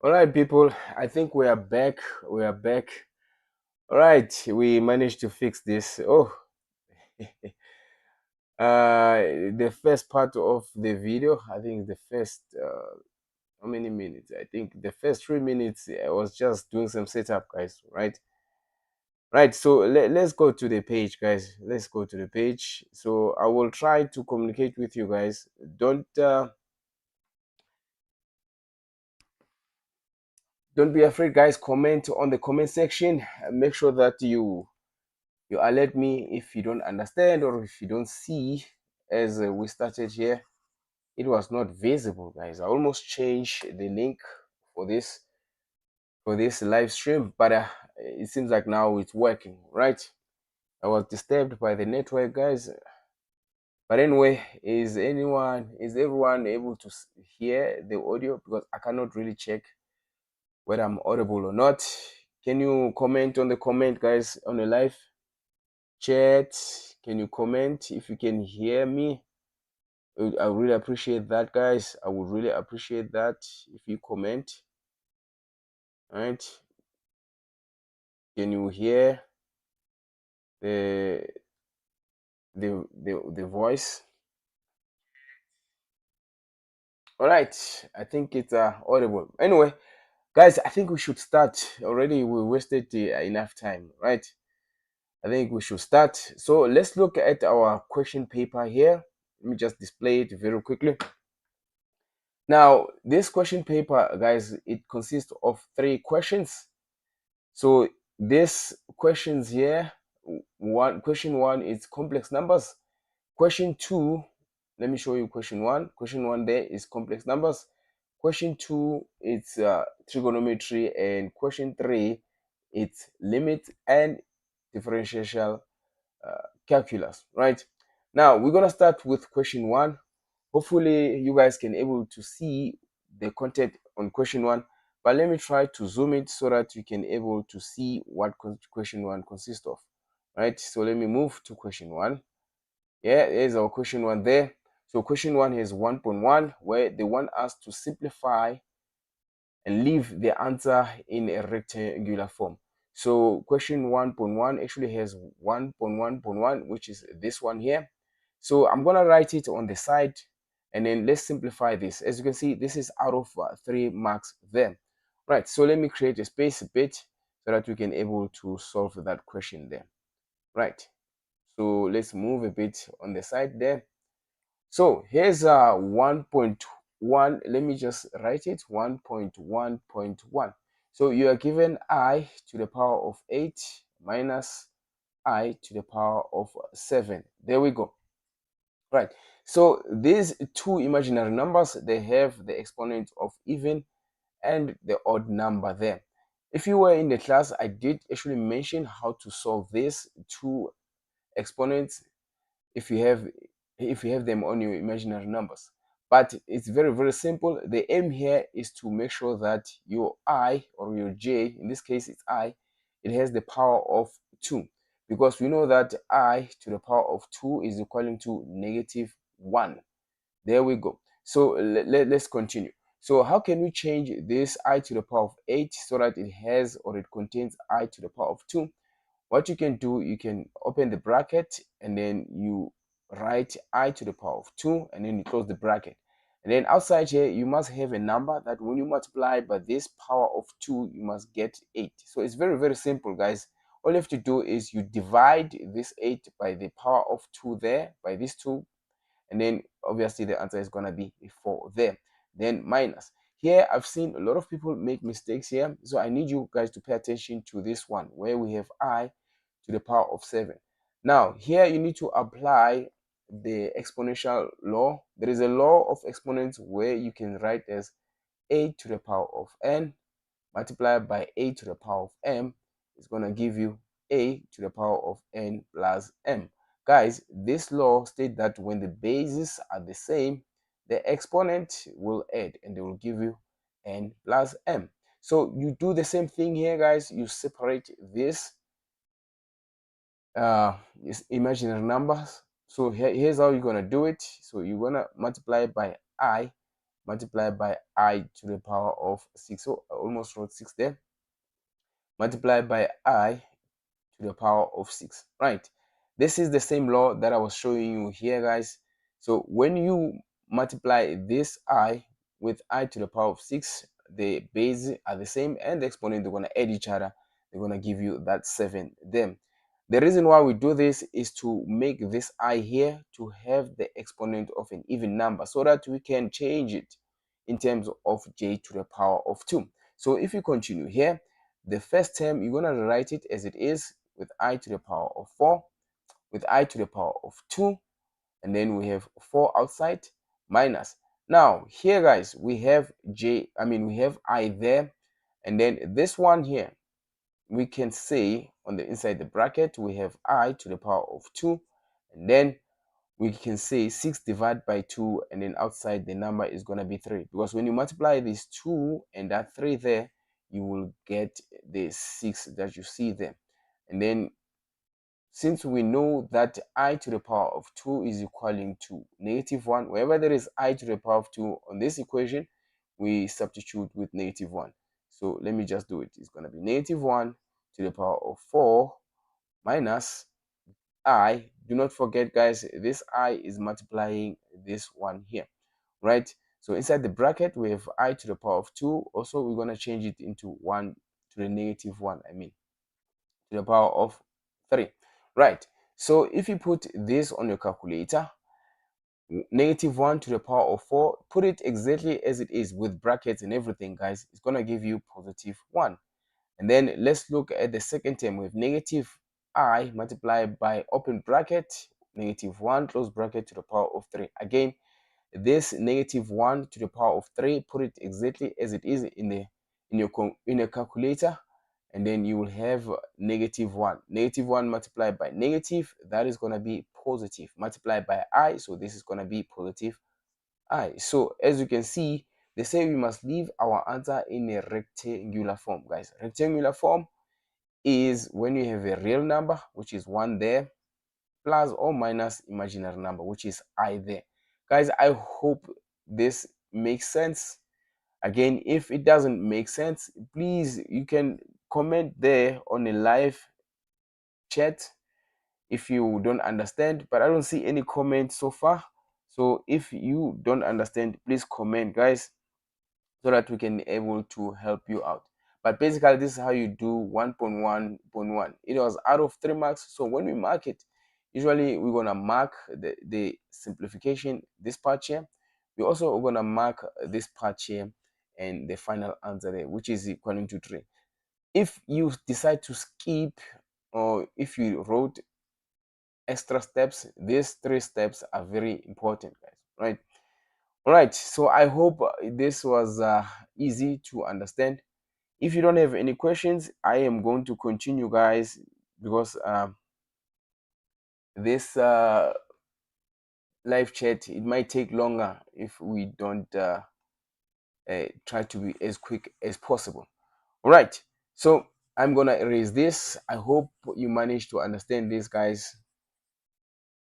All right, people. I think we are back. We are back. All right, we managed to fix this. Oh, the first part of the video. I think the first how many minutes? I think the first 3 minutes I was just doing some setup, guys. Right, right. So let's go to the page, guys. Let's go to the page. So I will try to communicate with you guys. Don't be afraid, guys. Comment on the comment section. Make sure that you alert me if you don't understand or if you don't see. As we started here, it was not visible, guys. I almost changed the link for this live stream, but it seems like now it's working, right? I was disturbed by the network, guys. But anyway, is everyone able to hear the audio? Because I cannot really check whether I'm audible or not. Can you comment on the comment, guys, on the live chat? Can you comment if you can hear me? I really appreciate that, guys. I would really appreciate that if you comment. All right? Can you hear the the voice? All right. I think it's audible. Anyway, guys, I think we should start. Already we wasted enough time, right? I think we should start. So let's look at our question paper here. Let me just display it very quickly. Now, this question paper, guys, it consists of 3 questions. So this questions here, question one is complex numbers. Question two, let me show you question one. Question one there is complex numbers. Question two, it's trigonometry, and question three, it's limit and differential calculus. Right now, we're gonna start with question one. Hopefully, you guys can able to see the content on question one. But let me try to zoom it so that you can able to see what question one consists of. Right. So let me move to question one. Yeah, there's our question one there. So question one has 1.1, where they want us to simplify and leave the answer in a rectangular form. So question 1.1 actually has 1.1.1, which is this one here. So I'm gonna write it on the side, and then let's simplify this. As you can see, this is out of 3 marks there. Right, so let me create a space a bit so that we can able to solve that question there. Right, so let's move a bit on the side there. So here's 1.1. Let me just write it 1.1.1. So you are given I to the power of 8 minus I to the power of 7. There we go. Right. So these two imaginary numbers, they have the exponent of even and the odd number there. If you were in the class, I did actually mention how to solve these two exponents if you have them on your imaginary numbers. But it's very, very simple. The aim here is to make sure that your I, or your J, in this case it's I, it has the power of 2, because we know that I to the power of 2 is equaling to -1. There we go. So let's continue. So how can we change this I to the power of 8 so that it has, or it contains, I to the power of 2? What you can do, you can open the bracket and then you write I to the power of 2, and then you close the bracket. And then outside here, you must have a number that when you multiply by this power of 2, you must get 8. So it's very, very simple, guys. All you have to do is you divide this 8 by the power of 2 there, by these 2, and then obviously the answer is going to be 4 there. Then minus. Here I've seen a lot of people make mistakes here, so I need you guys to pay attention to this one where we have I to the power of 7. Now here you need to apply the exponential law. There is a law of exponents where you can write as a to the power of n multiplied by a to the power of m is going to give you a to the power of n plus m. Guys, this law states that when the bases are the same, the exponent will add and they will give you n plus m. So you do the same thing here, guys. You separate this imaginary numbers. So here's how you're gonna do it. So you're gonna multiply by I multiplied by I to the power of 6. So I almost wrote 6 there. Multiplied by I to the power of 6, right? This is the same law that I was showing you here, guys. So when you multiply this I with I to the power of 6, the base are the same and the exponent, they're going to add each other. They're going to give you that 7 then. The reason why we do this is to make this I here to have the exponent of an even number so that we can change it in terms of j to the power of 2. So if you continue here, the first term, you're going to write it as it is with I to the power of 4, with I to the power of 2, and then we have 4 outside minus. Now, here, guys, we have we have I there, and then this one here, we can say on the inside the bracket, we have I to the power of 2, and then we can say 6 divided by 2, and then outside the number is going to be 3, because when you multiply these 2 and that 3 there, you will get the 6 that you see there. And then since we know that I to the power of 2 is equaling to -1, wherever there is I to the power of 2 on this equation, we substitute with -1. So let me just do it. It's going to be -1 to the power of 4 minus I. Do not forget, guys, this I is multiplying this one here, right? So inside the bracket, we have I to the power of 2. Also, we're going to change it into 1 to the -1, to the power of 3, right? So if you put this on your calculator, -1 to the power of 4, put it exactly as it is with brackets and everything, guys. It's going to give you +1. And then let's look at the second term with -I multiplied by open bracket, -1 close bracket to the power of 3. Again, this -1 to the power of 3, put it exactly as it is in your calculator, and then you will have -1. -1 multiplied by negative, that is going to be positive, multiplied by I, so this is going to be +I. So as you can see, they say we must leave our answer in a rectangular form, guys. Rectangular form is when you have a real number, which is 1 there, plus or minus imaginary number, which is I there. Guys, I hope this makes sense. Again, if it doesn't make sense, please, you can comment there on a live chat if you don't understand, but I don't see any comments so far. So if you don't understand, please comment, guys, so that we can be able to help you out. But basically, this is how you do 1.1.1. It was out of 3 marks. So when we mark it, usually we're going to mark the simplification, this part here. We're also going to mark this part here and the final answer there, which is equaling to 3. If you decide to skip, or if you wrote extra steps, these 3 steps are very important, guys, right? All right, so I hope this was easy to understand. If you don't have any questions, I am going to continue, guys, because this live chat, it might take longer if we don't try to be as quick as possible. All right, so I'm gonna erase this. I hope you managed to understand this, guys.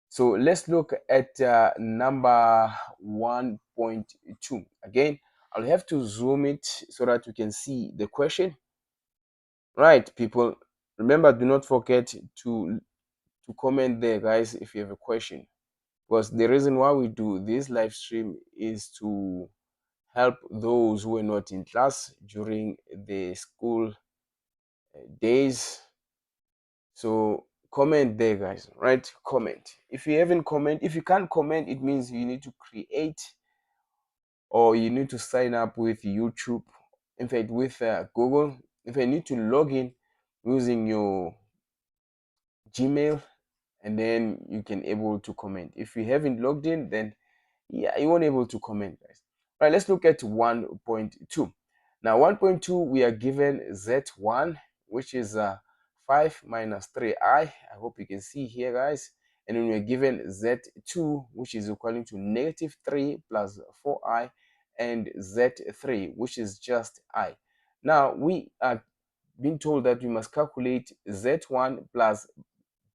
So let's look at number 1.2. Again, I'll have to zoom it so that we can see the question. Right, people, remember, do not forget to comment there, guys, if you have a question, because the reason why we do this live stream is to help those who are not in class during the school days. So comment there, guys, right? Comment. If you can't comment, it means you need to create, or you need to sign up with YouTube, in fact with Google. If you need to log in using your Gmail, and then you can able to comment. If you haven't logged in, then yeah, you won't able to comment, guys. All right, let's look at 1.2. Now 1.2, we are given Z1, which is 5 minus 3i. I hope you can see here, guys. And then we're given Z2, which is equaling to -3 plus 4i, and Z3, which is just I. Now we are being told that we must calculate Z1 plus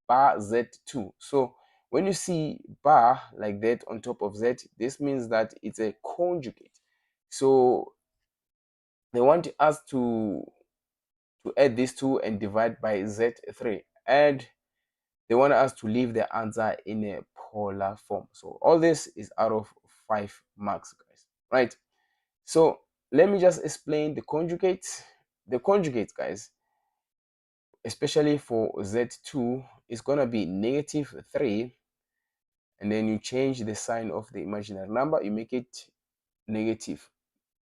bar Z2. So when you see bar like that on top of Z, this means that it's a conjugate. So they want us to add these two and divide by z3, and they want us to leave the answer in a polar form. So all this is out of 5 marks, guys, right? So let me just explain the conjugate. The conjugate, guys, especially for z2, is going to be -3, and then you change the sign of the imaginary number, you make it negative,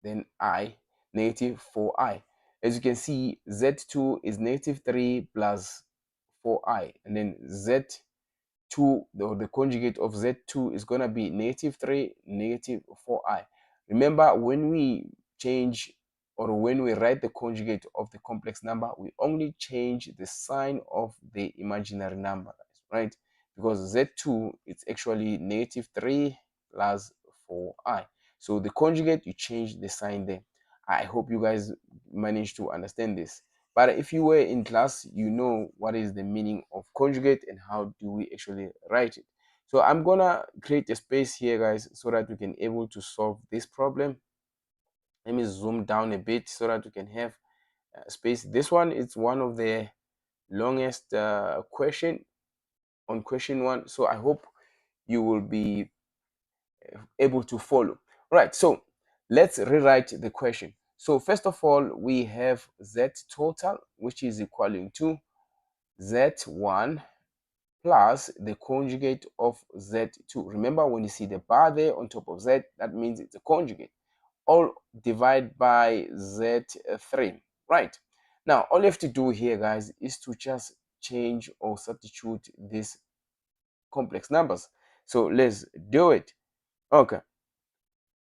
then I, -4i. As you can see, z2 is -3 plus 4i, and then z2, the conjugate of z2 is going to be -3, -4i. Remember, when we change or when we write the conjugate of the complex number, we only change the sign of the imaginary number, right? Because z2 is actually -3 plus 4i. So the conjugate, you change the sign there. I hope you guys managed to understand this. But if you were in class, you know what is the meaning of conjugate and how do we actually write it. So I'm gonna create a space here, guys, so that we can able to solve this problem. Let me zoom down a bit so that we can have space. This one is one of the longest question on question 1. So I hope you will be able to follow. Right, so let's rewrite the question. So first of all, we have z total, which is equaling to z1 plus the conjugate of z2. Remember, when you see the bar there on top of z, that means it's a conjugate. All divide by z3, right? Now, all you have to do here, guys, is to just change or substitute these complex numbers. So let's do it. Okay.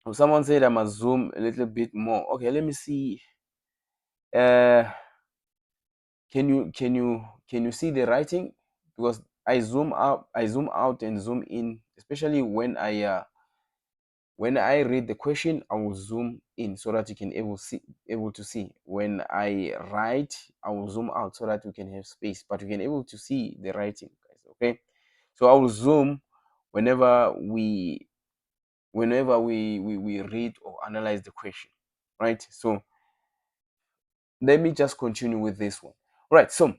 So someone said I must zoom a little bit more. Okay, let me see. Can you see the writing? Because I zoom out and zoom in, especially when I read the question, I will zoom in so that you can able to see. When I write, I will zoom out so that we can have space, but you can able to see the writing, guys. Okay, so I will zoom whenever we read or analyze the question, right? So let me just continue with this one. Right, so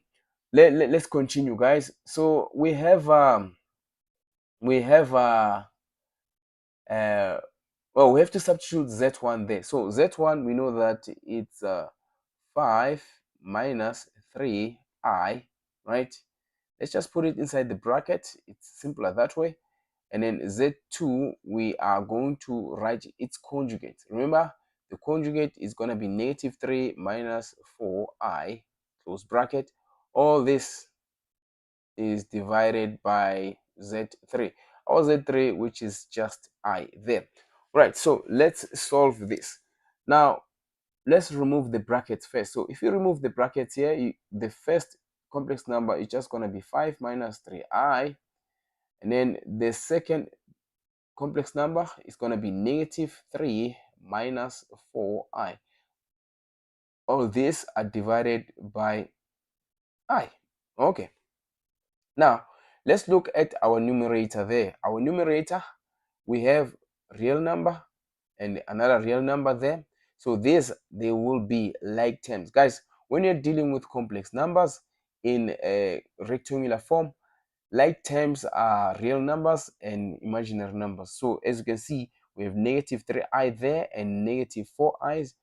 let's continue, guys. So we have well, we have to substitute z1 there. So z1, we know that it's 5 minus 3i, right? Let's just put it inside the bracket. It's simpler that way. And then z2, we are going to write its conjugate. Remember, the conjugate is going to be -3 minus 4i, close bracket. All this is divided by z3, or z3, which is just I there. Right, so let's solve this. Now, let's remove the brackets first. So if you remove the brackets here, the first complex number is just going to be 5 minus 3i. And then the second complex number is going to be -3 minus 4i. All these are divided by I. Okay. Now, let's look at our numerator there. Our numerator, we have real number and another real number there. So these, they will be like terms. Guys, when you're dealing with complex numbers in a rectangular form, like terms are real numbers and imaginary numbers. So as you can see, we have -3i there and -4i's.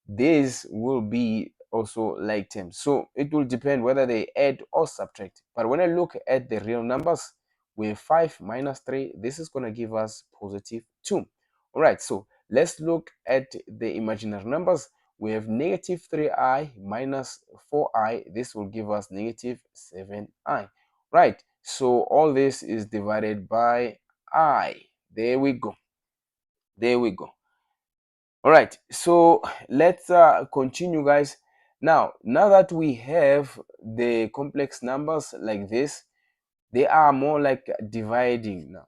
These will be also like terms. So it will depend whether they add or subtract. But when I look at the real numbers, we have 5 minus 3. This is going to give us +2. All right, so let's look at the imaginary numbers. We have -3i minus 4i. This will give us -7i. Right, so all this is divided by I. There we go. There we go. All right, so let's continue, guys. Now that we have the complex numbers like this, they are more like dividing. Now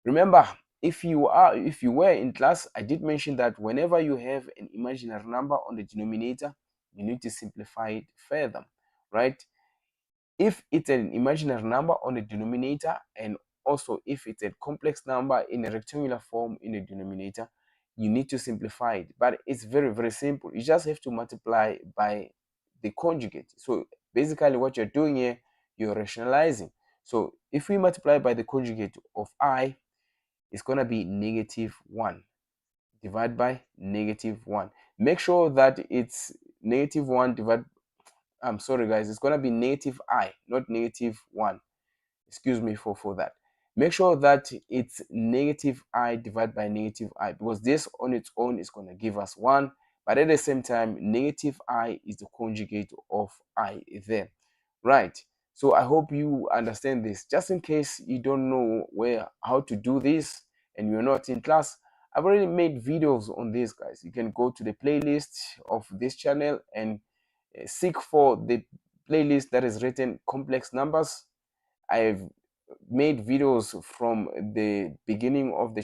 remember, if you were in class, I did mention that whenever you have an imaginary number on the denominator, you need to simplify it further, right? If it's an imaginary number on the denominator, and also if it's a complex number in a rectangular form in the denominator, you need to simplify it, but it's very, very simple. You just have to multiply by the conjugate. So basically what you're doing here, you're rationalizing. So if we multiply by the conjugate of I, it's going to be -1 divided by -1. Make sure that it's -1 divided, I'm sorry guys, it's going to be -I, not -1. Excuse me for that. Make sure that it's -I divided by -I, because this on its own is going to give us 1, but at the same time -I is the conjugate of I there, right? So I hope you understand this. Just in case you don't know how to do this and you're not in class, I've already made videos on this, guys. You can go to the playlist of this channel and seek for the playlist that is written complex numbers. I've made videos from the beginning of the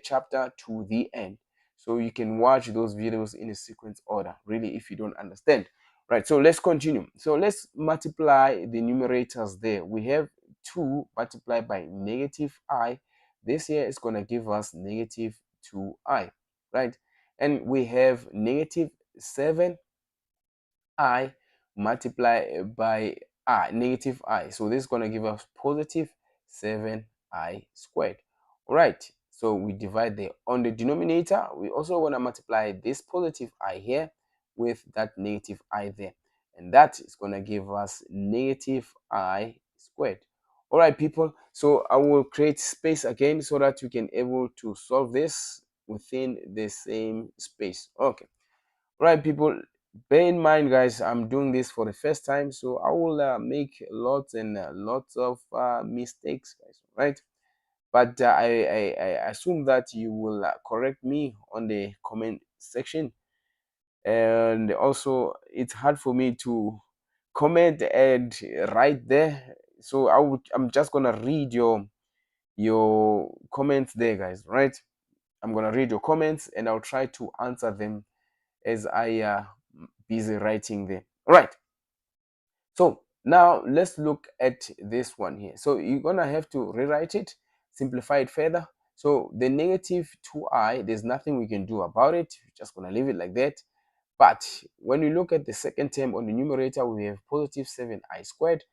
chapter to the end, so you can watch those videos in a sequence order, really, if you don't understand. Right, so let's continue. So let's multiply the numerators there. We have 2 multiplied by -I. This here is going to give us -2I, right? And we have -7I multiply by -I. So this is going to give us +7I squared. All right, so we divide there. On the denominator, we also want to multiply this +I here with that -I there, and that is going to give us -I squared. All right, people, so I will create space again so that you can able to solve this within the same space. Okay. Right, people, bear in mind, guys, I'm doing this for the first time, so I will make lots and lots of mistakes, guys, right? But I assume that you will correct me on the comment section. And also, it's hard for me to comment and write there, so I'm just gonna read your comments there, guys, right? I'm gonna read your comments and I'll try to answer them as I busy writing there. All right, so now let's look at this one here. So you're gonna have to rewrite it, simplify it further. So the -2I, there's nothing we can do about it. We're just gonna leave it like that. But when you look at the second term on the numerator, we have +7I squared.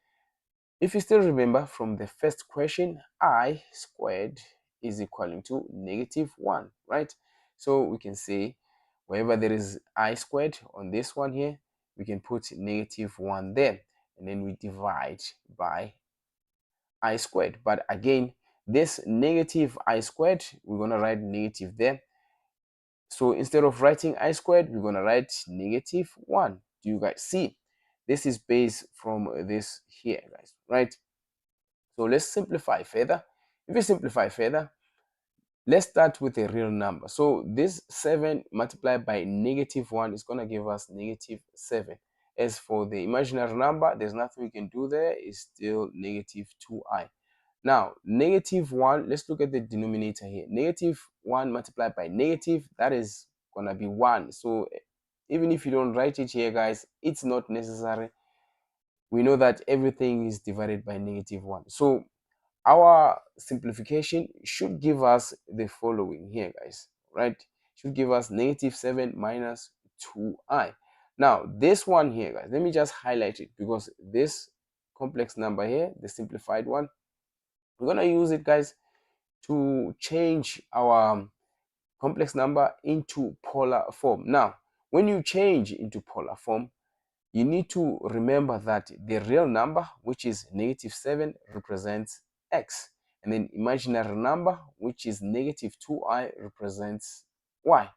If you still remember from the first question, I squared is equaling to -1, right? So we can say wherever there is I squared on this one here, we can put -1 there, and then we divide by I squared. But again, this -I squared, we're going to write negative there. So instead of writing I squared, we're going to write -1. Do you guys see? This is based from this here, guys, right? So let's simplify further. If we simplify further, let's start with a real number. So this 7 multiplied by -1 is going to give us -7. As for the imaginary number, there's nothing we can do there. It's still -2I. Now, -1, let's look at the denominator here. -1 multiplied by negative, that is going to be 1. So even if you don't write it here, guys, it's not necessary. We know that everything is divided by -1. So our simplification should give us the following here, guys, right? Should give us -7 minus 2I. Now, this one here, guys, let me just highlight it, because this complex number here, the simplified one, we're going to use it, guys, to change our complex number into polar form. Now, when you change into polar form, you need to remember that the real number, which is -7, represents x, and then imaginary number, which is -2I, represents y.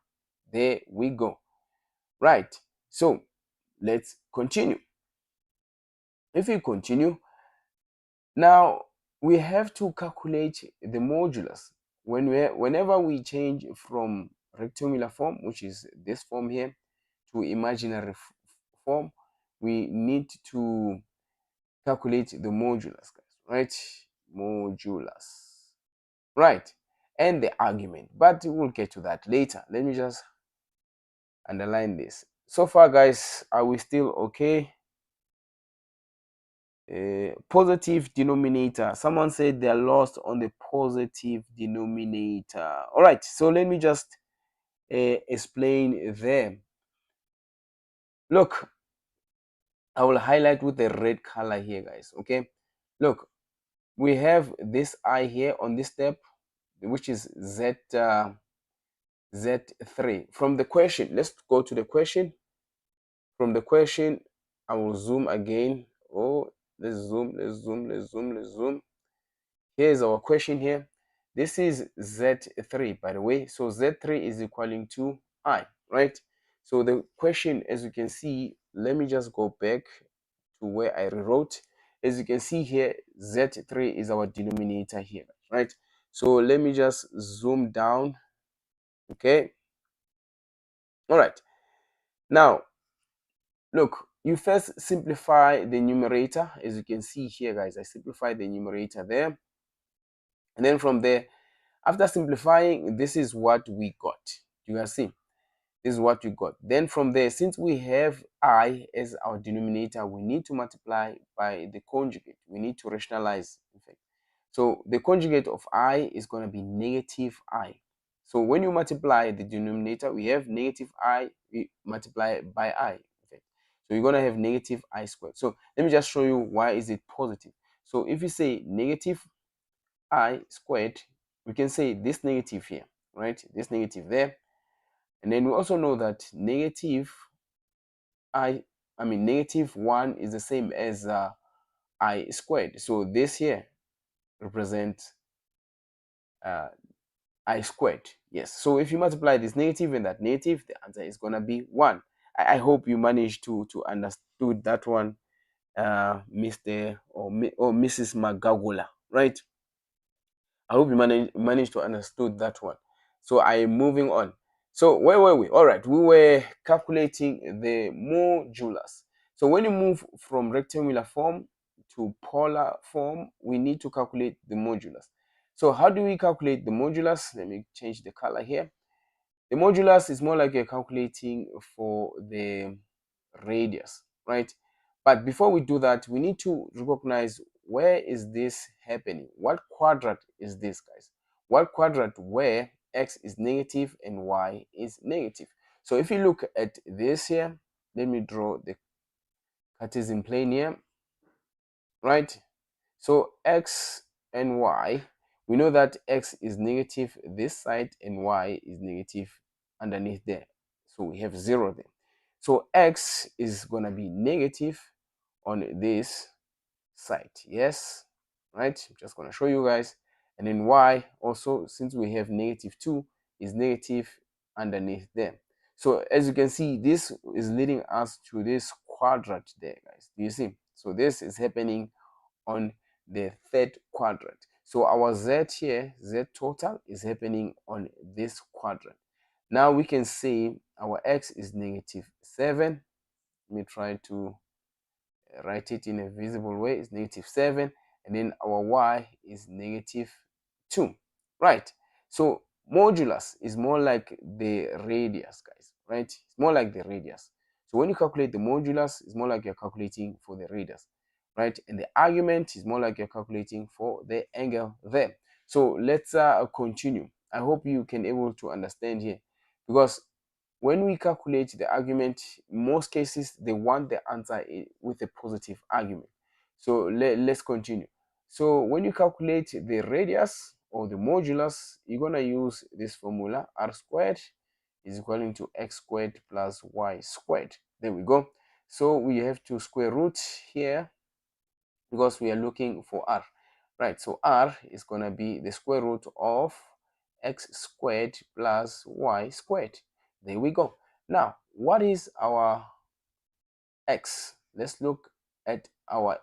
There we go. Right, so let's continue. If we continue, now we have to calculate the modulus. Whenever we change from rectangular form, which is this form here, to imaginary form, we need to calculate the modulus, guys, right? Modulus, right? And the argument, but we'll get to that later. Let me just underline this. So far, guys, are we still okay? Positive denominator. Someone said they're lost on the positive denominator. All right, so let me just explain there. Look, I will highlight with the red color here, guys. Okay, look, we have this I here on this step, which is Z3. From the question, let's go to the question. From the question, I will zoom again. Oh, let's zoom. Here's our question here. This is Z3, by the way. So Z3 is equaling to I, right? So the question, as you can see, let me just go back to where I rewrote. As you can see here, Z3 is our denominator here, right? So let me just zoom down. Okay. All right. Now, look, you first simplify the numerator. As you can see here, guys, I simplify the numerator there. And then from there, after simplifying, this is what we got. You can see, this is what we got. Then from there, since we have I as our denominator, we need to multiply by the conjugate. We need to rationalize, in fact. So the conjugate of I is going to be negative I. So when you multiply the denominator, we have negative I, we multiply by I. Okay. So you're going to have negative I squared. So let me just show you why is it positive. So if you say negative I squared, we can say this negative here, right? This negative there. And then we also know that negative negative 1 is the same as I squared. So this here represents I squared. Yes. So if you multiply this negative and that negative, the answer is going to be 1. I hope you managed to understood that one, Mr. or Mrs. Magagula, right? I hope you managed to understood that one. So I am moving on. So where were we? All right, we were calculating the modulus. So when you move from rectangular form to polar form, we need to calculate the modulus. So how do we calculate the modulus? Let me change the color here. The modulus is more like you're calculating for the radius, right? But before we do that, we need to recognize where is this happening? What quadrant is this, guys? What quadrant where x is negative and y is negative? So if you look at this here, let me draw the Cartesian plane here, right? So x and y, we know that x is negative this side and y is negative underneath there. So we have 0 there. So x is going to be negative on this side. Yes, right? I'm just going to show you guys. And then y also, since we have negative 2, is negative underneath there. So as you can see, this is leading us to this quadrant there, guys. Do you see? So this is happening on the third quadrant. So our z here, z total, is happening on this quadrant. Now we can say our x is negative 7. Let me try to write it in a visible way. It's negative 7. And then our y is negative 2. Right. So modulus is more like the radius, guys. Right. It's more like the radius. So when you calculate the modulus, it's more like you're calculating for the radius. Right. And the argument is more like you're calculating for the angle there. So let's continue. I hope you can able to understand here, because when we calculate the argument, in most cases, they want the answer with a positive argument. So let's continue. So when you calculate the radius or the modulus, you're going to use this formula. R squared is equal to x squared plus y squared. There we go. So we have to square root here because we are looking for r. Right, so r is going to be the square root of x squared plus y squared. There we go. Now, what is our x? Let's look at our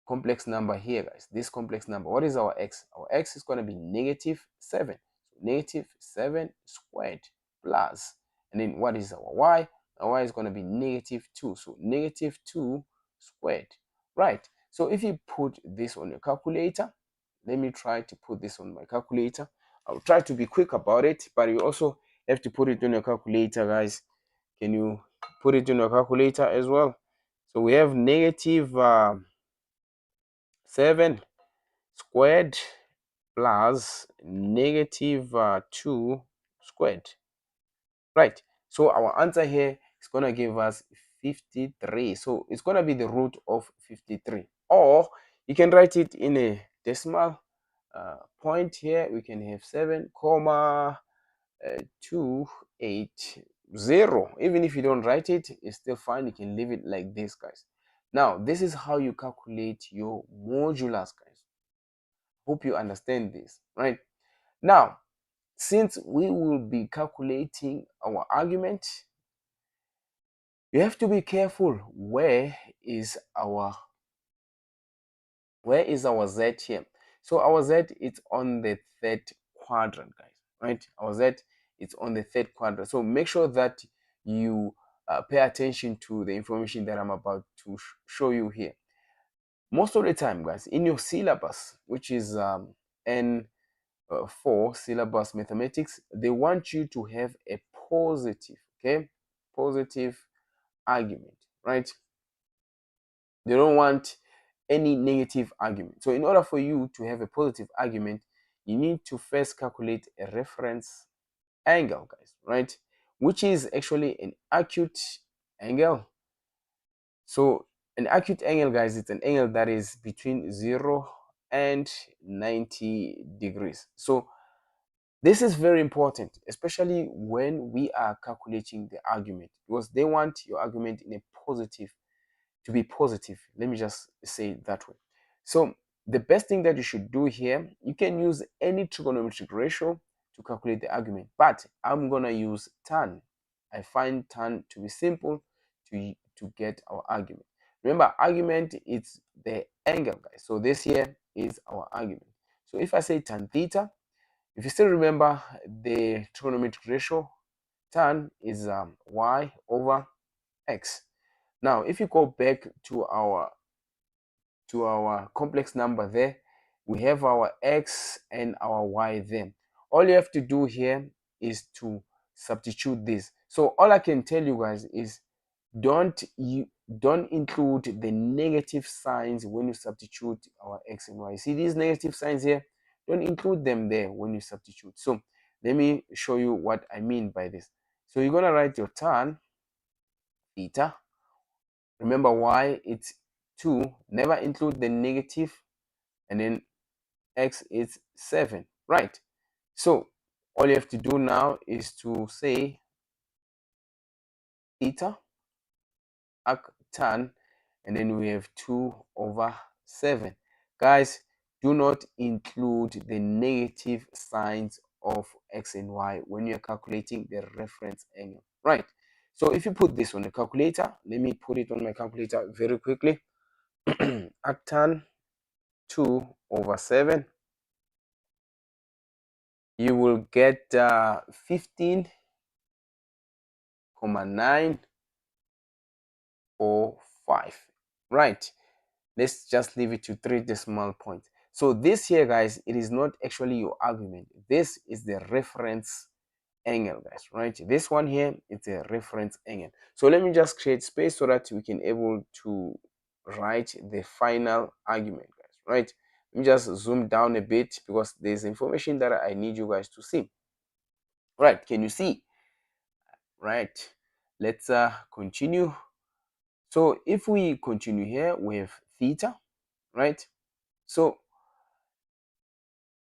complex number here, guys. This complex number. What is our x? Our x is going to be negative 7. So negative 7 squared plus. And then what is our y? Our y is going to be negative 2. So negative 2 squared. Right. So if you put this on your calculator, let me try to put this on my calculator. I'll try to be quick about it, but you also have to put it on your calculator, guys. Can you put it on your calculator as well? So we have negative 7 squared plus negative 2 squared. right? So our answer here is going to give us 53. So it's going to be the root of 53. Or you can write it in a decimal point here. We can have 7 comma 280. Even if you don't write it, it's still fine. You can leave it like this, guys. Now this is how you calculate your modulus, guys. Hope you understand this, right? Now, since we will be calculating our argument, you have to be careful. Where is our z here? So our z is on the third quadrant, guys, right? Our z is on the third quadrant. So make sure that you pay attention to the information that I'm about to show you here. Most of the time, guys, in your syllabus, which is N4 syllabus mathematics, they want you to have a positive, okay, positive argument, right? They don't want any negative argument. So in order for you to have a positive argument, you need to first calculate a reference angle, guys, right? Which is actually an acute angle. So an acute angle, guys, it's an angle that is between 0 and 90 degrees. So this is very important, especially when we are calculating the argument, because they want your argument in a positive to be positive. Let me just say it that way. So the best thing that you should do here, you can use any trigonometric ratio to calculate the argument, but I'm gonna use tan. I find tan to be simple to get our argument. Remember, argument is the angle, guys. So this here is our argument. So if I say tan theta, if you still remember the trigonometric ratio, tan is y over x. Now, if you go back to our complex number there, we have our x and our y there. All you have to do here is to substitute this. So all I can tell you guys is don't include the negative signs when you substitute our x and y. See these negative signs here? Don't include them there when you substitute. So let me show you what I mean by this. So you're gonna write your tan theta. Remember y, it's 2. Never include the negative, and then x is 7, right? So all you have to do now is to say theta tan, and then we have 2 over 7. Guys, do not include the negative signs of x and y when you're calculating the reference angle, right? So if you put this on the calculator, let me put it on my calculator very quickly. Tan 2 over 7, you will get 15,945, right? Let's just leave it to 3 decimal points. So this here, guys, it is not actually your argument. This is the reference angle, guys, right? This one here, it's a reference angle. So let me just create space so that we can able to write the final argument, guys, right? Let me just zoom down a bit because there's information that I need you guys to see. Right, can you see? Right, let's continue. So if we continue here, we have theta, right? So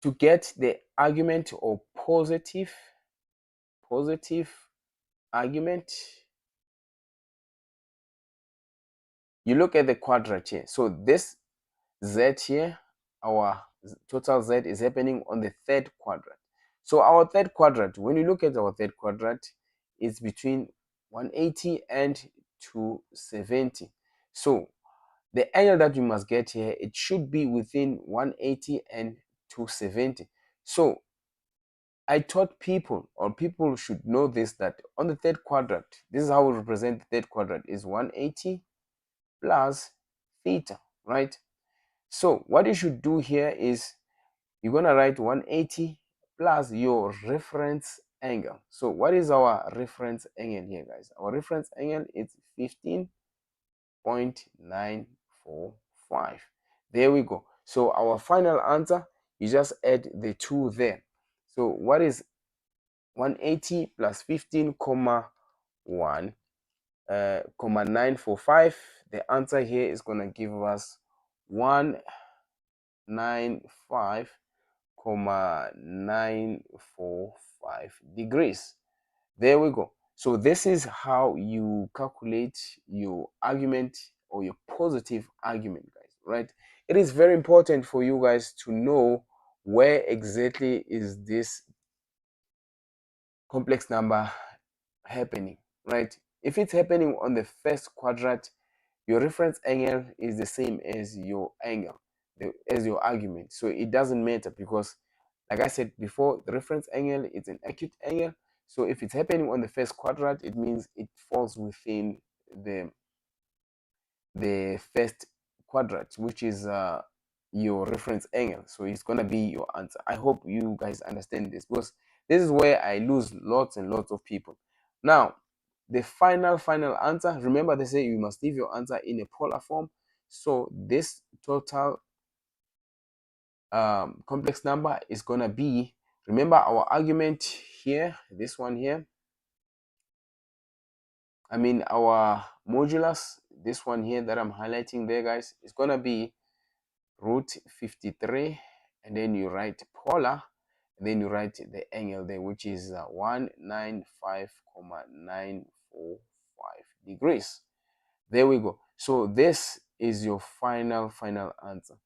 to get the argument or positive argument, you look at the quadrant here. So this z here, our total z is happening on the third quadrant. So our third quadrant, when you look at our third quadrant, it's between 180 and 270. So the angle that we must get here, it should be within 180 and 270. So I taught people, or people should know this, that on the third quadrant, this is how we represent the third quadrant, is 180 plus theta, right? So what you should do here is you're going to write 180 plus your reference angle. So what is our reference angle here, guys? Our reference angle is 15.945. There we go. So our final answer, you just add the 2 there. So what is 180 plus 15 comma 1 comma 945. The answer here is going to give us 195 comma 945 degrees. There we go. So this is how you calculate your argument or your positive argument, guys, right? It is very important for you guys to know where exactly is this complex number happening, right? If it's happening on the first quadrant, your reference angle is the same as your angle, as your argument. So it doesn't matter because, like I said before, the reference angle is an acute angle. So if it's happening on the first quadrant, it means it falls within the first quadrant, which is your reference angle. So it's gonna be your answer. I hope you guys understand this, because this is where I lose lots and lots of people. Now, the final answer, remember they say you must leave your answer in a polar form. So this total complex number is gonna be, remember our argument here, this one here, I mean our modulus, this one here that I'm highlighting there, guys, is gonna be root 53, and then you write polar, and then you write the angle there, which is 195,945 degrees. There we go. So this is your final answer.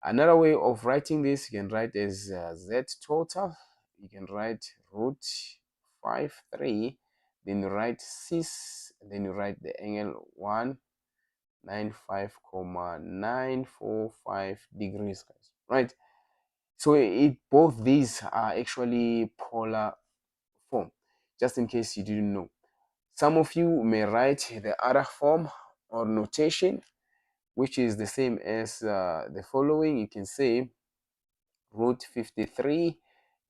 Another way of writing this, you can write as z total. You can write root 53, then you write 6, and then you write the angle 195,945 degrees, guys, right? So both these are actually polar form, just in case you didn't know. Some of you may write the other form or notation, which is the same as the following. You can say root 53,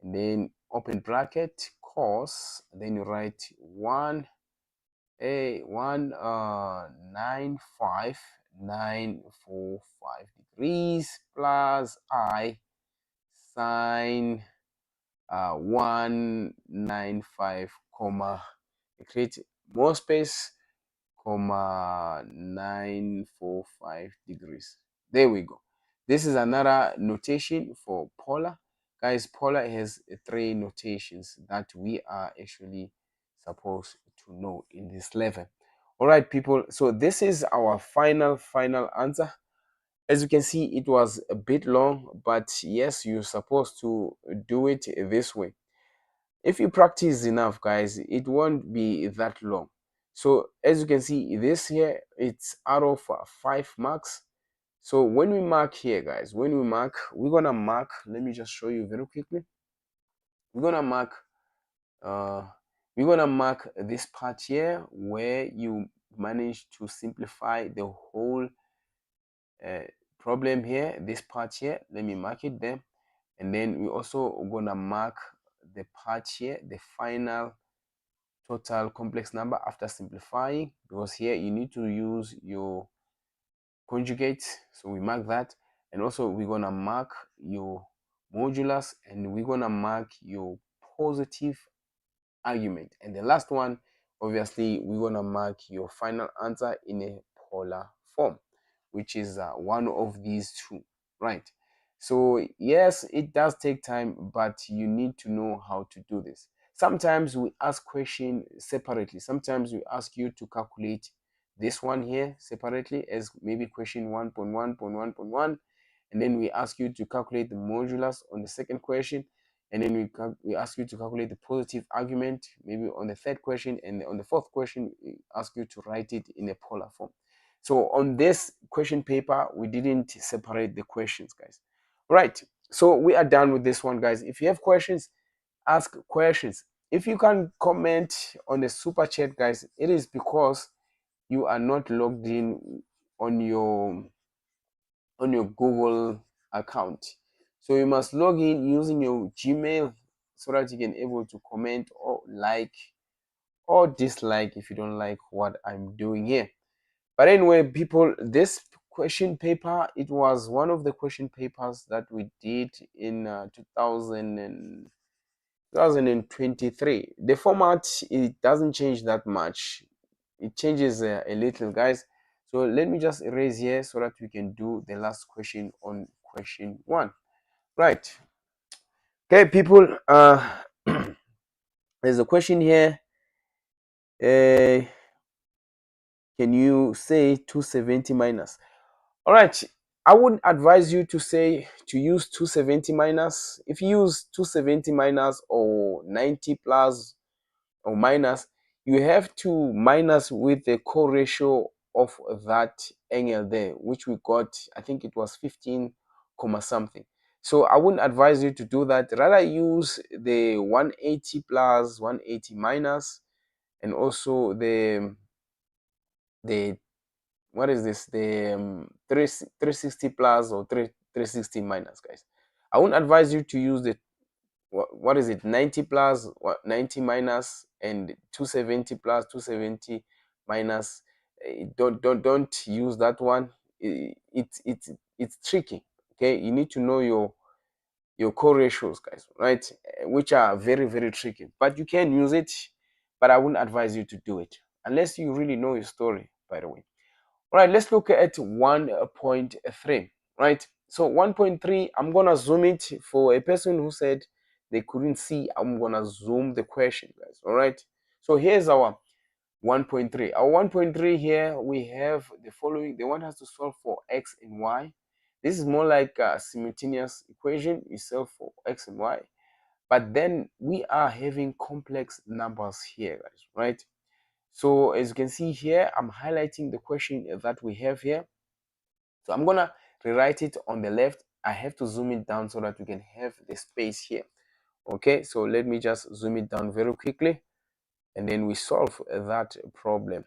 and then open bracket cos, and then you write 195,945 degrees plus I sine 195 comma, create more space, comma 945 degrees. There we go. This is another notation for polar. Guys, polar has 3 notations that we are actually supposed to know in this level. All right, people. So this is our final answer. As you can see, it was a bit long, but yes, you're supposed to do it this way. If you practice enough, guys, it won't be that long. So as you can see, this here, it's out of 5 marks. So when we mark here, guys, we're gonna mark, let me just show you very quickly. We're gonna mark this part here where you manage to simplify the whole problem here, this part here. Let me mark it there. And then we also gonna mark the part here, the final total complex number after simplifying, because here you need to use your conjugate. So we mark that, and also we're gonna mark your modulus, and we're gonna mark your positive argument, and the last one, obviously, we're gonna mark your final answer in a polar form, which is one of these two, right? So yes, it does take time, but you need to know how to do this. Sometimes we ask question separately. Sometimes we ask you to calculate this one here separately as maybe question 1.1.1.1, and then we ask you to calculate the modulus on the second question, and then we ask you to calculate the positive argument maybe on the third question, and on the fourth question we ask you to write it in a polar form. So on this question paper, we didn't separate the questions, guys. Right, so we are done with this one, guys. If you have questions, ask questions. If you can comment on the super chat, guys, it is because you are not logged in on your Google account. So you must log in using your Gmail so that you can able to comment or like or dislike if you don't like what I'm doing here. But anyway, people, this question paper, it was one of the question papers that we did in 2000 and 2023. The format, it doesn't change that much. It changes a little, guys. So let me just erase here so that we can do the last question on question 1. Right. Okay, people. There's a question here. Can you say 270 minus? All right. I would advise you to use 270 minus. If you use 270 minus or 90 plus or minus, you have to minus with the co-ratio of that angle there, which we got, I think it was 15 comma something. So I wouldn't advise you to do that. Rather use the 180 plus 180 minus, and also the what is this, the 360 plus or 360 minus, guys. I wouldn't advise you to use the what is it, 90 plus 90 minus and 270 plus 270 minus. Don't use that one. It's tricky. Okay, you need to know your co-ratios, guys, right? Which are very, very tricky, but you can use it, but I wouldn't advise you to do it unless you really know your story, by the way. All right, let's look at 1.3. Right, so 1.3, I'm gonna zoom it for a person who said they couldn't see. I'm gonna zoom the question, guys. All right, so here's our 1.3. Our 1.3 here, we have the following. They want us to solve for x and y. This is more like a simultaneous equation. You solve for x and y, but then we are having complex numbers here, guys, right? So as you can see here, I'm highlighting the question that we have here. So I'm gonna rewrite it on the left. I have to zoom it down so that we can have the space here. Okay, so let me just zoom it down very quickly, and then we solve that problem.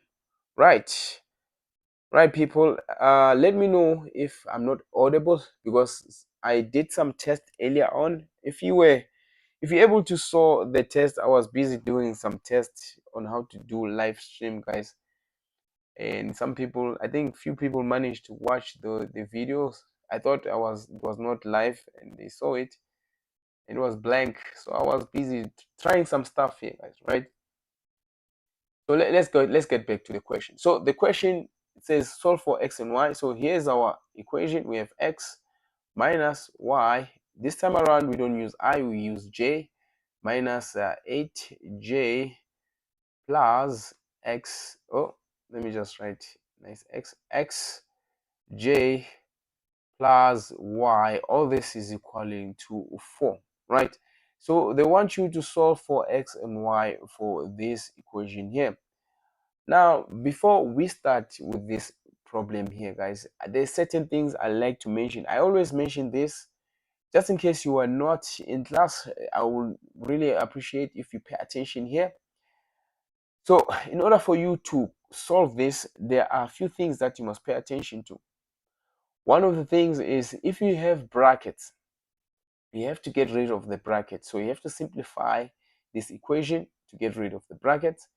Right, right, people. Let me know if I'm not audible, because I did some tests earlier on. If you're able to saw the test, I was busy doing some tests on how to do live stream, guys. And some people, I think few people managed to watch the videos. I thought it was not live, and they saw it, and it was blank. So I was busy trying some stuff here, guys, right? So let's get back to the question. So the question, it says solve for x and y. So here's our equation. We have x minus y. This time around we don't use I, we use j, minus 8j plus x. Oh, let me just write nice x j plus y. All this is equaling to 4, right? So they want you to solve for x and y for this equation here. Now, before we start with this problem here, guys, there's certain things I like to mention. I always mention this just in case you are not in class. I will really appreciate if you pay attention here. So in order for you to solve this, there are a few things that you must pay attention to. One of the things is, if you have brackets, you have to get rid of the brackets. So you have to simplify this equation to get rid of the brackets.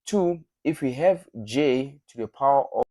2, if we have j to the power of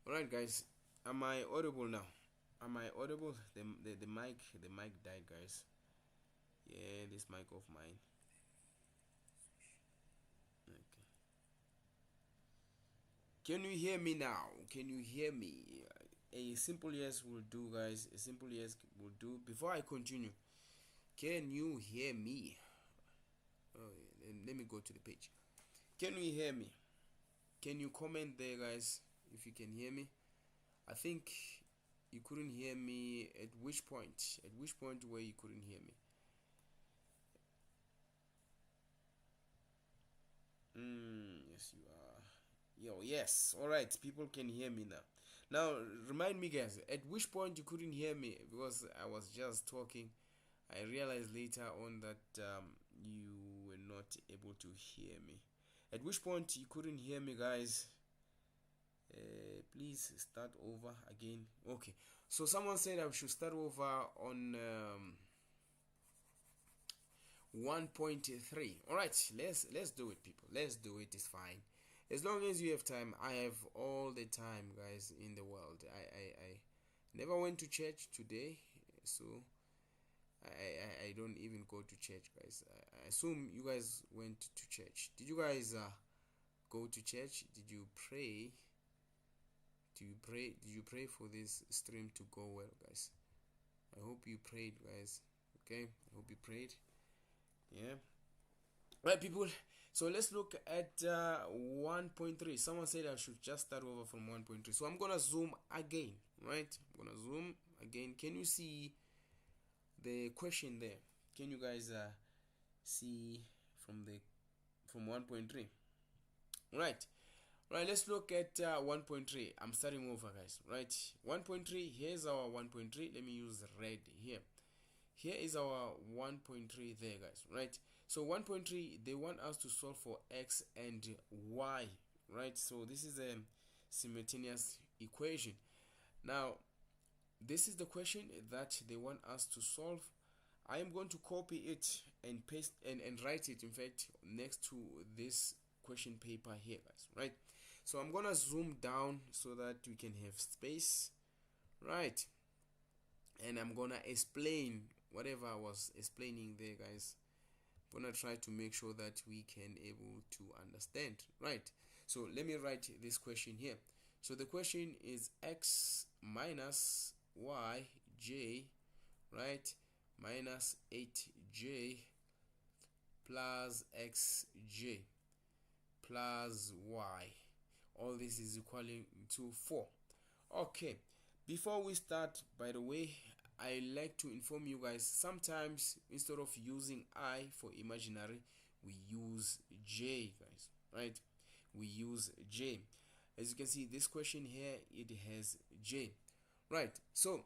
Alright guys, am I audible now? Am I audible? The mic died, guys. Yeah, this mic of mine. Okay. Can you hear me now? Can you hear me? A simple yes will do, guys. A simple yes will do. Before I continue, can you hear me? Oh, yeah. Let me go to the page. Can you hear me? Can you comment there, guys, if you can hear me? I think you couldn't hear me. At which point? At which point where you couldn't hear me? Yes, you are. Yo, yes. All right, people can hear me now. Now, remind me, guys, at which point you couldn't hear me, because I was just talking. I realized later on that you were not able to hear me. At which point you couldn't hear me, guys? Please start over again. Okay. So someone said I should start over on 1.3. All right, let's do it, people. Let's do it. It's fine. As long as you have time, I have all the time, guys, in the world. I never went to church today, so I don't even go to church, guys. I assume you guys went to church. Did you guys go to church? Did you pray? Did you pray for this stream to go well, guys? I hope you prayed, guys. Okay, I hope you prayed. Yeah. Right, people. So let's look at 1.3. Someone said I should just start over from 1.3. So I'm gonna zoom again. Right, I'm gonna zoom again. Can you see the question there? Can you guys see from 1.3? Right. Right, let's look at 1.3. I'm starting over, guys. Right, 1.3. Here's our 1.3. Let me use red here. Here is our 1.3 there, guys. Right, so 1.3, they want us to solve for x and y. Right, so this is a simultaneous equation. Now, this is the question that they want us to solve. I am going to copy it and paste and write it, in fact, next to this question paper here, guys. Right, so I'm gonna zoom down so that we can have space. Right, and I'm gonna explain whatever I was explaining there, guys. I'm gonna try to make sure that we can able to understand. Right, so let me write this question here. So the question is x minus yj, right, minus 8j plus xj plus y. All this is equaling to 4. Okay, before we start, by the way, I like to inform you guys, sometimes instead of using I for imaginary, we use J, guys. Right, we use J. As you can see, this question here, it has J. Right, so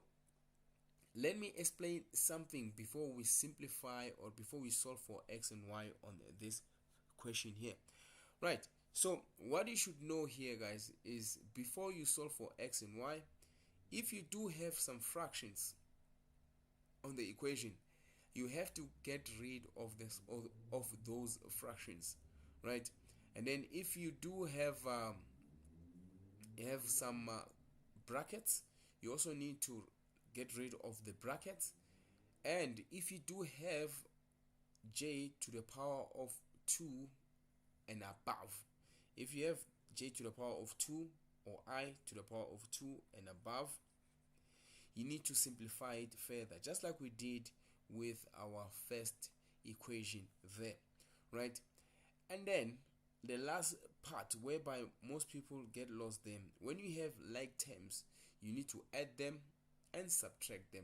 let me explain something before we simplify or before we solve for x and y on this question here. Right, so what you should know here, guys, is before you solve for x and y, if you do have some fractions on the equation, you have to get rid of this of those fractions. Right, and then if you do have some brackets, you also need to get rid of the brackets. And if you do have j to the power of 2 and above, if you have j to the power of 2 or I to the power of 2 and above, you need to simplify it further, just like we did with our first equation there. Right, and then the last part whereby most people get lost, then when you have like terms, you need to add them and subtract them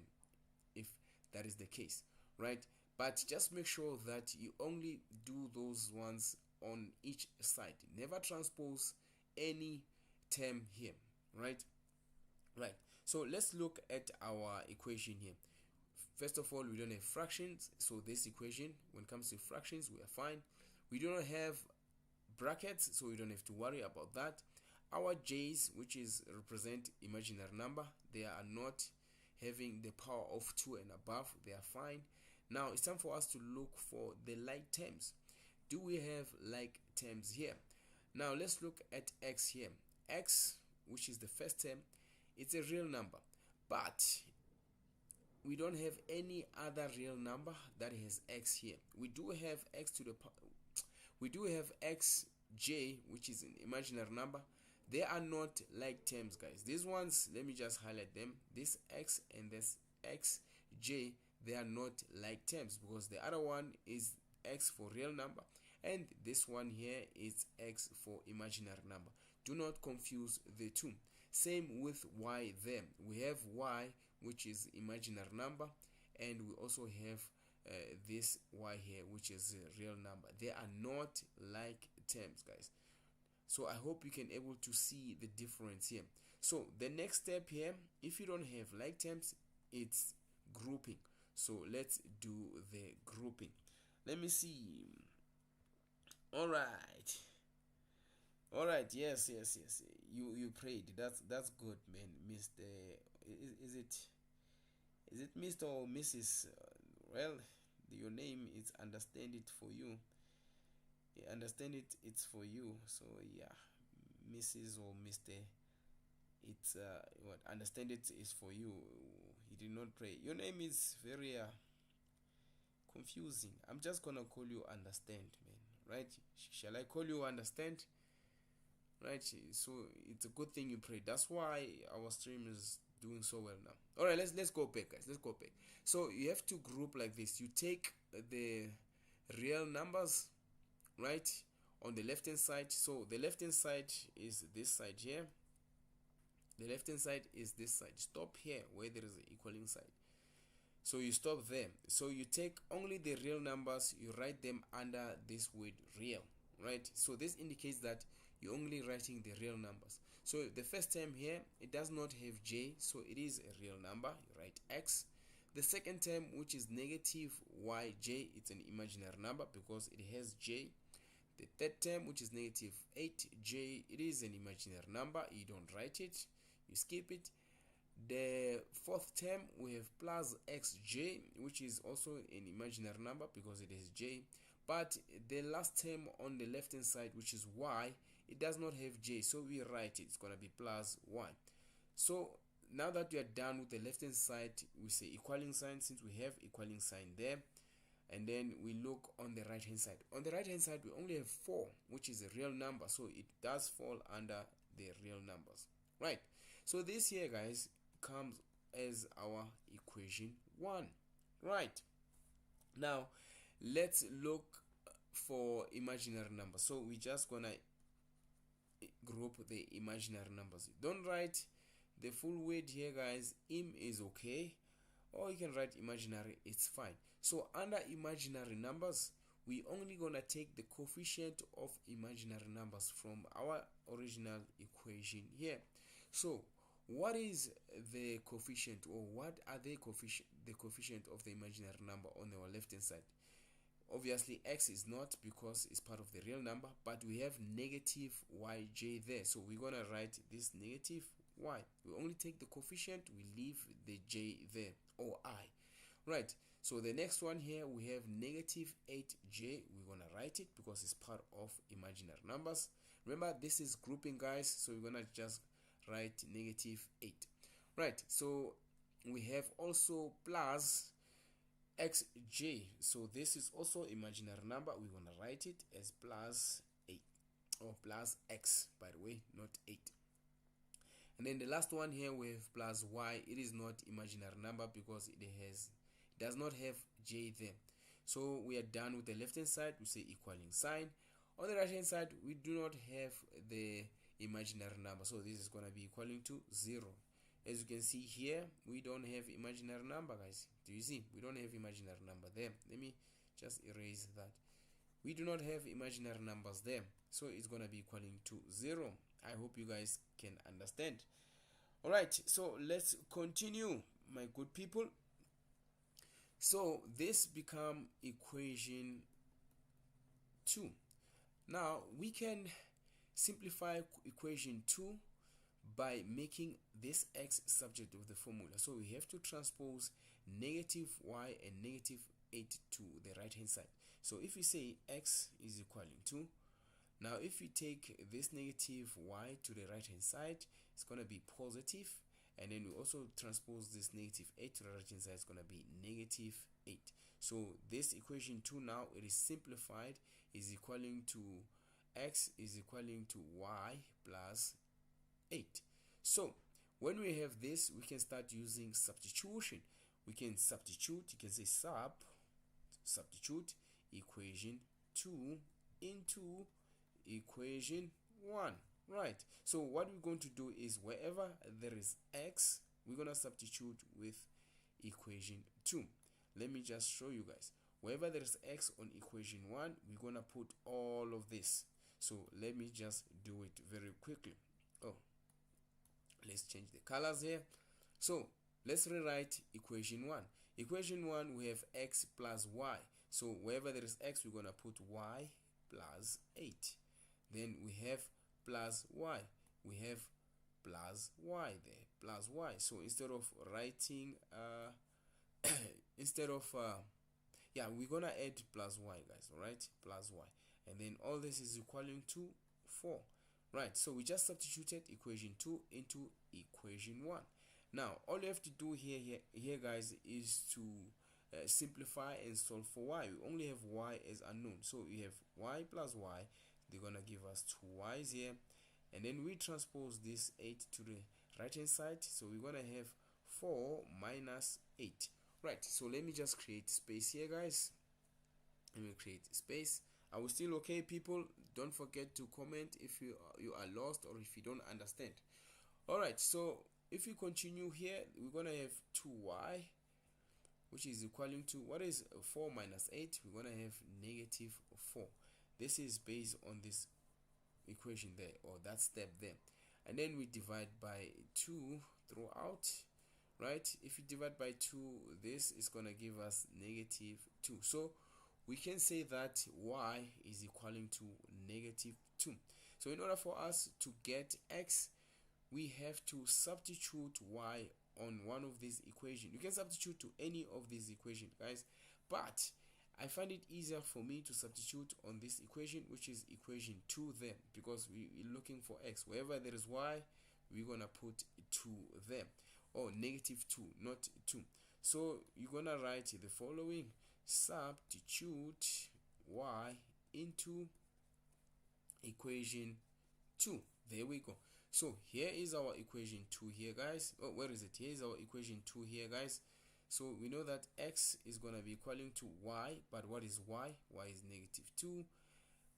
if that is the case. Right, but just make sure that you only do those ones on each side. Never transpose any term here. Right, so let's look at our equation here. First of all, we don't have fractions, so this equation, when it comes to fractions, we are fine. We don't have brackets, so we don't have to worry about that. Our j's, which is represent imaginary number, they are not having the power of 2 and above, they are fine. Now it's time for us to look for the like terms. Do we have like terms here? Now let's look at x here. X, which is the first term, it's a real number, but we don't have any other real number that has x here. We do have x to the we do have xj, which is an imaginary number. They are not like terms, guys. These ones, let me just highlight them. This x and this xj, they are not like terms, because the other one is x for real number and this one here is x for imaginary number. Do not confuse the two. Same with y there. We have y, which is imaginary number, and we also have this y here, which is a real number. They are not like terms, guys. So I hope you can able to see the difference here. So the next step here, if you don't have like terms, it's grouping. So let's do the grouping. Let me see. All right, yes, you prayed. That's good, man. Mr. Is it Mr. or Mrs.? Well, your name is understand it for you. Yeah, understand it, it's for you. So yeah, Mrs. or Mr. It's what understand it is for you. He did not pray. Your name is very confusing. I'm just gonna call you understand, man. Right? Shall I call you understand? Right? So it's a good thing you prayed. That's why our stream is doing so well now. All right, let's go back, guys. Let's go back. So you have to group like this. You take the real numbers, right, on the left hand side. So the left hand side is this side here. The left hand side is this side. Stop here where there is an equaling side. So you stop there. So you take only the real numbers, you write them under this word real, right? So this indicates that you're only writing the real numbers. So the first term here, it does not have j, so it is a real number. You write x. The second term, which is negative yj, it's an imaginary number because it has j. The third term, which is negative 8j, it is an imaginary number. You don't write it, you skip it. The fourth term, we have plus xj, which is also an imaginary number because it is j. But the last term on the left hand side, which is y, it does not have j, so we write it. It's going to be plus y. So now that we are done with the left hand side, we say equaling sign, since we have equaling sign there. And then we look on the right hand side. On the right hand side, we only have 4, which is a real number, so it does fall under the real numbers, right? So this here, guys, comes as our equation 1, right? Now let's look for imaginary numbers. So we're just gonna group the imaginary numbers. Don't write the full word here, guys. Im is okay, or you can write imaginary, it's fine. So under imaginary numbers, we only gonna take the coefficient of imaginary numbers from our original equation here. So what is the coefficient, or what are the coefficient of the imaginary number on our left hand side? Obviously x is not, because it's part of the real number, but we have negative yj there, so we're gonna write this negative y. We only take the coefficient, we leave the j there, or I, right? So the next one here, we have negative 8j. We're gonna write it because it's part of imaginary numbers. Remember, this is grouping, guys, so we're gonna just write negative 8, right? So we have also plus xj, so this is also imaginary number. We're gonna write it as plus 8, or plus x, by the way, not 8. And then the last one here, we have plus y. It is not imaginary number because it does not have j there. So we are done with the left hand side. We say equaling sign. On the right hand side, we do not have the imaginary number, so this is going to be equaling to 0. As you can see here, we don't have imaginary number, guys. Do you see? We don't have imaginary number there. Let me just erase that. We do not have imaginary numbers there, so it's going to be equaling to 0. I hope you guys can understand. All right, so let's continue, my good people. So this become equation 2. Now we can simplify equation 2 by making this x subject of the formula. So we have to transpose negative y and negative 8 to the right hand side. So if we say x is equaling to Now if you take this negative y to the right hand side, it's going to be positive, and then we also transpose this negative 8 to the right hand side, it's going to be negative 8. So this equation 2 now, it is simplified, is equaling to x is equaling to y plus 8. So when we have this, we can start using substitution. We can substitute, you can say substitute equation 2 into equation 1, right? So what we're going to do is wherever there is x, we're going to substitute with equation 2. Let me just show you guys. Wherever there is x on equation 1, we're going to put all of this. So let me just do it very quickly. Oh, let's change the colors here. So let's rewrite equation 1. Equation 1, we have x plus y. So wherever there is x, we're going to put y plus 8. Then we have plus y. We have plus y there, plus y. So instead of writing, yeah, we're going to add plus y, guys, all right? Plus y. And then all this is equaling to 4. Right, so we just substituted equation 2 into equation 1. Now all you have to do here guys is to simplify and solve for y. We only have y as unknown, so we have y plus y, they're gonna give us 2 y's here, and then we transpose this 8 to the right hand side, so we're gonna have 4 minus 8. Right, so let me just create space here, guys. Let me create space. Are we still okay, people? Don't forget to comment if you are lost or if you don't understand. All right, so if we continue here, we're gonna have 2y, which is equaling to, what is 4 minus 8? We're gonna have negative 4. This is based on this equation there, or that step there, and then we divide by 2 throughout. Right, if you divide by 2, this is gonna give us negative 2. So we can say that y is equaling to negative 2. So in order for us to get x, we have to substitute y on one of these equations. You can substitute to any of these equations, guys, but I find it easier for me to substitute on this equation, which is equation 2 there, because we're looking for x. Wherever there is y, we're gonna put 2 there, or negative 2, not 2. So you're gonna write the following: substitute y into equation 2. There we go. So here is our equation 2 here, guys. Oh, where is it? Here is our equation 2 here, guys. So we know that x is going to be equaling to y, but what is y? Y is negative 2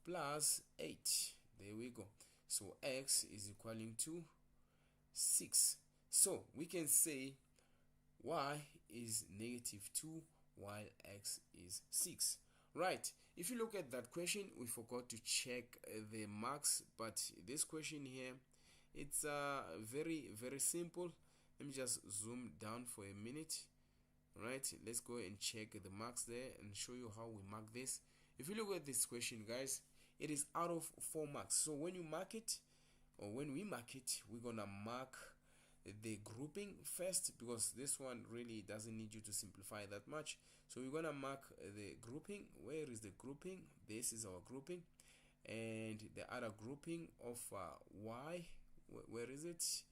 plus 8. There we go. So x is equaling to 6. So we can say y is negative 2 while x is 6. Right, if you look at that question, we forgot to check the marks, but this question here, it's very simple. Let me just zoom down for a minute. Right, let's go and check the marks there and show you how we mark this. If you look at this question, guys, it is out of 4 marks. So when you mark it, or when we mark it, we're gonna mark the grouping first, because this one really doesn't need you to simplify that much. So we're gonna mark the grouping. Where is the grouping? This is our grouping, and the other grouping of y, where is it,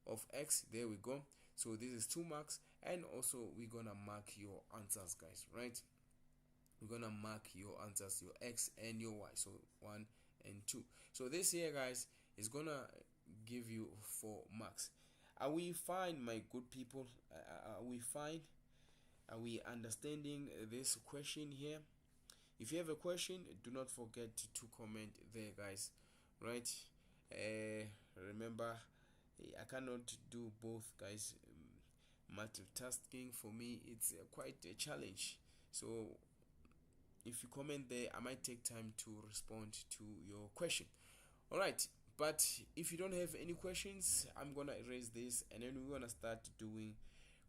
of x, there we go. So this is 2 marks, and also we're gonna mark your answers, guys. Right, we're gonna mark your answers, your x and your y, so 1 and 2. So this here, guys, is gonna give you 4 marks. Are we fine, my good people? Are we fine? Are we understanding this question here? If you have a question, do not forget to comment there, guys. Right, remember, I cannot do both, guys. Multitasking for me, it's quite a challenge. So if you comment there, I might take time to respond to your question. All right, but if you don't have any questions, I'm gonna erase this, and then we're gonna start doing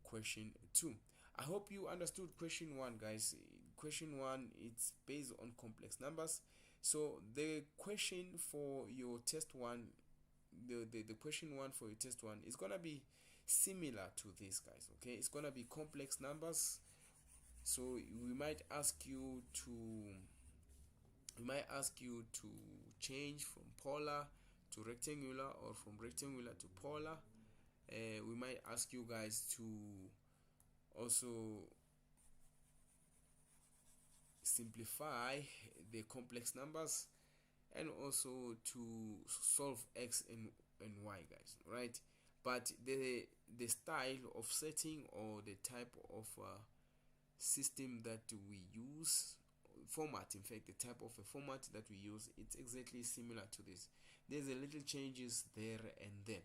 question 2. I hope you understood question 1, guys. Question 1, it's based on complex numbers. So the question for your test 1, the question 1 for your test 1 is gonna be similar to this, guys. Okay, it's gonna be complex numbers. So we might ask you to We might ask you to change from polar to rectangular, or from rectangular to polar. We might ask you guys to also simplify the complex numbers, and also to solve x and y, guys, right? But the style of setting, or the type of system that we use, format, in fact, the type of a format that we use, it's exactly similar to this. There's a little changes there and there.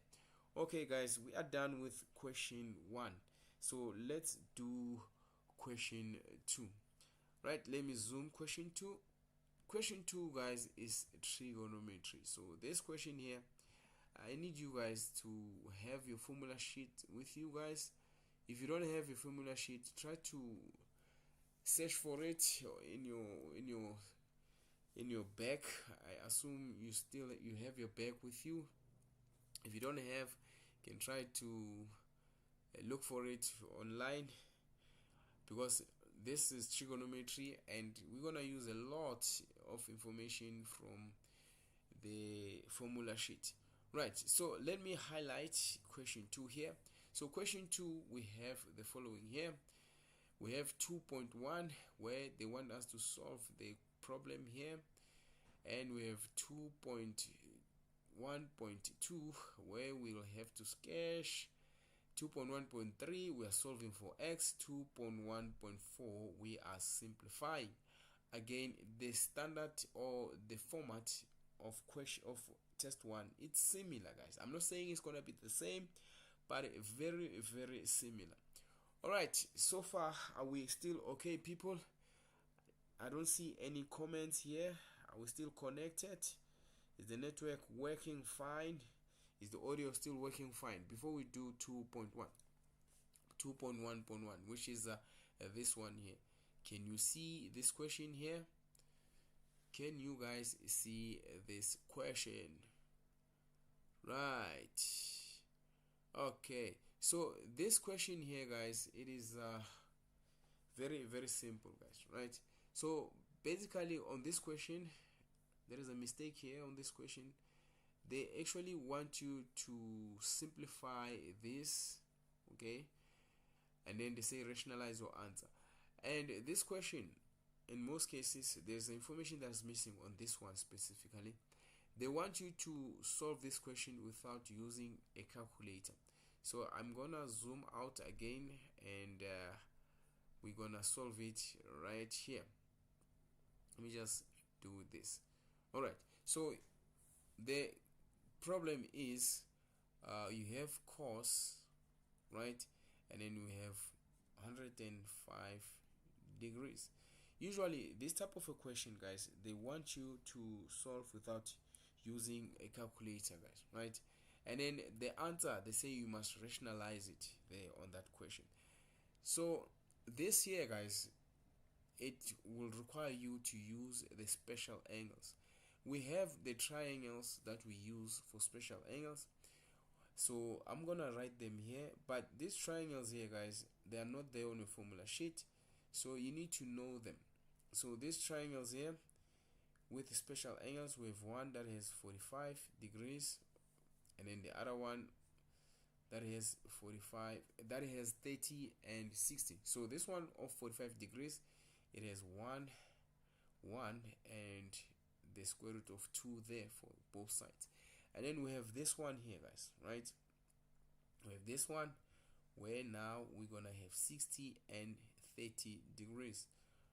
Okay, guys, we are done with question 1. So let's do question 2. Right, let me zoom question 2. Question 2, guys, is trigonometry. So this question here, I need you guys to have your formula sheet with you, guys. If you don't have your formula sheet, try to search for it in your bag. I assume you have your bag with you. If you don't have, you can try to look for it online, because this is trigonometry and we're gonna use a lot of information from the formula sheet. Right, so let me highlight question 2 here. So question 2, we have the following here. We have 2.1, where they want us to solve the problem here, and we have 2.1.2, where we'll have to sketch. 2.1.3, we are solving for x. 2.1.4, we are simplifying. Again, the standard or the format of question of test 1, it's similar, guys. I'm not saying it's gonna be the same, but very, very similar. All right, so far are we still okay, people? I don't see any comments here. Are we still connected? Is the network working fine? Is the audio still working fine? Before we do 2.1.1, which is this one here, can you see this question here? Can you guys see this question? Right. Okay, so this question here, guys, it is very, very simple, guys, right? So basically on this question, there is a mistake here on this question. They actually want you to simplify this, okay, and then they say rationalize your answer. And this question, in most cases, there's information that's missing on this one specifically. They want you to solve this question without using a calculator. So I'm gonna zoom out again, and we're gonna solve it right here. Let me just do this. All right, so the problem is you have cos, right, and then we have 105 degrees. Usually this type of a question, guys, they want you to solve without using a calculator, guys, right? And then the answer, they say you must rationalize it there on that question. So this here, guys, it will require you to use the special angles. We have the triangles that we use for special angles, so I'm gonna write them here. But these triangles here, guys, they are not there on the formula sheet, so you need to know them. So these triangles here with special angles, we have one that has 45 degrees, and then the other one that has 45, that has 30 and 60. So this one of 45 degrees, it has 1 and the square root of 2 there for both sides. And then we have this one here, guys, right? We have this one where now we're gonna have 60 and 30 degrees,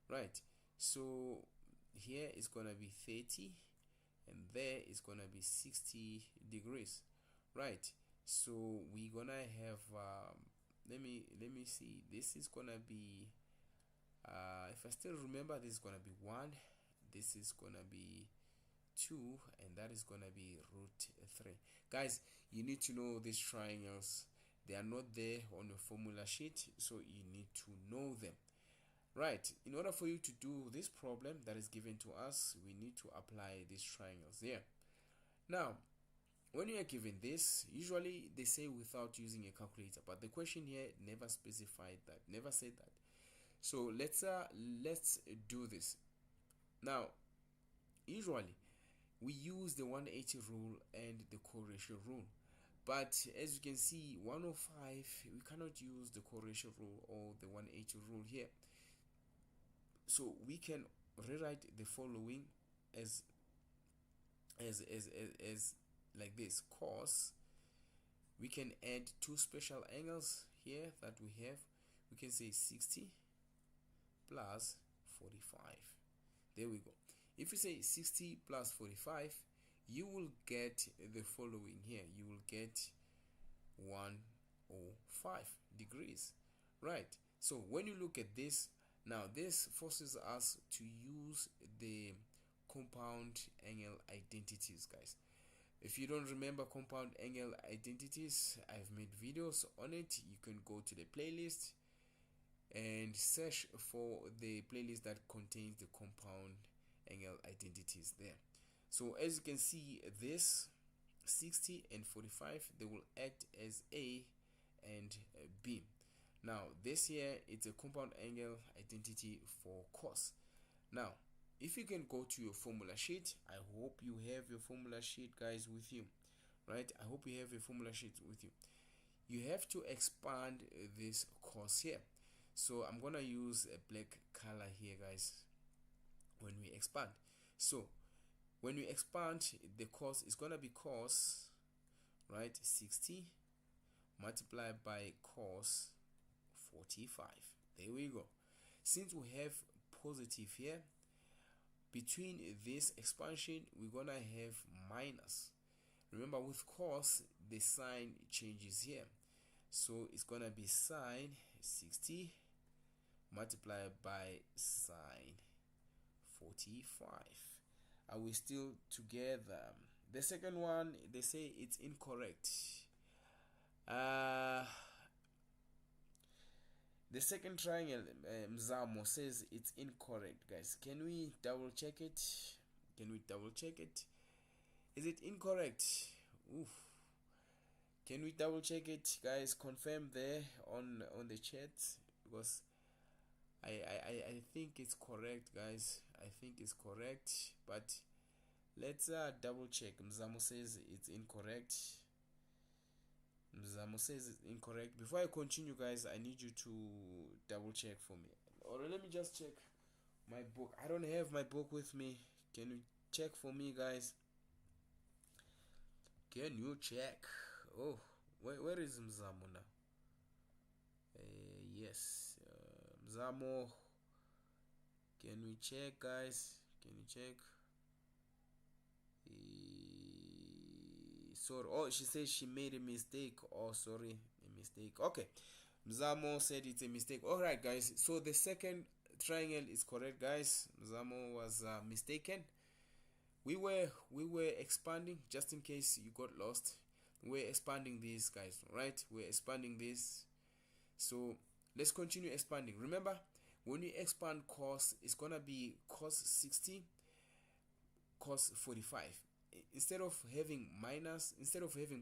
right? So here is gonna be 30 and there is gonna be 60 degrees, right? So we're gonna have let me see, this is gonna be if I still remember, this is gonna be 1, this is gonna be 2, and that is gonna be root 3. Guys, you need to know these triangles. They are not there on your formula sheet, so you need to know them, right? In order for you to do this problem that is given to us, we need to apply these triangles here. Now when you are given this, usually they say without using a calculator, but the question here never specified that, never said that. So let's do this. Now usually we use the 180 rule and the co-ratio rule, but as you can see 105 we cannot use the co-ratio rule or the 180 rule here. So we can rewrite the following as like this: cos, we can add two special angles here that we have. We can say 60 plus 45. There we go. If you say 60 plus 45, you will get the following here. You will get 105 degrees, right? So when you look at this, now this forces us to use the compound angle identities, guys. If you don't remember compound angle identities, I've made videos on it. You can go to the playlist and search for the playlist that contains the compound angle identities there. So as you can see, this 60 and 45, they will act as A and B. Now this here, it's a compound angle identity for cos. Now if you can go to your formula sheet, I hope you have your formula sheet, guys, with you, right? I hope you have your formula sheet with you. You have to expand this cos here. So I'm gonna use a black color here, guys, when we expand. So when we expand, the cos is gonna be cos, right, 60 multiplied by cos 45. There we go. Since we have positive here, between this expansion we're gonna have minus. Remember, with cos the sign changes here, so it's gonna be sine 60 multiplied by sine 45. Are we still together? The second one, they say it's incorrect. The second triangle, Mzamo says it's incorrect, guys. Can we double check it? Can we double check it? Is it incorrect? Oof. Can we double check it, guys? Confirm there on the chat, because I think it's correct, guys. I think it's correct, but let's double check. Mzamo says it's incorrect. Mzamo says it's incorrect. Before I continue, guys, I need you to double check for me. Or let me just check my book. I don't have my book with me. Can you check for me, guys? Can you check? Oh, where is Mzamo now? Yes, Mzamo. Can we check, guys? Can you check? Sorry. Oh, she says she made a mistake. Oh, sorry, a mistake. Okay, Mzamo said it's a mistake. All right, guys. So the second triangle is correct, guys. Mzamo was mistaken. We were expanding, just in case you got lost. We're expanding this, guys. Right? We're expanding this. So let's continue expanding. Remember, when you expand cos, it's gonna be cos 60 cos 45. Instead of having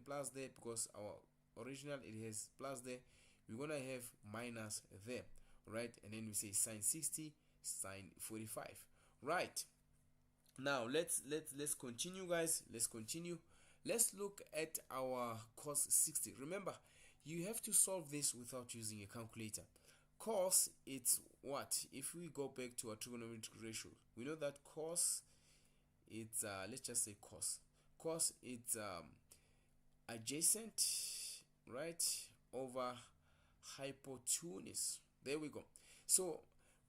plus there, because our original it has plus there, we're gonna have minus there, right? And then we say sine 60 sine 45. Right, now let's continue, guys. Let's continue. Let's look at our cos 60. Remember, you have to solve this without using a calculator. Cos, it's what? If we go back to our trigonometric ratio, we know that cos, it's let's just say cos it's adjacent, right, over hypotenuse. There we go. So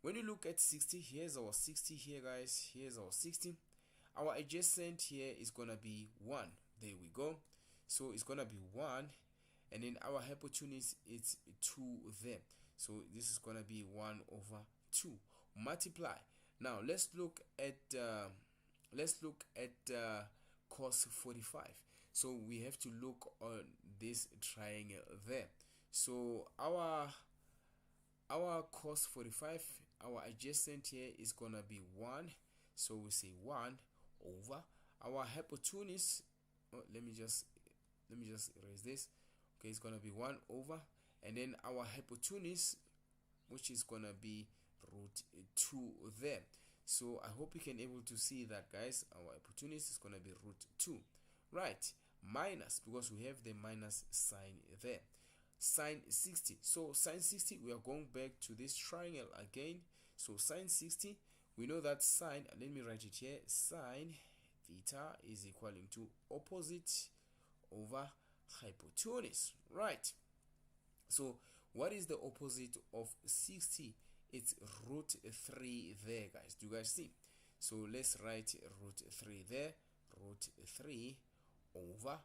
when you look at 60, here's our 60 here, guys. Here's our 60. Our adjacent here is gonna be 1. There we go. So it's gonna be 1, and then our hypotenuse is 2 there. So this is gonna be 1 over 2. Multiply. Now let's look at cos 45. So we have to look on this triangle there. So our cos 45, our adjacent here is gonna be 1. So we say 1 over our hypotenuse. Let me just erase this. Okay, it's gonna be 1 over, and then our hypotenuse, which is gonna be root 2 there. So I hope you can able to see that, guys. Our hypotenuse is going to be root 2, right? Minus, because we have the minus sign there, sine 60. So sine 60, we are going back to this triangle again. So sine 60, we know that sine, let me write it here, sine theta is equaling to opposite over hypotenuse, right? So what is the opposite of 60? It's root 3 there, guys. Do you guys see? So let's write root 3 there, root 3 over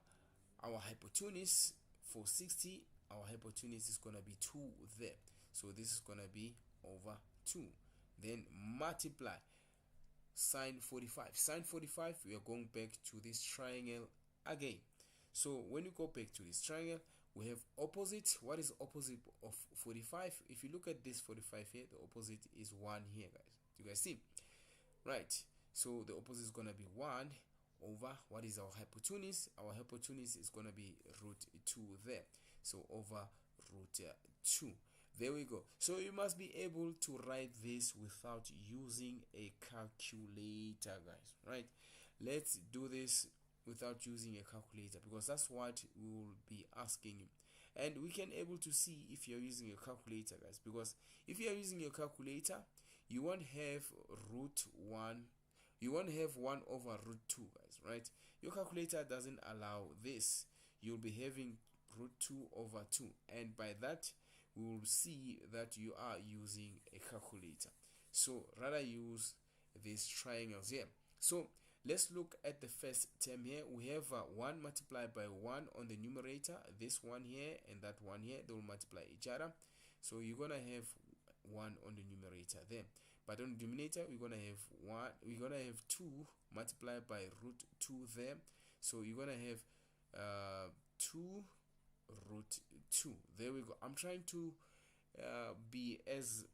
our hypotenuse. For 60, our hypotenuse is going to be 2 there. So this is going to be over 2. Then multiply sine 45. Sine 45, we are going back to this triangle again. So when you go back to this triangle, we have opposite. What is opposite of 45? If you look at this 45 here, the opposite is 1 here, guys. Do you guys see? Right. So the opposite is going to be 1 over, what is our hypotenuse? Our hypotenuse is going to be root 2 there. So over root 2. There we go. So you must be able to write this without using a calculator, guys. Right? Let's do this without using a calculator, because that's what we will be asking you. And we can able to see if you're using a calculator, guys, because if you're using a calculator, you won't have root 1, you won't have 1 over root 2, guys, right? Your calculator doesn't allow this. You'll be having root 2 over 2, and by that we will see that you are using a calculator. So rather use these triangles here. So let's look at the first term here. We have 1 multiplied by 1 on the numerator. This one here and that one here, they will multiply each other. So you're gonna have 1 on the numerator there. But on the denominator, we're gonna have 1. We're gonna have 2 multiplied by root 2 there. So you're gonna have 2 root 2. There we go. I'm trying to be as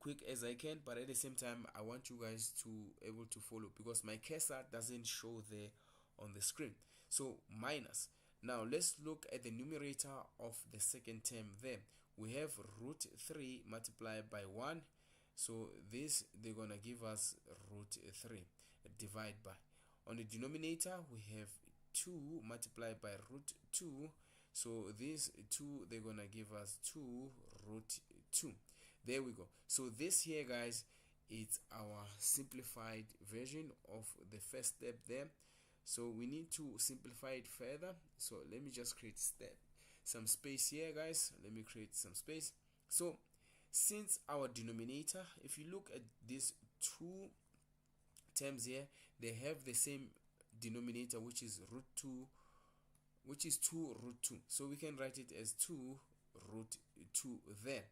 quick as I can, but at the same time I want you guys to able to follow, because my cursor doesn't show there on the screen. So minus. Now let's look at the numerator of the second term there. We have root 3 multiplied by 1. So this, they're gonna give us root 3 divide by. On the denominator, we have 2 multiplied by root 2. So these 2, they're gonna give us 2 root 2. There we go. So this here, guys, it's our simplified version of the first step there. So we need to simplify it further. So let me just create some space here, guys. Let me create some space. So since our denominator, if you look at these 2 terms here, they have the same denominator, which is root 2, which is 2 root 2. So we can write it as 2 root 2 there,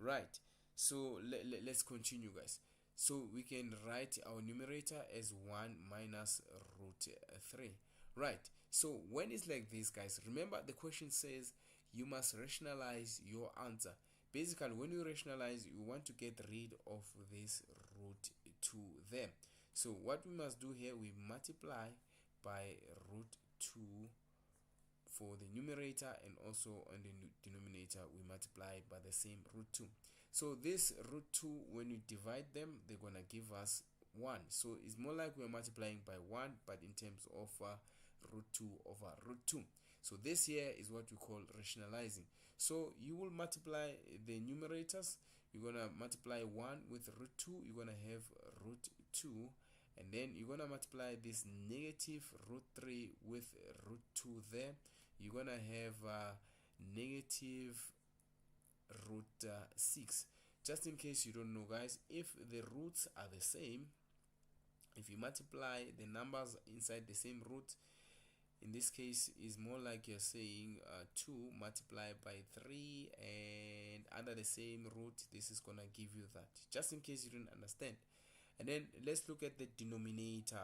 right? So let's continue, guys. So we can write our numerator as 1 minus root 3, right? So when it's like this, guys, remember the question says you must rationalize your answer. Basically, when you rationalize, you want to get rid of this root 2 there. So what we must do here, we multiply by root 2 for the numerator, and also on the denominator we multiply by the same root 2. So this root 2, when you divide them, they're gonna give us 1. So it's more like we're multiplying by 1, but in terms of root 2 over root 2. So this here is what we call rationalizing. So you will multiply the numerators. You're gonna multiply 1 with root 2. You're gonna have root 2, and then you're gonna multiply this negative root 3 with root 2 there. You're gonna have negative root 6. Just in case you don't know, guys, if the roots are the same, if you multiply the numbers inside the same root, in this case is more like you're saying 2 multiplied by 3 and under the same root, this is gonna give you that, just in case you didn't understand. And then let's look at the denominator.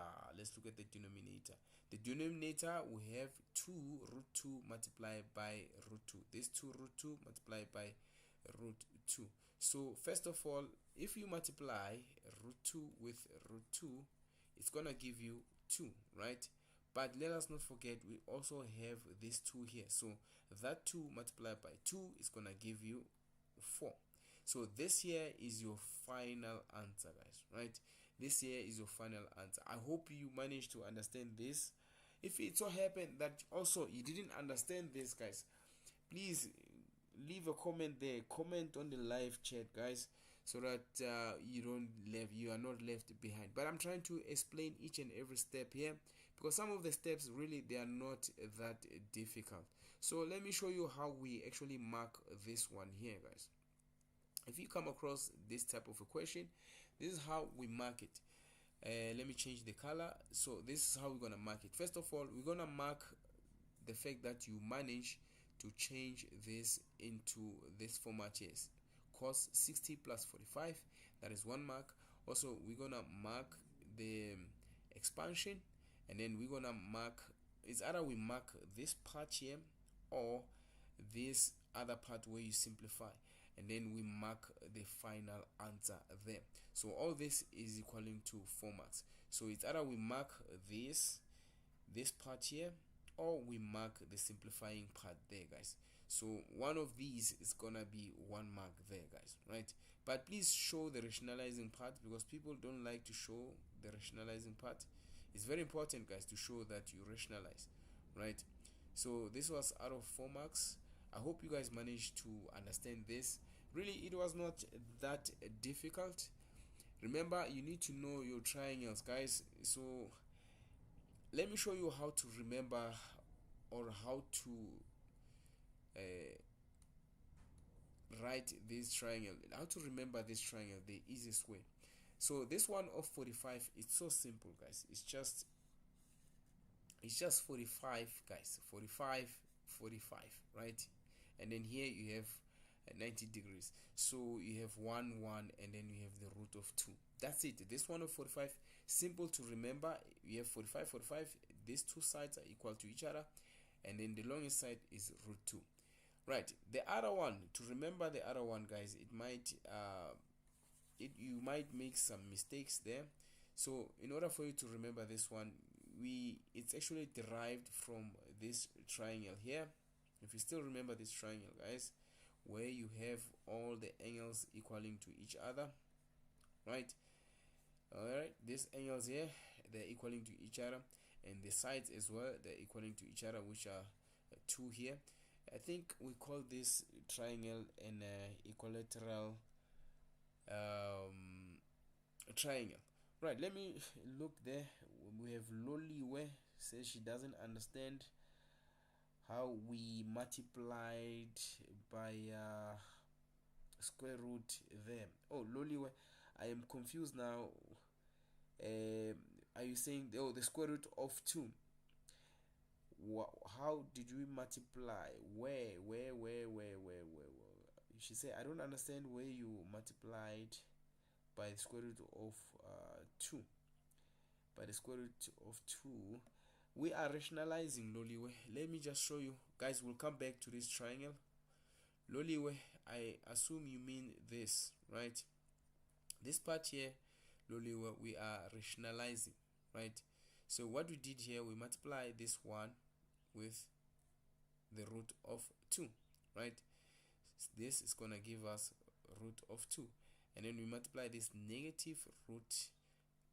The denominator, we have 2 root 2 multiplied by root 2. This 2 root 2 multiplied by root 2. So first of all, if you multiply root 2 with root 2, it's gonna give you 2, right? But let us not forget, we also have this 2 here. So that 2 multiplied by 2 is gonna give you 4. So this here is your final answer, guys, right? This here is your final answer. I hope you managed to understand this. If it so happened that also you didn't understand this, guys, please leave a comment there. Comment on the live chat, guys, so that you are not left behind. But I'm trying to explain each and every step here, because some of the steps really they are not that difficult. So let me show you how we actually mark this one here, guys. If you come across this type of equation, this is how we mark it. Let me change the color. So this is how we're gonna mark it. First of all, we're gonna mark the fact that you manage to change this into this format here. Cos 60 plus 45, that is one mark. Also, we're gonna mark the expansion, and then we're gonna mark, it's either we mark this part here or this other part where you simplify, and then we mark the final answer there. So all this is equaling to 4 marks. So it's either we mark this part here, or we mark the simplifying part there, guys. So one of these is gonna be 1 mark there, guys, right? But please show the rationalizing part, because people don't like to show the rationalizing part. It's very important, guys, to show that you rationalize, right? So this was out of 4 marks. I hope you guys managed to understand this. Really, it was not that difficult. Remember, you need to know your triangles, guys. So let me show you how to remember, or how to write this triangle, how to remember this triangle the easiest way. So this one of 45, it's so simple, guys. It's just 45, guys. 45, 45, right? And then here you have 90 degrees. So you have 1 1, and then you have the root of 2. That's it. This one of 45, simple to remember. You have 45, 45. These two sides are equal to each other, and then the longest side is root 2. Right. The other one, to remember the other one, guys, it might you might make some mistakes there. So in order for you to remember this one, it's actually derived from this triangle here. If you still remember this triangle, guys, where you have all the angles equaling to each other, right? Alright, these angles here, they're equaling to each other, and the sides as well, they're equaling to each other, which are 2 here. I think we call this triangle an equilateral triangle. Right, let me look there. We have Loliwe says she doesn't understand how we multiplied by square root there. Oh, Loliwe, I am confused now. Are you saying the square root of 2? How did we multiply? Where? She said, I don't understand where you multiplied by the square root of 2. By the square root of 2. We are rationalizing, Loliwe. Let me just show you. Guys, we'll come back to this triangle. Loliwe, I assume you mean this, right? This part here, Loliwe, we are rationalizing, right? So what we did here, we multiply this one with the root of 2, right? This is gonna give us root of 2, and then we multiply this negative root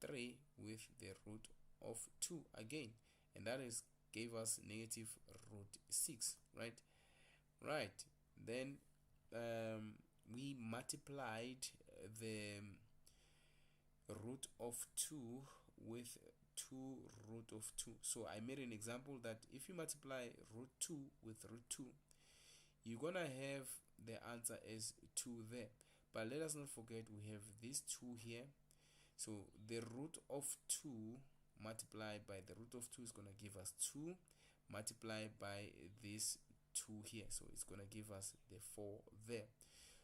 3 with the root of 2 again, and that is gave us negative root 6, right? Then we multiplied the root of 2 with 2 root of 2. So I made an example that if you multiply root 2 with root 2, you're gonna have the answer as 2 there. But let us not forget we have these 2 here. So the root of 2 multiplied by the root of 2 is gonna give us 2 multiplied by this 2 here. So it's gonna give us the 4 there.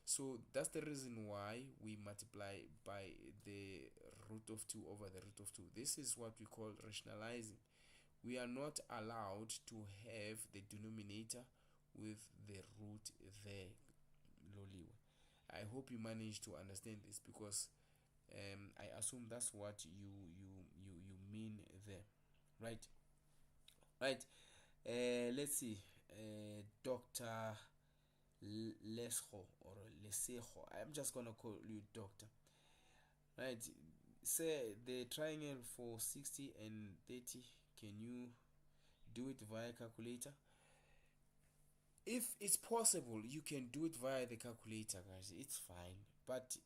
So that's the reason why we multiply by the root of 2 over the root of 2. This is what we call rationalizing. We are not allowed to have the denominator with the root there, Loliwe. I hope you managed to understand this, because I assume that's what you mean there, right? Let's see. Dr. Lesho or Lesejo. I'm just gonna call you doctor. Right. say the triangle for 60 and 30, can you do it via calculator? If it's possible, you can do it via the calculator, guys. It's fine. But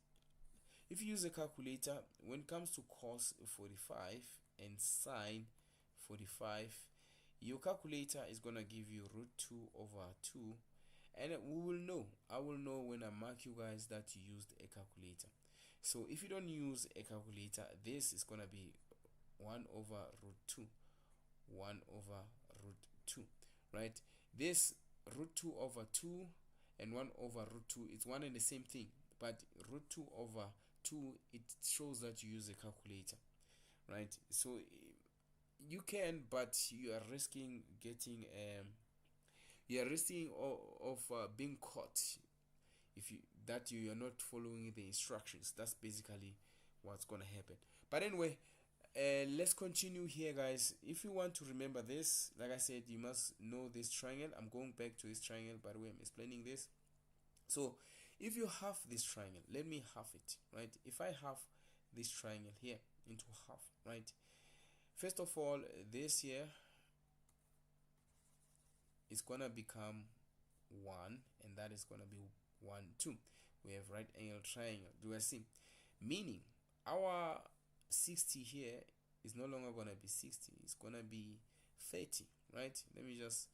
if you use a calculator, when it comes to cos 45 and sine 45, your calculator is gonna give you root 2 over 2, and we will know. I will know when I mark you guys that you used a calculator. So if you don't use a calculator, this is gonna be 1 over root 2, 1 over root 2, right? This root 2 over 2 and 1 over root 2, it's one and the same thing, but root 2 over 2, it shows that you use a calculator, right? So you can, but you are risking getting of being caught if you are not following the instructions. That's basically what's gonna happen. But anyway, let's continue here, guys. If you want to remember this, like I said, you must know this triangle. I'm going back to this triangle, by the way. I'm explaining this. So if you half this triangle, let me half it, right? If I half this triangle here into half, right, first of all, this here is gonna become 1, and that is gonna be 1 2. We have right angle triangle. Do I see? Meaning our 60 here is no longer gonna be 60, it's gonna be 30, right? Let me just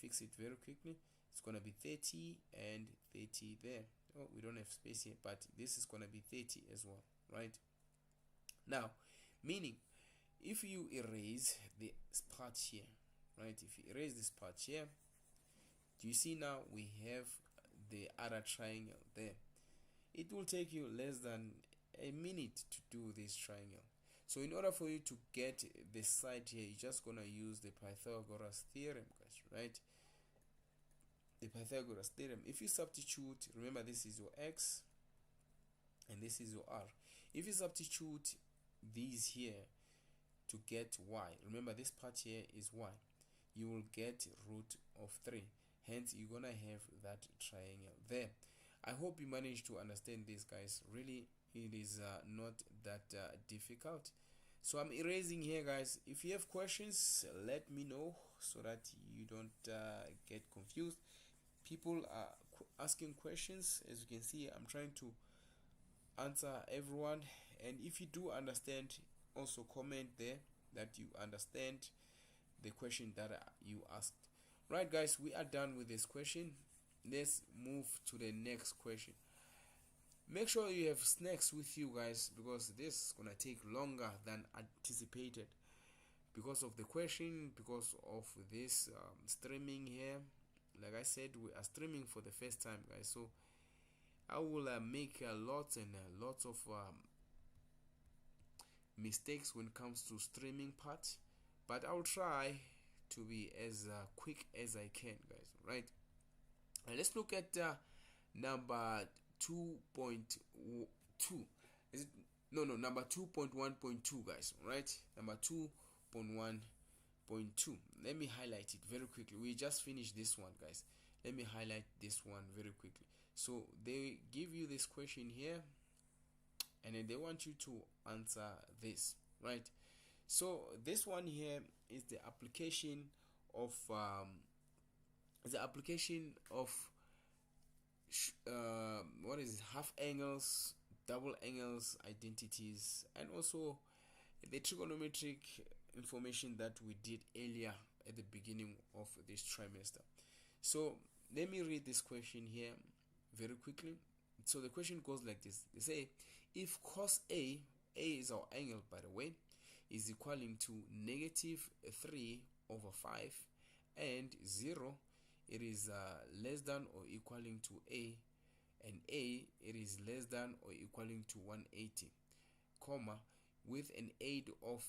fix it very quickly. It's gonna be 30 and 30 there. Oh, we don't have space here, but this is gonna be 30 as well, right? Now, meaning if you erase this part here, right, if you erase this part here, do you see now we have the other triangle there? It will take you less than a minute to do this triangle. So in order for you to get the side here, you're just gonna use the Pythagoras theorem, guys, right? The Pythagoras theorem. If you substitute, remember this is your x and this is your r. If you substitute these here to get y, remember this part here is y, you will get root of 3. Hence you're gonna have that triangle there. I hope you managed to understand this, guys. Really, it is not that difficult. So I'm erasing here, guys. If you have questions, let me know so that you don't get confused. People are asking questions. As you can see, I'm trying to answer everyone, and if you do understand, also comment there that you understand the question that you asked. Right, guys, we are done with this question. Let's move to the next question. Make sure you have snacks with you, guys, because this is gonna take longer than anticipated because of the question, because of this streaming here. Like I said, we are streaming for the first time, guys, so I will make lots and lots of mistakes when it comes to streaming part, but I'll try to be as quick as I can, guys. Right, and let's look at number 2.2. Is it no number 2.1.2, guys? Right, number 2.1.2. Let me highlight it very quickly. We just finished this one, guys. Let me highlight this one very quickly. So they give you this question here, and then they want you to answer this, right? So this one here is the application of what is it? Half angles, double angles, identities, and also the trigonometric information that we did earlier at the beginning of this trimester. So let me read this question here very quickly. So the question goes like this. They say if cos A is our angle, by the way, is equaling to negative 3 over 5 and 0, it is less than or equaling to A, and A, it is less than or equaling to 180, comma, with an aid of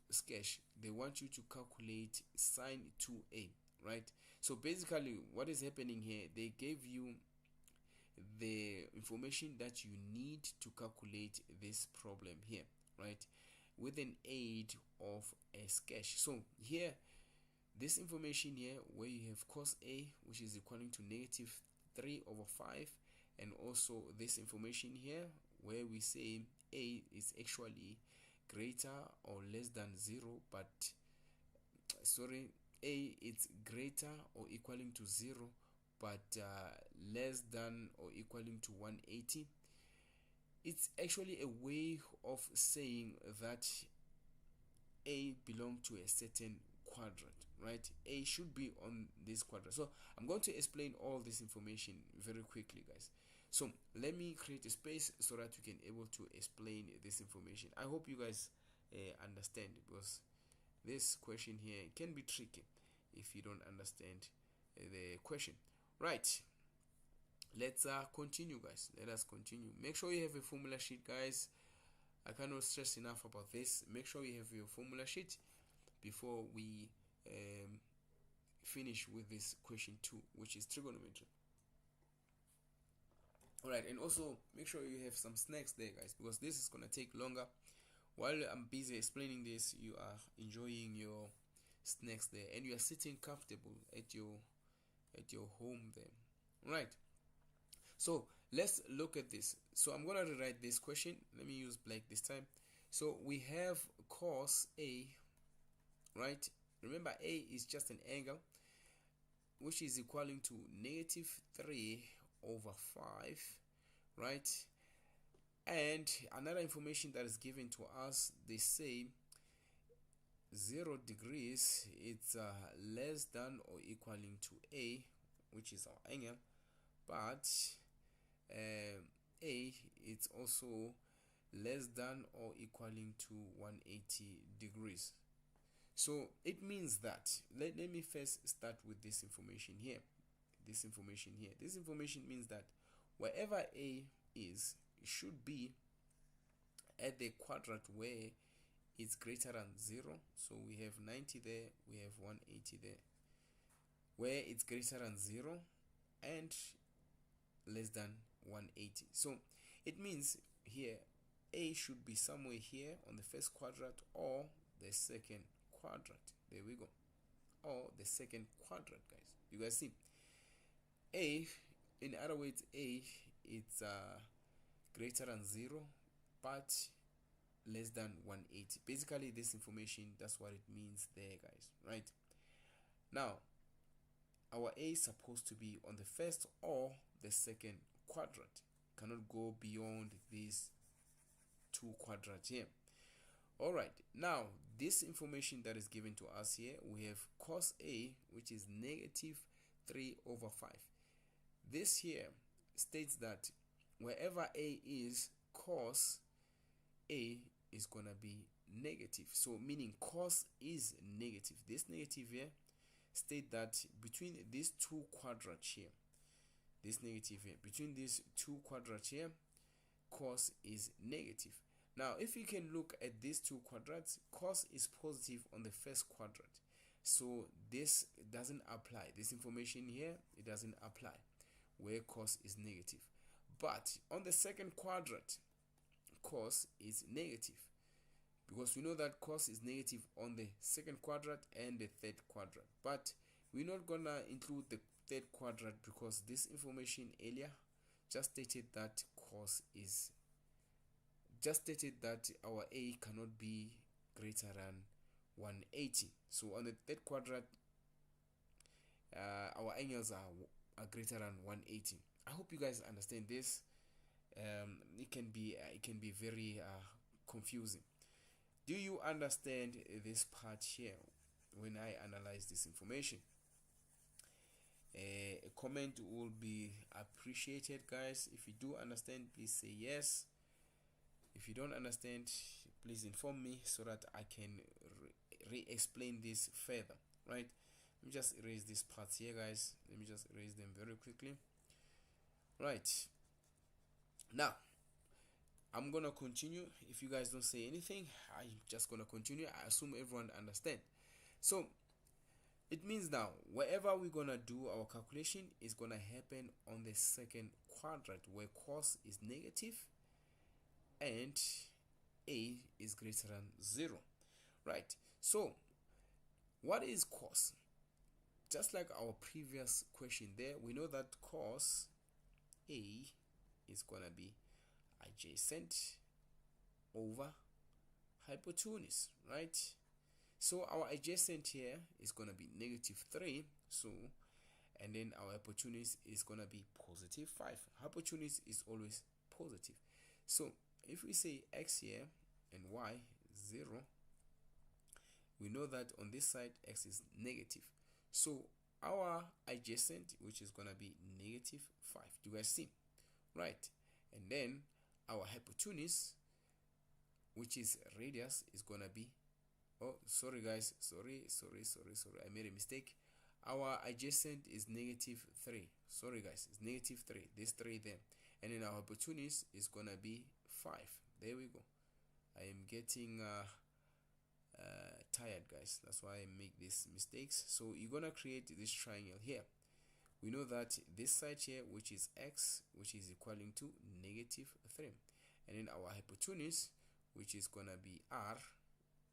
sketch, they want you to calculate sine 2A, right? So basically what is happening here, they gave you the information that you need to calculate this problem here, right, with an aid of a sketch. So here, this information here where you have cos A, which is equaling to negative 3 over 5, and also this information here where we say a is actually greater or less than 0, but sorry, a is greater or equaling to 0 but less than or equaling to 180. It's actually a way of saying that a belongs to a certain quadrant, right? A should be on this quadrant. So I'm going to explain all this information very quickly, guys. So let me create a space so that we can able to explain this information. I hope you guys understand, because this question here can be tricky if you don't understand the question. Right, let's continue, guys. Let us continue. Make sure you have a formula sheet, guys. I cannot stress enough about this. Make sure you have your formula sheet before we finish with this question 2, which is trigonometry. Alright, and also make sure you have some snacks there, guys, because this is gonna take longer. While I'm busy explaining this, you are enjoying your snacks there, and you are sitting comfortable at your home there. Right, so let's look at this. So I'm gonna rewrite this question. Let me use black this time. So we have cos A, right? Remember, A is just an angle, which is equaling to -3/5, right? And another information that is given to us, they say 0 degrees, it's less than or equaling to A, which is our angle, but A, it's also less than or equaling to 180 degrees. So it means that, let me first start with this information here. This information means that wherever A is, it should be at the quadrant where it's greater than 0. So we have 90 there, we have 180 there, where it's greater than 0 and less than 180. So it means here A should be somewhere here on the first quadrant or the second quadrant. There we go. Or the second quadrant, guys. You guys see, A, in other words, A, it's greater than 0 but less than 180. Basically, this information, that's what it means there, guys. Right, now our A is supposed to be on the first or the second quadrant. Cannot go beyond these two quadrants here. Alright, now this information that is given to us here, we have cos A, which is -3/5. This here states that wherever A is, cos A is gonna be negative. So meaning cos is negative. This negative here state that between these two quadrants here, this negative here, between these two quadrants here, cos is negative. Now if you can look at these two quadrants, cos is positive on the first quadrant, so this doesn't apply. This information here, it doesn't apply where cos is negative. But on the second quadrant, cos is negative, because we know that cos is negative on the second quadrant and the third quadrant. But we're not gonna include the third quadrant because this information earlier just stated that our A cannot be greater than 180. So on the third quadrant, our angles are greater than 180. I hope you guys understand this. It can be very confusing. Do you understand this part here when I analyze this information? A comment will be appreciated, guys. If you do understand, please say yes. If you don't understand, please inform me so that I can re-explain this further. Right, let me just erase these parts here, guys. Let me just erase them very quickly. Right, now I'm gonna continue. If you guys don't say anything, I'm just gonna continue. I assume everyone understand. So it means now wherever we're gonna do our calculation is gonna happen on the second quadrant where cos is negative and A is greater than 0. Right, so what is cos? Just like our previous question there, we know that cos A is gonna be adjacent over hypotenuse, right? So our adjacent here is going to be -3, so, and then our hypotenuse is going to be +5. Hypotenuse is always positive. So if we say x here and y 0, we know that on this side x is negative. So our adjacent, which is going to be -5, do you guys see? Right. And then our hypotenuse, which is radius, is going to be, oh sorry guys, sorry, I made a mistake. Our adjacent is -3. Sorry guys, it's -3, this 3 there, and then our hypotenuse is going to be 5. There we go. I am getting tired guys, that's why I make these mistakes. So you're gonna create this triangle here. We know that this side here, which is x, which is equaling to -3, and then our hypotenuse, which is gonna be r,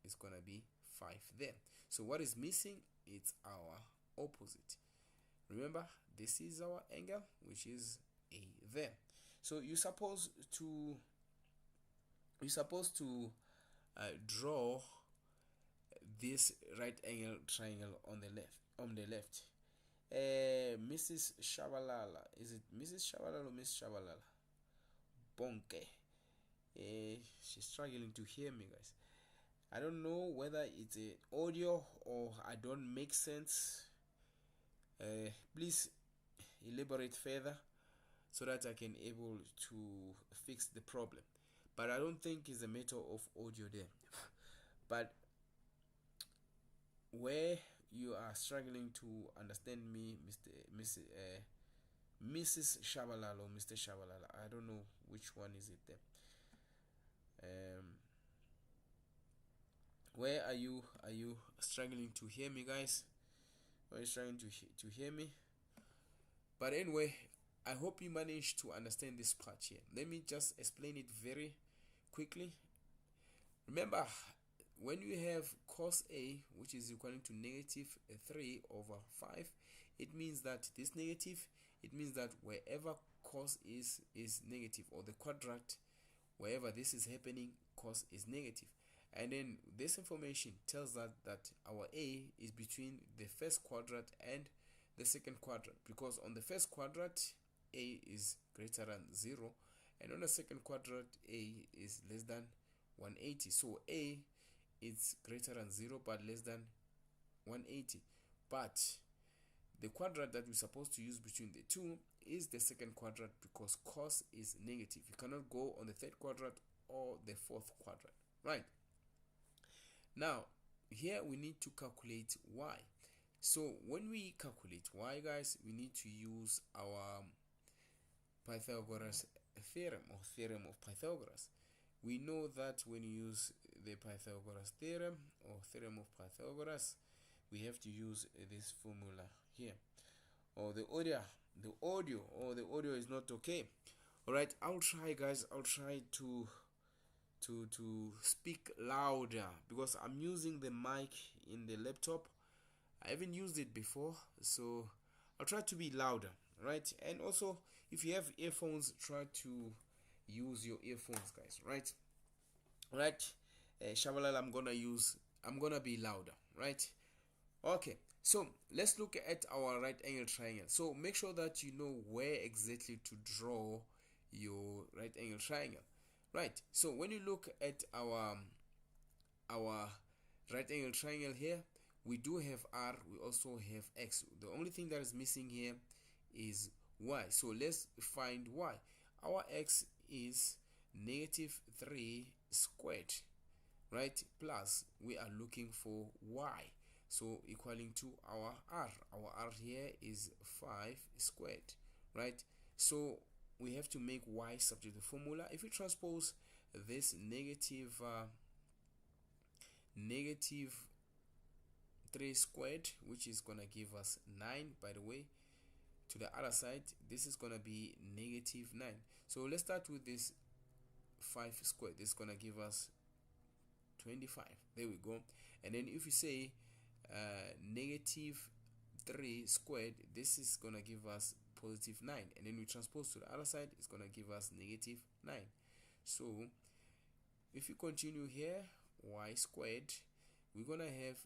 is gonna be 5 there. So what is missing? It's our opposite. Remember, this is our angle, which is a there. So you're supposed to draw this right angle triangle on the left. Mrs. Shabalala, is it Mrs. Shabalala or Miss Shabalala? Bonke. She's struggling to hear me, guys. I don't know whether it's a audio or I don't make sense. Please elaborate further so that I can able to fix the problem. But I don't think it's a matter of audio there. But where you are struggling to understand me, Mrs. Shabalala or Mr. Shabalala, I don't know which one is it there. Where are you struggling to hear me, guys? Are you struggling to hear me? But anyway, I hope you managed to understand this part here. Let me just explain it very quickly. Remember, when you have cos A, which is equal to -3/5, it means that this negative, it means that wherever cos is negative, or the quadrant, wherever this is happening, cos is negative. And then this information tells us that our A is between the first quadrant and the second quadrant, because on the first quadrant A is greater than 0, and on the second quadrant A is less than 180. So A is greater than 0 but less than 180. But the quadrant that we're supposed to use between the two is the second quadrant, because cos is negative. You cannot go on the third quadrant or the fourth quadrant, right? Now here we need to calculate y. So when we calculate y, guys, we need to use our Pythagoras theorem, or theorem of Pythagoras. We know that when you use the Pythagoras theorem or theorem of Pythagoras, we have to use this formula here. Or the audio is not okay. All right, I'll try, guys. I'll try to speak louder, because I'm using the mic in the laptop. I haven't used it before, so I'll try to be louder, right? And also, if you have earphones, try to use your earphones, guys, right? Right. Shabalala, I'm gonna be louder, right? Okay, so let's look at our right angle triangle. So make sure that you know where exactly to draw your right angle triangle, right? So when you look at our right angle triangle here, we do have r, we also have x. The only thing that is missing here is y. So let's find y. Our x is -3 squared, right? Plus we are looking for y, so equaling to our r. Our r here is 5 squared, right? So we have to make y subject to the formula. If we transpose this negative 3 squared, which is gonna give us 9, by the way, to the other side, this is gonna be -9. So let's start with this 5 squared. This is gonna give us 25. There we go. And then if you say -3 squared, this is gonna give us +9, and then we transpose to the other side, it's gonna give us -9. So if you continue here, y squared, we're gonna have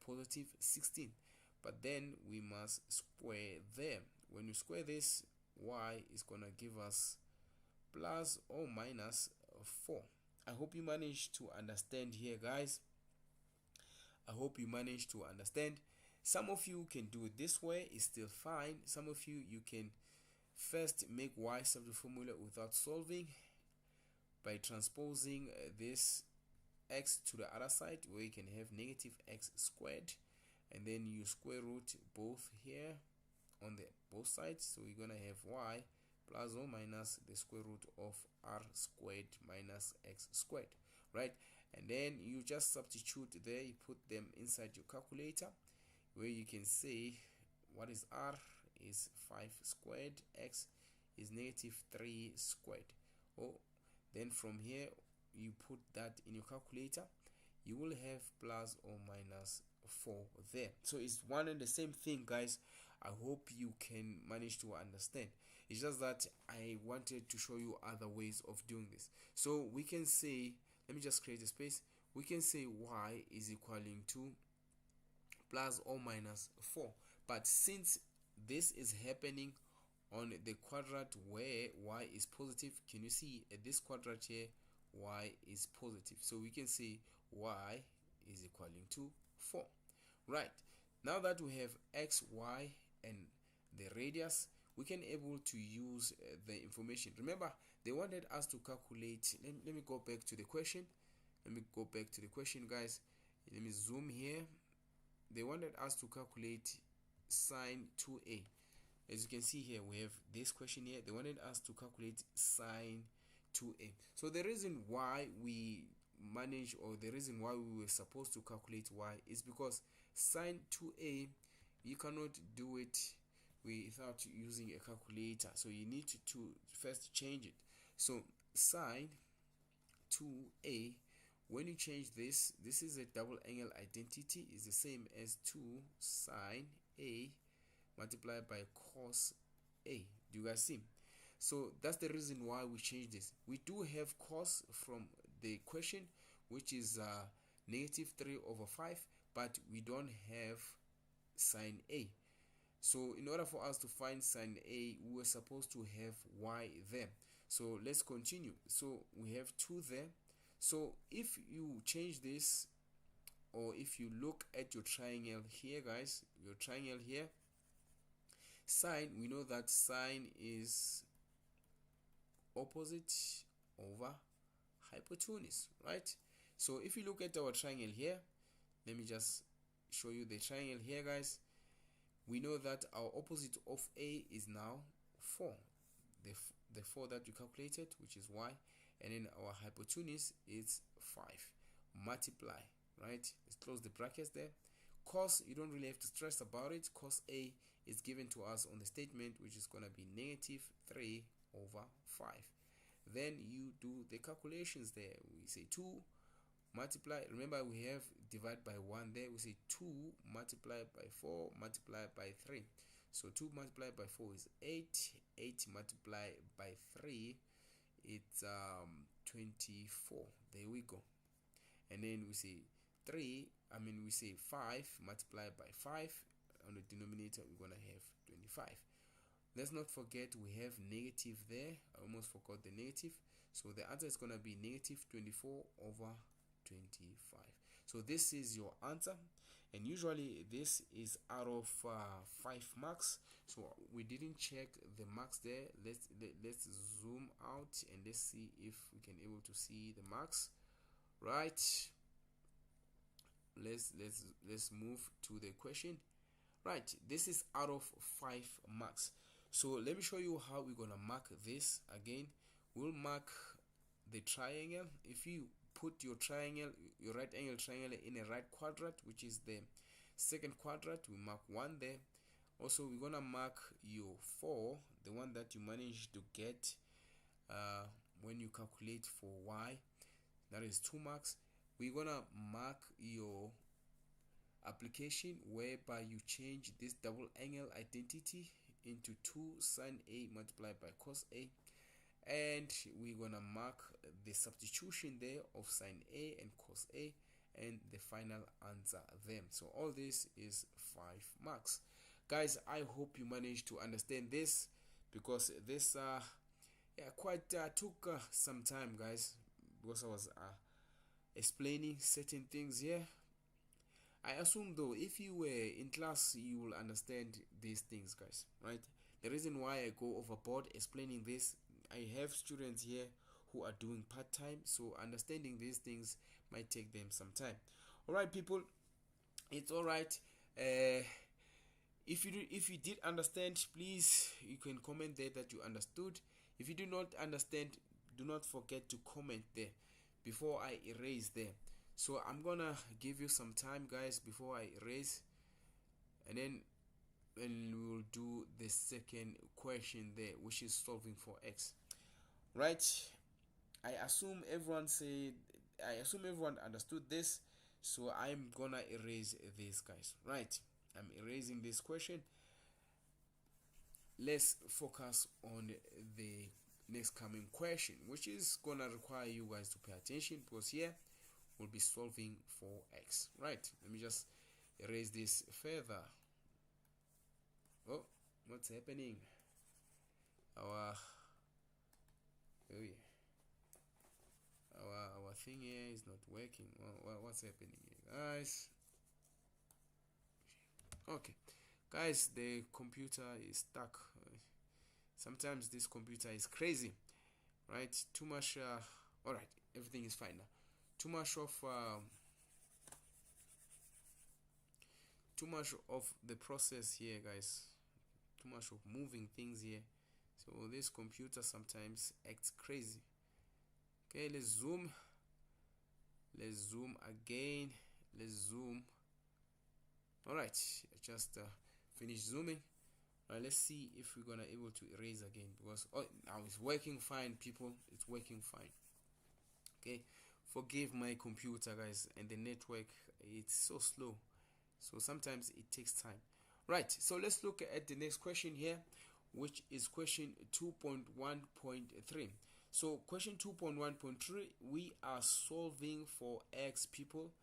positive 16, but then we must square them. When you square this, y is gonna give us plus or minus 4. I hope you managed to understand here, guys. I hope you managed to understand. Some of you can do it this way, it's still fine. Some of you can first make y sub the formula without solving by transposing this x to the other side, where you can have negative x squared, and then you square root both here on the both sides. So you're gonna have y plus or minus the square root of r squared minus x squared, right? And then you just substitute there, you put them inside your calculator, where you can say what is r is 5 squared, x is negative 3 squared. Then from here you put that in your calculator, you will have plus or minus 4 there. So it's one and the same thing, guys. I hope you can manage to understand. It's just that I wanted to show you other ways of doing this. So we can say, let me just create a space, we can say y is equaling to plus or minus 4, but since this is happening on the quadrant where y is positive, can you see at this quadrant here y is positive, so we can say y is equaling to 4. Right, now that we have x, y, and the radius, we can able to use the information. Remember, they wanted us to calculate. Let me go back to the question. Guys. Let me zoom here. They wanted us to calculate sine 2a. As you can see here, we have this question here. They wanted us to calculate sine 2a. So the reason why we manage, or the reason why we were supposed to calculate y, is because sine 2a, you cannot do it without using a calculator. So you need to first change it. So sine 2a, when you change this is a double angle identity, is the same as 2 sine a multiplied by cos a. Do you guys see? So that's the reason why we change this. We do have cos from the question, which is negative 3/5, but we don't have sine a. So in order for us to find sine a, we were supposed to have y there. So let's continue. So we have 2 there. So if you change this, or if you look at your triangle here, guys, your triangle here, sine, we know that sine is opposite over hypotenuse, right? So if you look at our triangle here, let me just show you the triangle here, guys. We know that our opposite of a is now 4, the 4 that you calculated, which is y, and then our hypotenuse is 5. Multiply, right? Let's close the brackets there. Cos, you don't really have to stress about it. Cos a is given to us on the statement, which is going to be negative 3/5. Then you do the calculations there. We say 2 multiply, remember we have divide by 1 there. We say 2 multiplied by 4 multiplied by 3. So 2 multiplied by 4 is 8. 8 multiplied by 3, it's 24. There we go. And then we say 5 multiplied by 5. On the denominator, we're gonna have 25. Let's not forget we have negative there. I almost forgot the negative. So the answer is gonna be negative 24/25. So this is your answer, and usually this is out of 5 marks. So we didn't check the marks there. Let's zoom out and let's see if we can able to see the marks. Right, let's move to the question. Right, this is out of 5 marks. So let me show you how we're gonna mark this. Again, we'll mark the triangle. If you put your triangle, your right angle triangle, in a right quadrant, which is the second quadrant, we mark 1 there. Also, we're gonna mark your 4, the one that you managed to get when you calculate for y, that is 2 marks. We're gonna mark your application, whereby you change this double angle identity into 2 sine a multiplied by cos a, and we're gonna mark the substitution there of sine A and cos A and the final answer them. So all this is 5 marks. Guys, I hope you managed to understand this, because this quite took some time, guys, because I was explaining certain things here. I assume though, if you were in class, you will understand these things, guys, right? The reason why I go overboard explaining this, I have students here who are doing part-time, so understanding these things might take them some time. All right, people, it's all right. If you did understand, please, you can comment there that you understood. If you do not understand, do not forget to comment there before I erase there. So I'm gonna give you some time, guys, before I erase, and then we will do the second question there, which is solving for x. Right? I assume everyone understood this, so I'm gonna erase this, guys. Right? I'm erasing this question. Let's focus on the next coming question, which is gonna require you guys to pay attention, because here we'll be solving for x. Right? Let me just erase this further. Oh, what's happening? Our our thing here is not working. What's happening here, guys? Okay, guys, the computer is stuck. Sometimes this computer is crazy, right? Too much. All right, everything is fine now. Too much of the process here, guys. Too much of moving things here. So this computer sometimes acts crazy. Okay, let's zoom again. Let's zoom. All right, I just finished zooming. Let's see if we're gonna able to erase again, because now it's working fine, people. It's working fine. Okay, forgive my computer, guys, and the network, it's so slow, so sometimes it takes time. Right, so let's look at the next question here, which is question 2.1.3. So question 2.1.3, we are solving for x, people.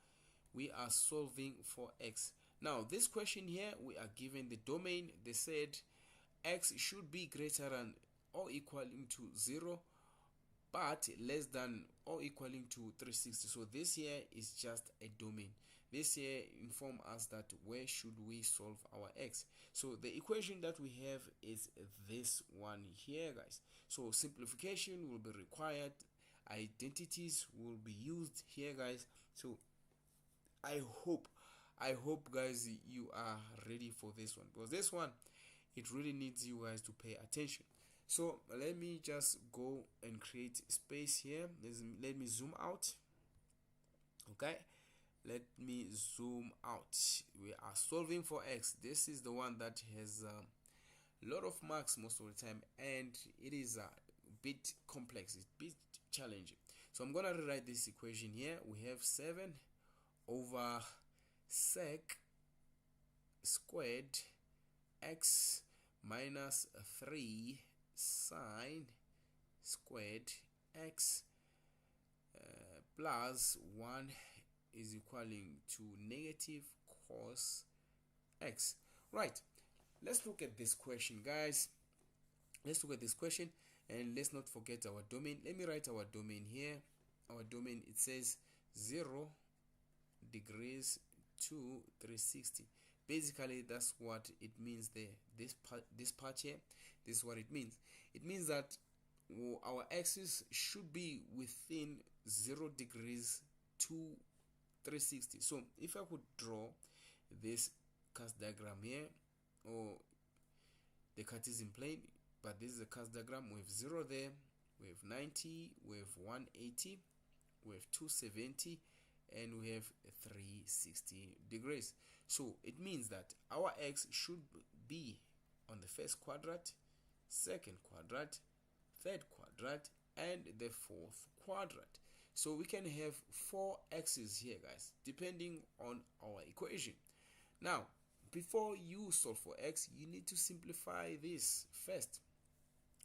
We are solving for x. Now this question here, we are given the domain. They said x should be greater than or equaling to 0, but less than or equaling to 360. So this here is just a domain. This here inform us that where should we solve our x. So the equation that we have is this one here, guys. So simplification will be required, identities will be used here, guys. So I hope guys you are ready for this one, because this one, it really needs you guys to pay attention. So let me just go and create space here. Let me zoom out. Okay, let me zoom out. We are solving for x. This is the one that has a lot of marks most of the time, and it is a bit complex, it's a bit challenging. So I'm gonna rewrite this equation here. We have 7 over sec squared x minus 3 sine squared x plus 1 is equaling to negative cos x. Right, let's look at this question, guys. Let's look at this question, and let's not forget our domain. Let me write our domain here. Our domain, it says 0 degrees to 360. Basically, that's what it means there. This part here, this is what it means. It means that our axis should be within 0 degrees to 360. So if I could draw this cast diagram here, or the Cartesian plane, but this is a cast diagram. We have 0 there, we have 90, we have 180, we have 270, and we have 360 degrees. So it means that our x should be on the first quadrant, second quadrant, third quadrant, and the fourth quadrant. So we can have 4 x's here, guys, depending on our equation. Now, before you solve for x, you need to simplify this first.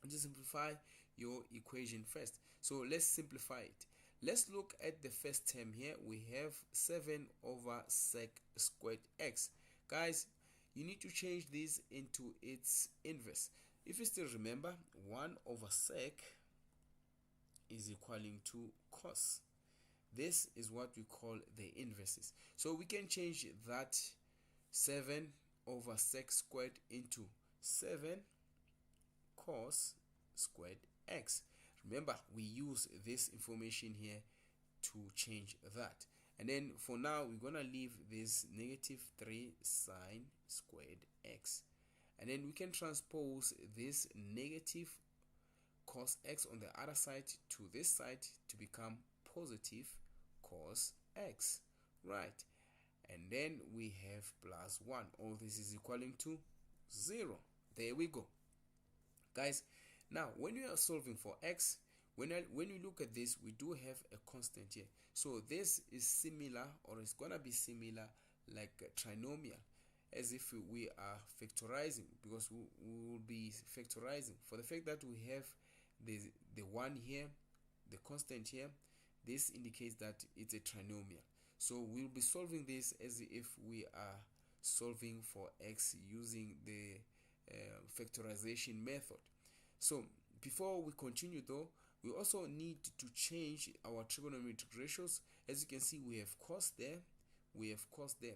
And to simplify, your equation first. So let's simplify it. Let's look at the first term here. We have 7 over sec squared x. Guys, you need to change this into its inverse. If you still remember, 1 over sec is equaling to cos. This is what we call the inverses. So we can change that 7 over sec squared into 7 cos squared x. Remember, we use this information here to change that. And then for now, we're going to leave this negative 3 sine squared x. And then we can transpose this negative cos x on the other side to this side to become positive cos x. Right. And then we have plus 1. All this is equaling to 0. There we go. Guys, now when you are solving for x, when you look at this, we do have a constant here. So this is similar, or it's gonna be similar like a trinomial, as if we are factorizing, because we will be factorizing for the fact that we have the 1 here, the constant here. This indicates that it's a trinomial. So we'll be solving this as if we are solving for x using the factorization method. So before we continue though, we also need to change our trigonometric ratios. As you can see, we have cos there, we have cos there,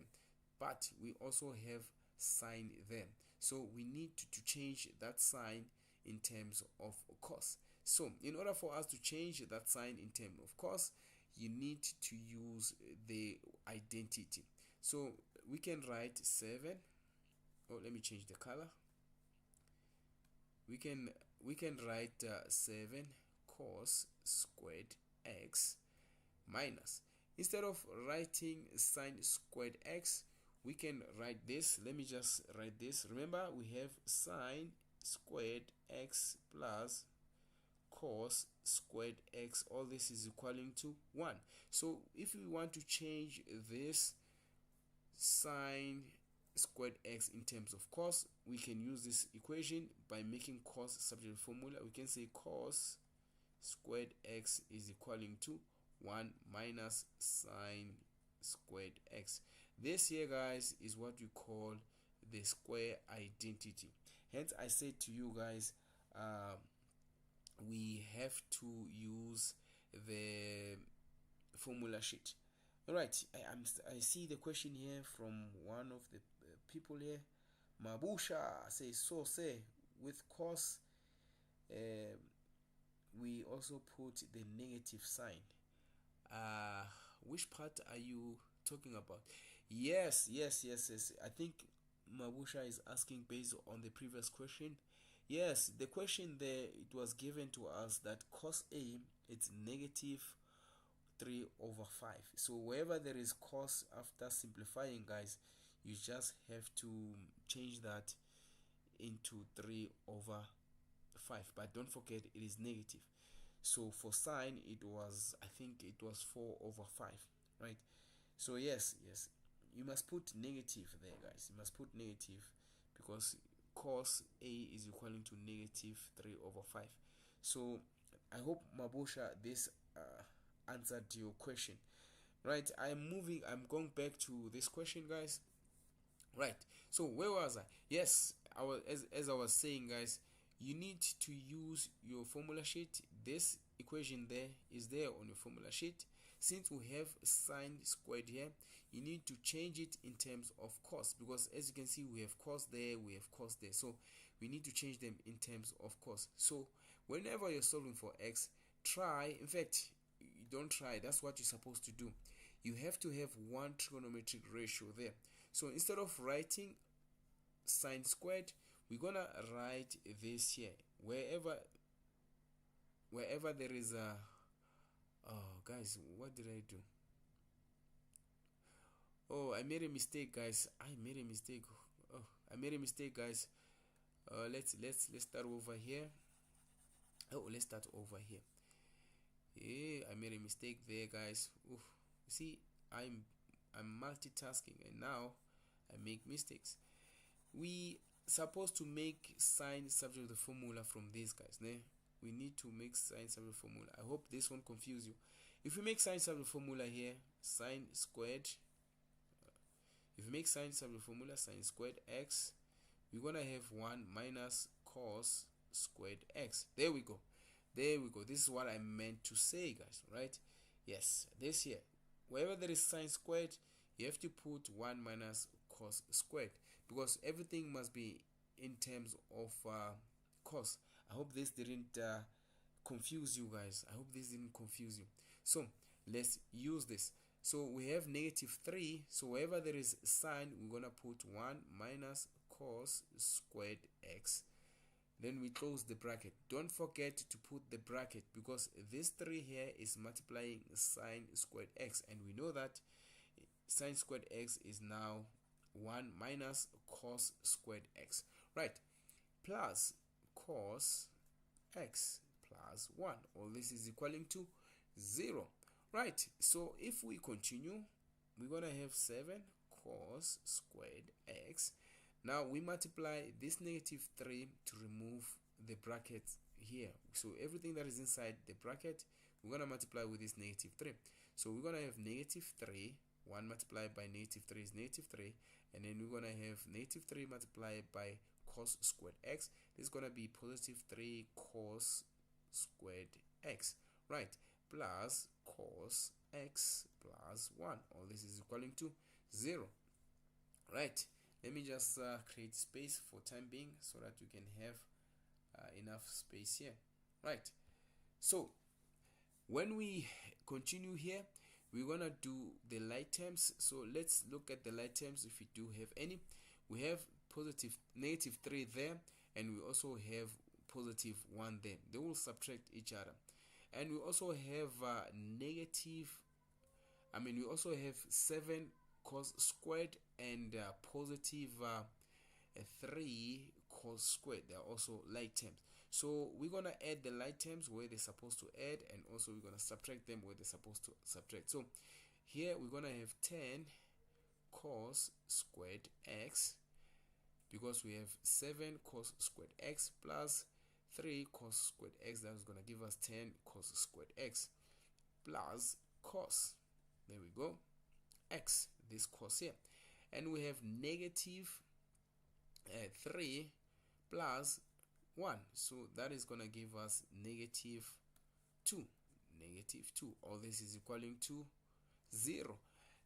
but we also have sine there. So we need to change that sign in terms of cos. So in order for us to change that sign in terms of cos, you need to use the identity. So we can write 7. Oh, let me change the color. We can write 7 cos squared x minus, instead of writing sine squared x, we can write this. Let me just write this. Remember, we have sine squared x plus cos squared x. All this is equaling to 1. So if we want to change this sine squared x in terms of cos, we can use this equation by making cos subject to formula. We can say cos squared x is equaling to 1 minus sine squared x. This here, guys, is what we call the square identity. Hence I said to you guys, we have to use the formula sheet. All right, I see the question here from one of the people here. Mabusha says, so say with cos we also put the negative sign. Which part are you talking about? Yes. I think Mabusha is asking based on the previous question. Yes, the question there, it was given to us that cos A, it's negative 3 over 5. So wherever there is cos after simplifying, guys, you just have to change that into 3 over 5. But don't forget, it is negative. So for sine, it was, I think it was 4 over 5, right? So yes, you must put negative there, guys. You must put negative because cos A is equaling to negative 3 over 5. So I hope, Mabusha, this answered your question. Right, I'm going back to this question, guys. Right, so where was I? Yes, as I was saying, guys, you need to use your formula sheet. This equation there is there on your formula sheet. Since we have sine squared here, you need to change it in terms of cos, because as you can see, we have cos there, we have cos there, so we need to change them in terms of cos. So whenever you're solving for x, try, in fact, you don't try, that's what you're supposed to do. You have to have one trigonometric ratio there. So instead of writing sine squared, we're gonna write this here. Wherever there is a, oh guys, what did I do? Oh, I made a mistake, guys. I made a mistake, guys. Let's start over here. Oh, let's start over here. Yeah, I made a mistake there, guys. Oof. See, I'm multitasking, and now I make mistakes. We supposed to make sine subject to the formula from these guys, né? we need to make sine separate formula. I hope this won't confuse you. If we make sine separate formula here, sine squared, if we make sine separate formula, sine squared x, we're gonna have 1 minus cos squared x. There we go. There we go. This is what I meant to say, guys, right? Yes, this here. Wherever there is sine squared, you have to put 1 minus cos squared, because everything must be in terms of cos. I hope this didn't confuse you, guys. I hope this didn't confuse you. So let's use this. So we have -3. So wherever there is sine, we're gonna put 1 minus cos squared x. Then we close the bracket. Don't forget to put the bracket, because this 3 here is multiplying sine squared x, and we know that sine squared x is now 1 minus cos squared x, right? Plus cos x plus 1. All this is equaling to 0, right? So if we continue, we're gonna have 7 cos squared x. Now we multiply this -3 to remove the brackets here. So everything that is inside the bracket, we're gonna multiply with this -3. So we're gonna have -3. 1 multiplied by -3 is -3, and then we're gonna have -3 multiplied by cos squared x. This is gonna be +3 cos squared x, right? Plus cos x plus 1. All this is equaling to 0, right? Let me just create space for time being, so that you can have enough space here, right? So when we continue here, we're gonna do the like terms. So let's look at the like terms, if we do have any. We have -3 there, and we also have +1 there. They will subtract each other. And we also have we also have 7 cos squared and +3 cos squared. They are also like terms. So we're gonna add the like terms where they're supposed to add, and also we're gonna subtract them where they're supposed to subtract. So here we're gonna have 10 cos squared x, because we have 7 cos squared x plus 3 cos squared x. That is gonna give us 10 cos squared x plus cos, there we go, x, this cos here. And we have -3 plus 1, so that is gonna give us -2. All this is equaling to 0.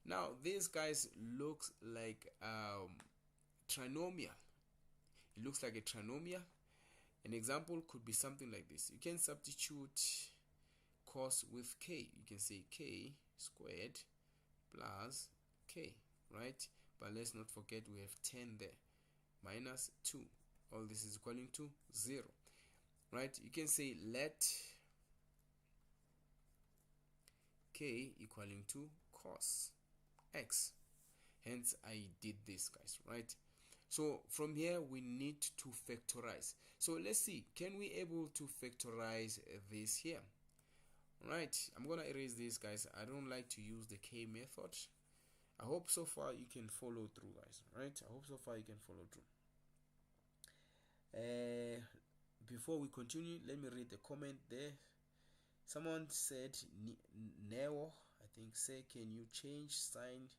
Now this, guys, looks like trinomial. It looks like a trinomial. An example could be something like this. You can substitute cos with k. You can say k squared plus k, right? But let's not forget we have 10 there, minus 2. All this is equaling to 0, right? You can say let k equaling to cos x. Hence I did this, guys, right? So from here we need to factorize. So let's see, can we able to factorize this here? Right, I'm gonna erase this, guys. I don't like to use the k method. I hope so far you can follow through, guys, right? I hope so far you can follow through. Before we continue, let me read the comment there. Someone said, Neo, I think, say, can you change sine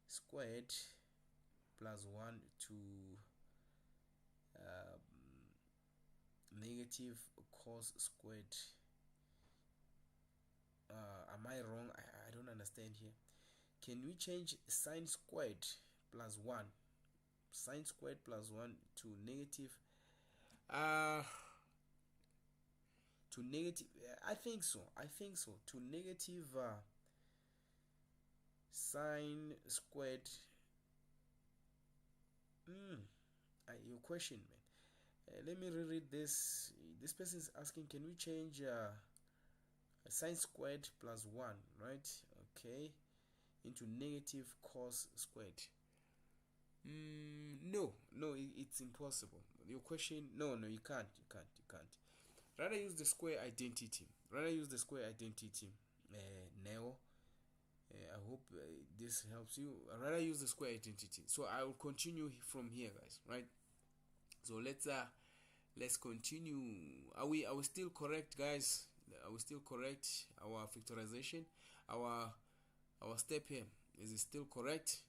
squared plus 1 to negative cos squared? Am I wrong? I don't understand here. Can we change sine squared plus 1, sine squared plus 1 to negative I think so, to negative sine squared. Your question, man. Let me reread this. This person is asking, can we change sine squared plus 1, right? Okay, into negative cos squared. No, it's impossible. Your question, no, you can't. Rather use the square identity. Neo. I hope this helps you. Rather use the square identity. So I will continue from here, guys, right? So let's Let's continue. Are we still correct, guys? Are we still correct? Our factorization, our step here, is it still correct?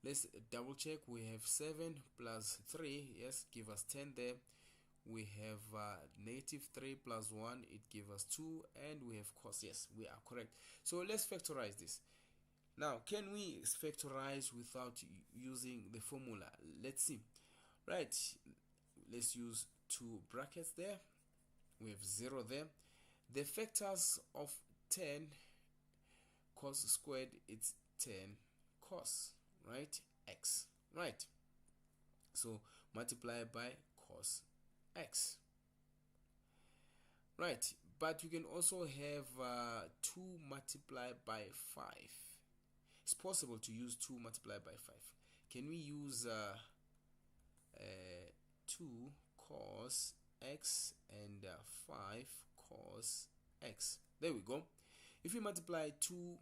Let's double check. We have 7 plus 3, yes, give us 10 there. We have -3 plus 1, it gives us 2, and we have cos. Yes, we are correct. So let's factorize this. Now, can we factorize without using the formula? Let's see. Right, let's use 2 brackets there. We have 0 there. The factors of 10 cos squared, it's 10 cos, right, x, right? So multiply by cos x, right? But you can also have 2 multiplied by 5. It's possible to use 2 multiplied by 5. Can we use 2 cos x and 5 cos x? There we go. If you multiply 2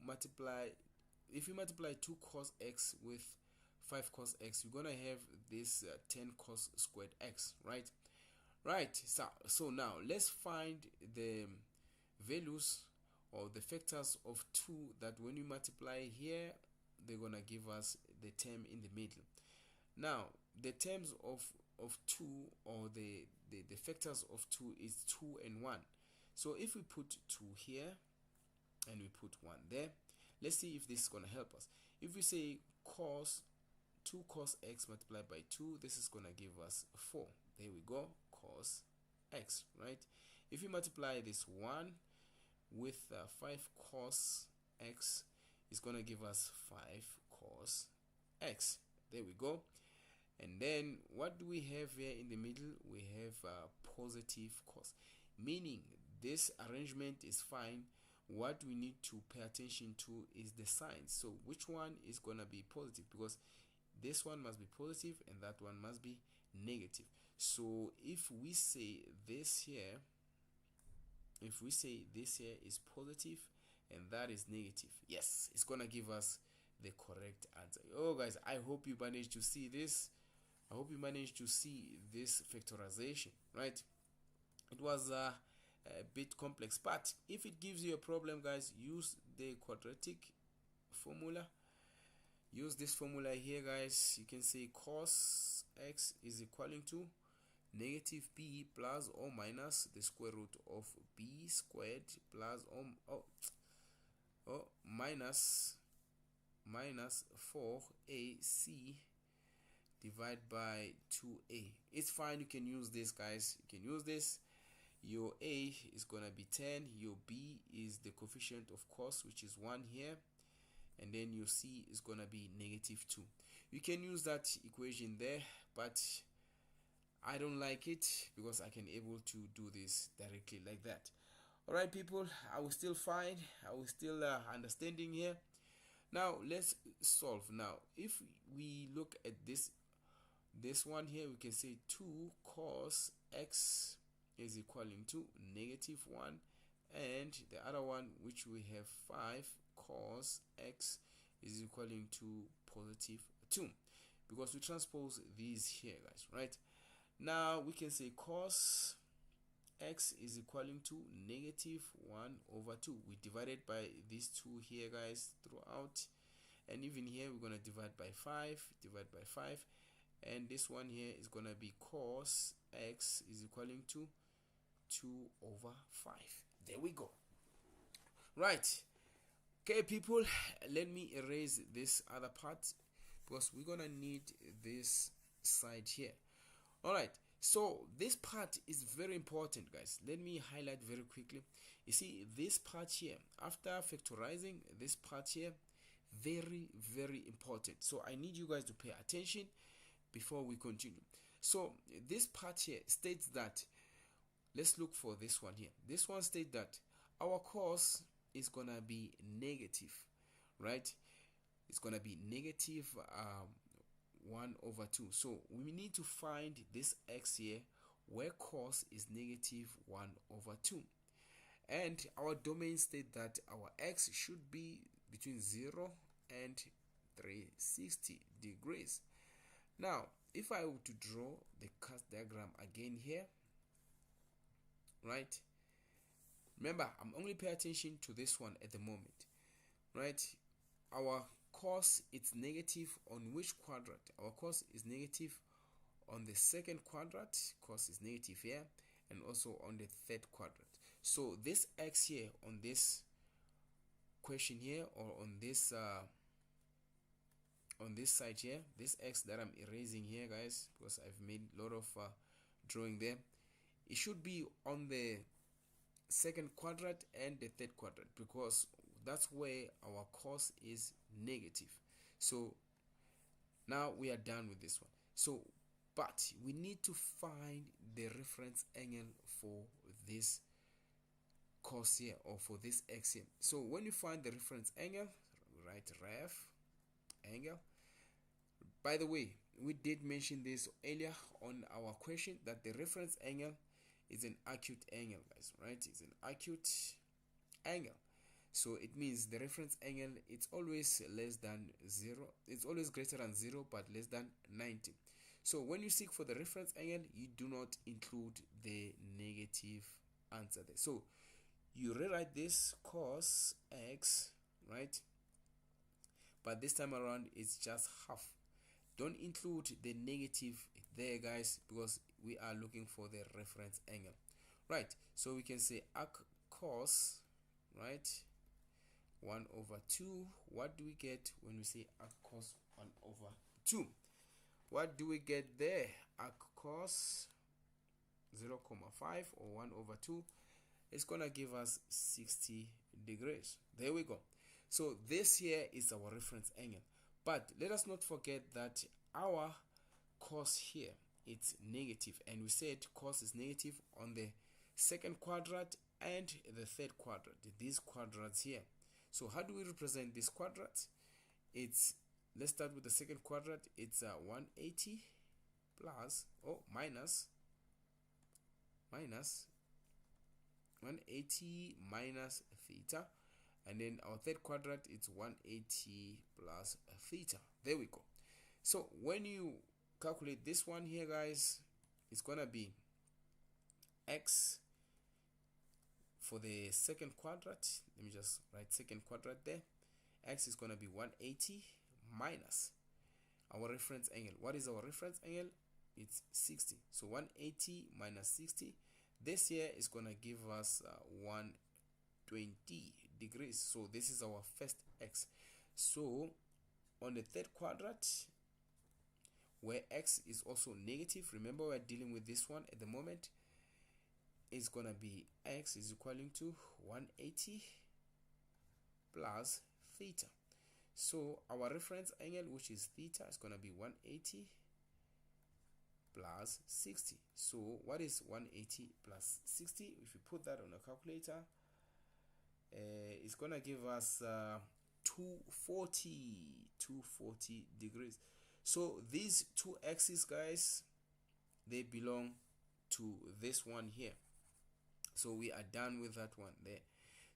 cos x with 5 cos x, you're gonna have this 10 cos squared x, right? Right. So now let's find the values or the factors of 2 that when you multiply here, they're gonna give us the term in the middle. Now the terms of 2, or the factors of 2 is 2 and 1. So if we put 2 here and we put 1 there, let's see if this is gonna help us. If we say 2 cos x multiplied by 2, this is gonna give us 4. There we go, cos x, right? If you multiply this 1 with 5 cos x, it's gonna give us 5 cos x. There we go. And then what do we have here in the middle? We have positive cos, meaning this arrangement is fine. What we need to pay attention to is the signs. So which one is gonna be positive? Because this one must be positive and that one must be negative. So if we say this here, is positive and that is negative, yes, it's gonna give us the correct answer. Oh guys, I hope you managed to see this. I hope you managed to see this factorization, right? It was a bit complex, but if it gives you a problem, guys, use the quadratic formula. Use this formula here, guys. You can say cos x is equaling to negative b plus or minus the square root of b squared plus or minus 4ac divided by 2a. It's fine, you can use this, guys. You can use this. Your a is gonna be 10, your b is the coefficient of cos, which is 1 here, and then your c is gonna be -2. You can use that equation there, but I don't like it because I can able to do this directly like that. Alright people, I will still find, I will still understanding here. Now let's solve. Now if we look at this one here, we can say 2 cos x is equaling to -1, and the other one, which we have 5 cos x is equaling to +2, because we transpose these here, guys, right? Now we can say cos x is equaling to -1/2. We divided by these 2 here, guys, throughout, and even here we're gonna divide by 5, and this one here is gonna be cos x is equaling to 2/5. There we go. Right. Okay people, let me erase this other part because we're gonna need this side here. Alright, so this part is very important, guys. Let me highlight very quickly. You see this part here, after factorizing, this part here, very important. So I need you guys to pay attention before we continue. So this part here states that, let's look for this one here. This one states that our cos is gonna be negative, right? It's gonna be negative 1/2. So we need to find this x here where cos is -1/2, and our domain state that our x should be between 0 and 360 degrees. Now if I were to draw the cast diagram again here, right? Remember, I'm only paying attention to this one at the moment, right? Our cos, it's negative on which quadrant? Our cos is negative on the second quadrant. Cos is negative here, and also on the third quadrant. So this x here on this question here, or on this side here, this x that I'm erasing here, guys, because I've made a lot of drawing there, it should be on the second quadrant and the third quadrant, because that's where our cos is negative. So now we are done with this one. So but we need to find the reference angle for this cos here, or for this x here. So when you find the reference angle, write ref angle. By the way, we did mention this earlier on our question, that the reference angle is an acute angle, guys, right? It's an acute angle. So it means the reference angle, it's always less than 0. It's always greater than 0 but less than 90. So when you seek for the reference angle, you do not include the negative answer there. So you rewrite this cos x, right? But this time around it's just half. Don't include the negative there, guys, because we are looking for the reference angle, right? So we can say arc cos, right, 1 over 2. What do we get when we say arc cos 1 over 2? What do we get there? Arc cos 0,5 or 1 over 2 is gonna give us 60 degrees. There we go. So this here is our reference angle. But let us not forget that our cos here, it's negative, and we said cos is negative on the second quadrant and the third quadrant, these quadrants here. So how do we represent these quadrants? It's, let's start with the second quadrant. It's 180 plus, minus 180 minus theta, and then our third quadrant, it's 180 plus theta. There we go. So when you calculate this one here, guys, it's gonna be x for the second quadrant. Let me just write second quadrant there. X is gonna be 180 minus our reference angle. What is our reference angle? It's 60. So 180 minus 60, this here is gonna give us 120 degrees. So this is our first x. So on the third quadrant, where x is also negative, remember we're dealing with this one at the moment, is gonna be x is equaling to 180 plus theta. So our reference angle, which is theta, is gonna be 180 plus 60. So what is 180 plus 60? If you put that on a calculator, it's gonna give us 240 degrees. So these two x's, guys, they belong to this one here. So we are done with that one there.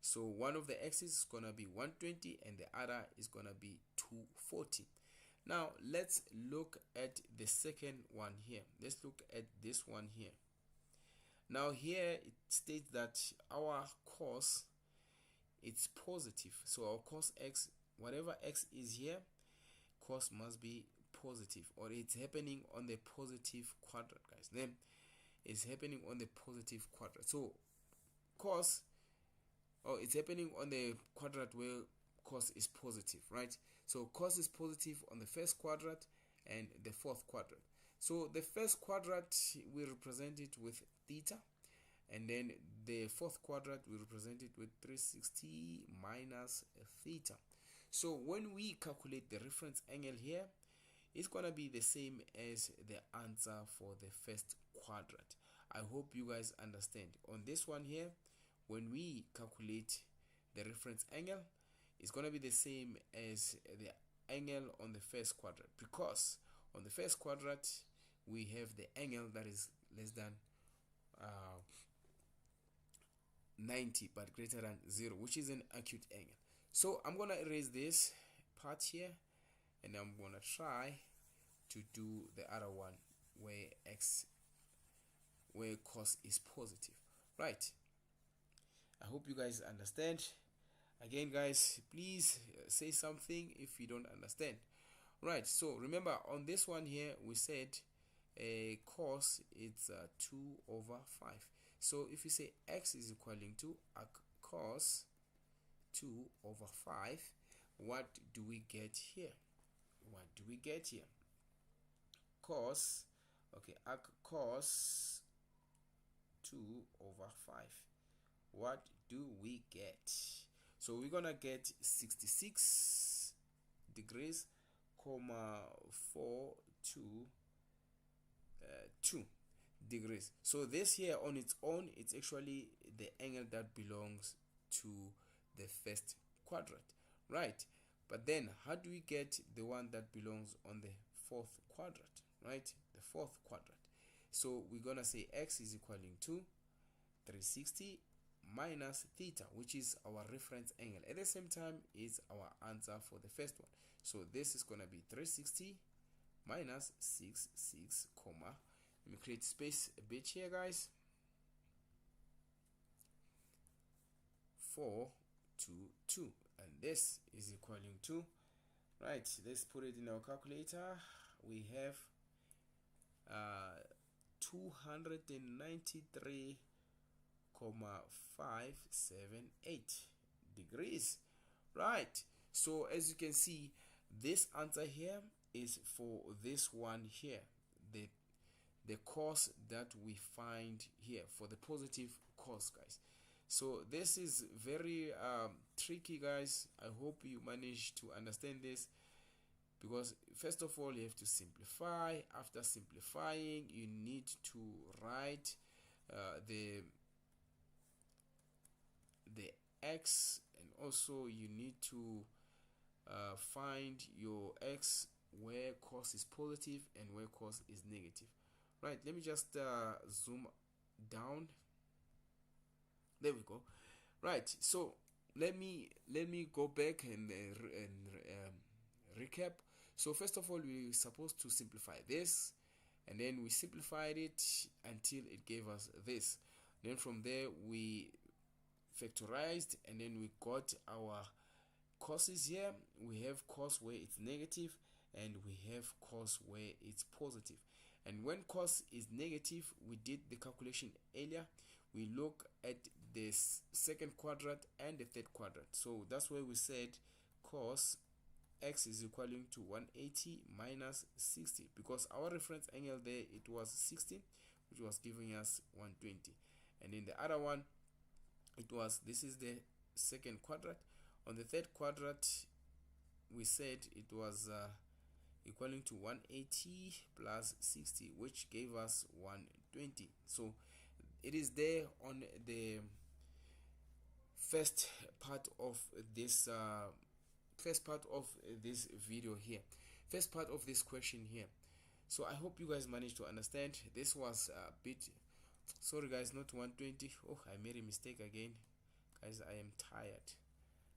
So one of the x's is gonna be 120 and the other is gonna be 240. Now let's look at the second one here. Let's look at this one here. Now here it states that our cos, it's positive. So our cos x, whatever x is here, cos must be positive, or it's happening on the positive quadrant, guys. Then it's happening on the positive quadrant. So cos, it's happening on the quadrant where cos is positive, right? So cos is positive on the first quadrant and the fourth quadrant. So the first quadrant, we represent it with theta, and then the fourth quadrant, we represent it with 360 minus theta. So when we calculate the reference angle here, it's gonna be the same as the answer for the first quadrant. I hope you guys understand. On this one here, when we calculate the reference angle, it's gonna be the same as the angle on the first quadrant, because on the first quadrant we have the angle that is less than 90 but greater than 0, which is an acute angle. So I'm gonna erase this part here, and I'm gonna try to do the other one where cos is positive. Right, I hope you guys understand. Again guys, please say something if you don't understand. Right, so remember on this one here we said cos it's 2 over 5. So if you say x is equaling to cos 2 over 5, what do we get here? What do we get here? Cos, okay, cos 2 over 5. What do we get? So we're gonna get 66 degrees, comma 2 degrees. So this here on its own, it's actually the angle that belongs to the first quadrant, right? But then how do we get the one that belongs on the fourth quadrant, right? The fourth quadrant. So we're gonna say x is equaling to 360 minus theta, which is our reference angle. At the same time, is our answer for the first one. So this is gonna be 360 minus 6, comma. Let me create space a bit here, guys. 4, 2, 2, and this is equaling to, right, let's put it in our calculator. We have 293.578 degrees, right? So as you can see, this answer here is for this one here, the cos that we find here for the positive cos, guys. So this is very tricky, guys. I hope you manage to understand this, because first of all you have to simplify. After simplifying, you need to write the x, and also you need to find your x where cos is positive and where cos is negative. Right, let me just zoom down. There we go. Right, so let me go back and recap. So first of all, we're supposed to simplify this, and then we simplified it until it gave us this. Then from there we factorized, and then we got our cos's here. We have cos where it's negative, and we have cos where it's positive. And when cos is negative, we did the calculation earlier. We look at the second quadrant and the third quadrant. So that's where we said cos x is equaling to 180 minus 60, because our reference angle there, it was 60, which was giving us 120. And in the other one, it was, this is the second quadrant. On the third quadrant, we said it was equaling to 180 plus 60, which gave us 120. So it is there on the first part of this video here, first part of this question here. So I hope you guys managed to understand. This was a bit, sorry guys, not 120. Oh, I made a mistake again, guys. I am tired.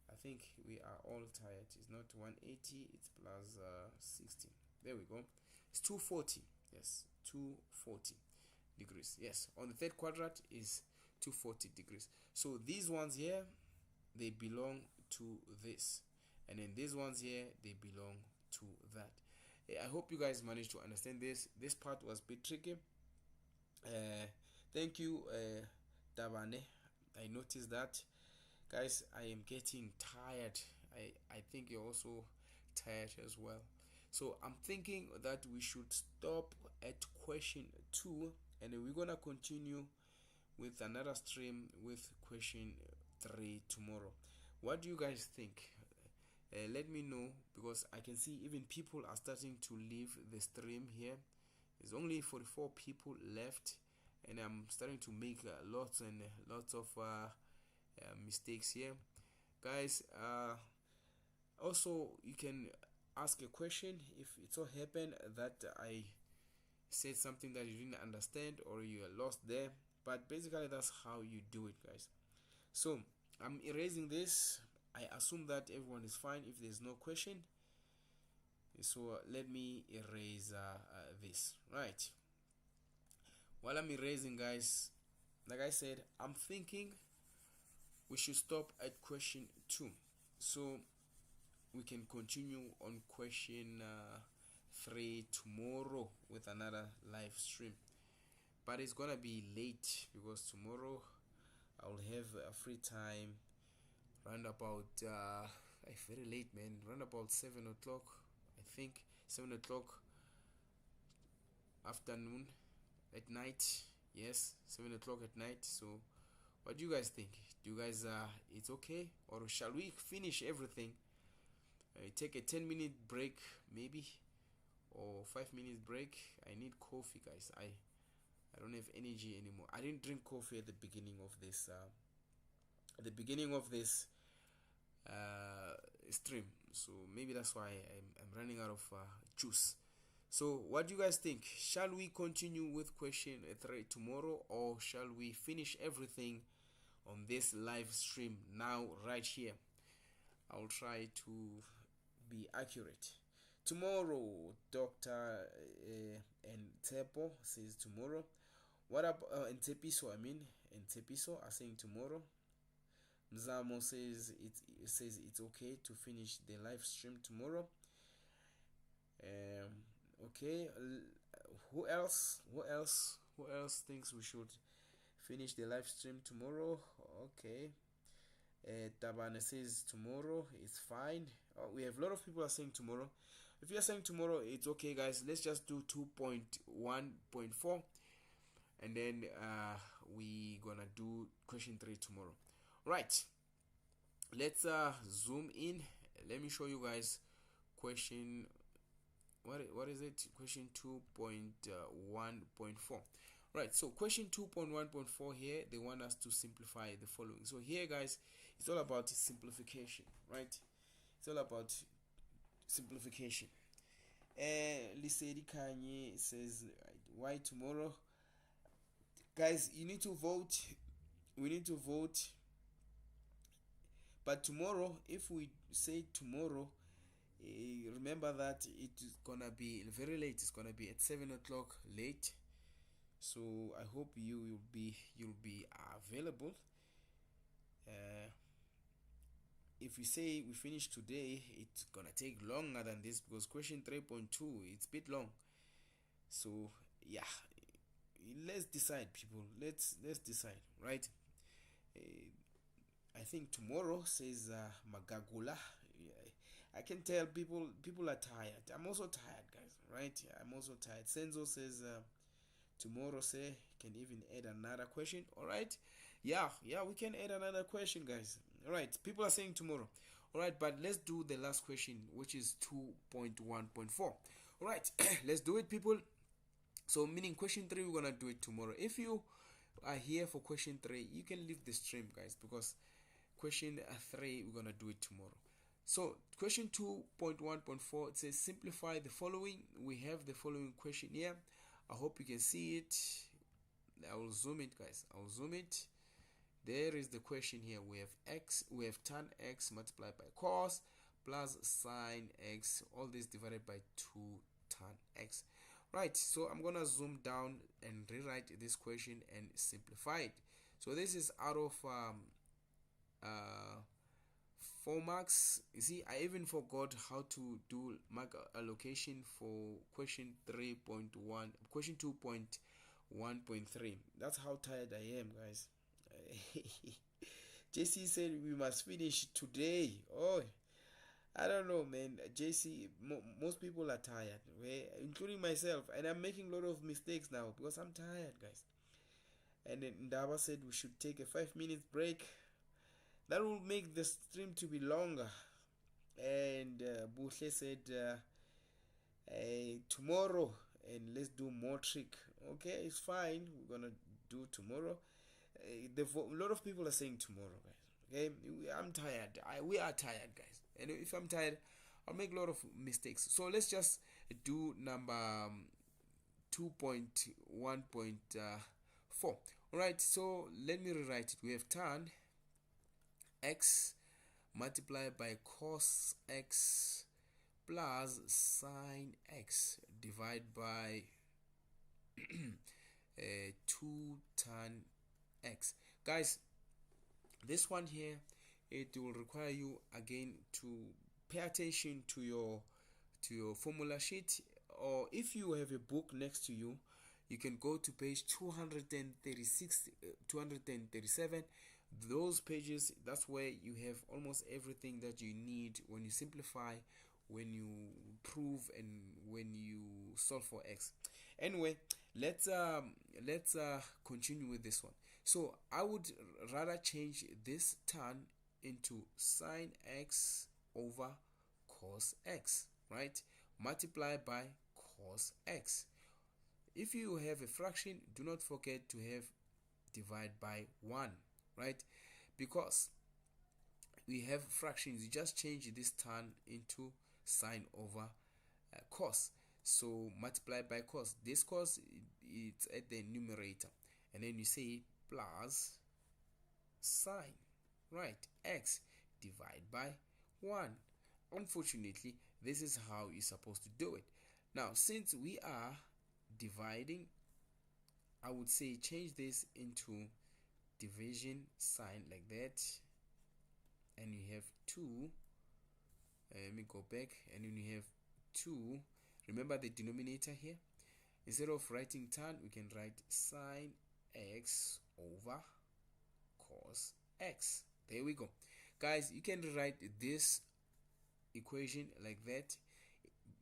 I think we are all tired. It's not 180, it's plus 60. There we go. It's 240. Yes, 240 degrees. Yes, on the third quadrant is 240 degrees. So these ones here, they belong to this, and then these ones here, they belong to that. I hope you guys managed to understand this. This part was a bit tricky. Thank you, Tabane. I noticed that. Guys, I am getting tired. I think you're also tired as well. So I'm thinking that we should stop at question 2, and then we're gonna continue with another stream with question 3 tomorrow. What do you guys think? Let me know, because I can see even people are starting to leave the stream here. There's only 44 people left, and I'm starting to make lots and lots of mistakes here, guys. Also, you can ask a question if it so happened that I said something that you didn't understand or you are lost there. But basically, that's how you do it, guys. So I'm erasing this. I assume that everyone is fine if there's no question. So let me erase this. Right, while I'm erasing, guys, like I said, I'm thinking we should stop at question 2, so we can continue on question 3 tomorrow with another live stream. But it's gonna be late because tomorrow I'll have a free time round about very late, man, round about 7 o'clock. I think 7 o'clock afternoon at night. Yes, 7 o'clock at night. So what do you guys think? Do you guys it's okay, or shall we finish everything, take a 10-minute break maybe, or 5 minutes break? I need coffee, guys. I don't have energy anymore. I didn't drink coffee at the beginning of this stream, so maybe that's why I'm running out of juice. So what do you guys think? Shall we continue with question 3 tomorrow, or shall we finish everything on this live stream now right here? I'll try to be accurate. Tomorrow, Dr. and Tepo says tomorrow. What up, Ntepiso? I mean, Ntepiso are saying tomorrow. Mzamo says it's okay to finish the live stream tomorrow. Okay. Who else? Who else thinks we should finish the live stream tomorrow? Okay. Tabane says tomorrow is fine. We have a lot of people are saying tomorrow. If you are saying tomorrow, it's okay, guys. Let's just do 2.1.4, and then we gonna do question 3 tomorrow. Right. Let's zoom in. Let me show you guys question. What is it? Question 2.1.4. Right, so question 2.1.4 here, they want us to simplify the following. So here, guys, it's all about simplification, right? It's all about simplification. Lisedi Kanye says, why tomorrow? Guys, you need to vote. We need to vote. But tomorrow, if we say tomorrow, remember that it's gonna be very late. It's gonna be at 7 o'clock late. So I hope you'll be available. If we say we finish today, it's gonna take longer than this because question 3.2 it's a bit long. So yeah, let's decide, people. Let's decide, right? I think tomorrow says Magagula. I can tell people are tired. I'm also tired, guys. Right? I'm also tired. Senzo says tomorrow, say, can even add another question. All right, yeah, we can add another question, guys. All right, people are saying tomorrow. All right, but let's do the last question, which is 2.1.4. all right. Let's do it, people. So meaning question 3 we're gonna do it tomorrow. If you are here for question 3, you can leave the stream, guys, because question 3 we're gonna do it tomorrow. So question 2.1.4, it says simplify the following. We have the following question here. I hope you can see it. I will zoom it, guys. I'll zoom it. There is the question here. We have x, we have tan x multiplied by cos plus sine x, all this divided by 2 tan x. Right, so I'm gonna zoom down and rewrite this question and simplify it. So this is out of 4 marks. You see, I even forgot how to do mark allocation for question 3.1, question 2.1.3. That's how tired I am, guys. JC said we must finish today. Oh, I don't know, man. JC, most people are tired, including myself, and I'm making a lot of mistakes now because I'm tired, guys. And then Ndaba said we should take a 5 minute break. That will make the stream to be longer. And Bushle said tomorrow, and let's do more trick. Okay, it's fine. We're gonna do tomorrow. A lot of people are saying tomorrow, guys. Okay, I'm tired. We are tired, guys. And if I'm tired, I'll make a lot of mistakes. So let's just do number 2.1.4. All right. So let me rewrite it. We have tan x multiplied by cos x plus sine x divided by 2 tan x. Guys, this one here, it will require you again to pay attention to your formula sheet, or if you have a book next to you, you can go to page 236, 237. Those pages, that's where you have almost everything that you need when you simplify, when you prove, and when you solve for x. Anyway, let's continue with this one. So I would rather change this tan into sine x over cos x, right? Multiply by cos x. If you have a fraction, do not forget to have divide by 1, right? Because we have fractions, you just change this tan into sine over cos. So multiply by cos. This cos, it's at the numerator, and then you say plus sine, right, x divide by 1. Unfortunately, this is how you're supposed to do it. Now, since we are dividing, I would say change this into division sign like that, and you have 2. Let me go back, and then you have 2. Remember the denominator here. Instead of writing tan, we can write sine x over cos x. There we go. Guys, you can rewrite this equation like that.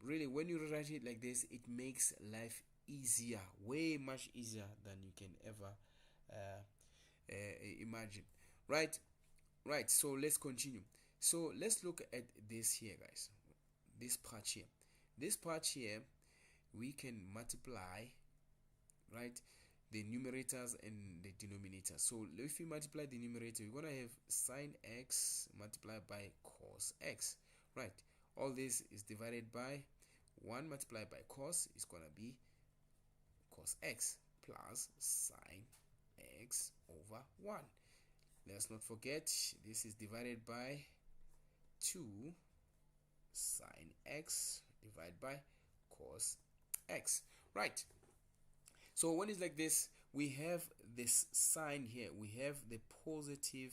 Really, when you write it like this, it makes life easier, way much easier than you can ever imagine, right? So let's continue. So let's look at this here, guys. This part here, we can multiply, right, the numerators and the denominator. So if we multiply the numerator, we're gonna have sine x multiplied by cos x, right? All this is divided by 1 multiplied by cos is gonna be cos x plus sine x over 1. Let's not forget, this is divided by 2 sine x divided by cos x, right? So when it's like this, we have this sign here, we have the positive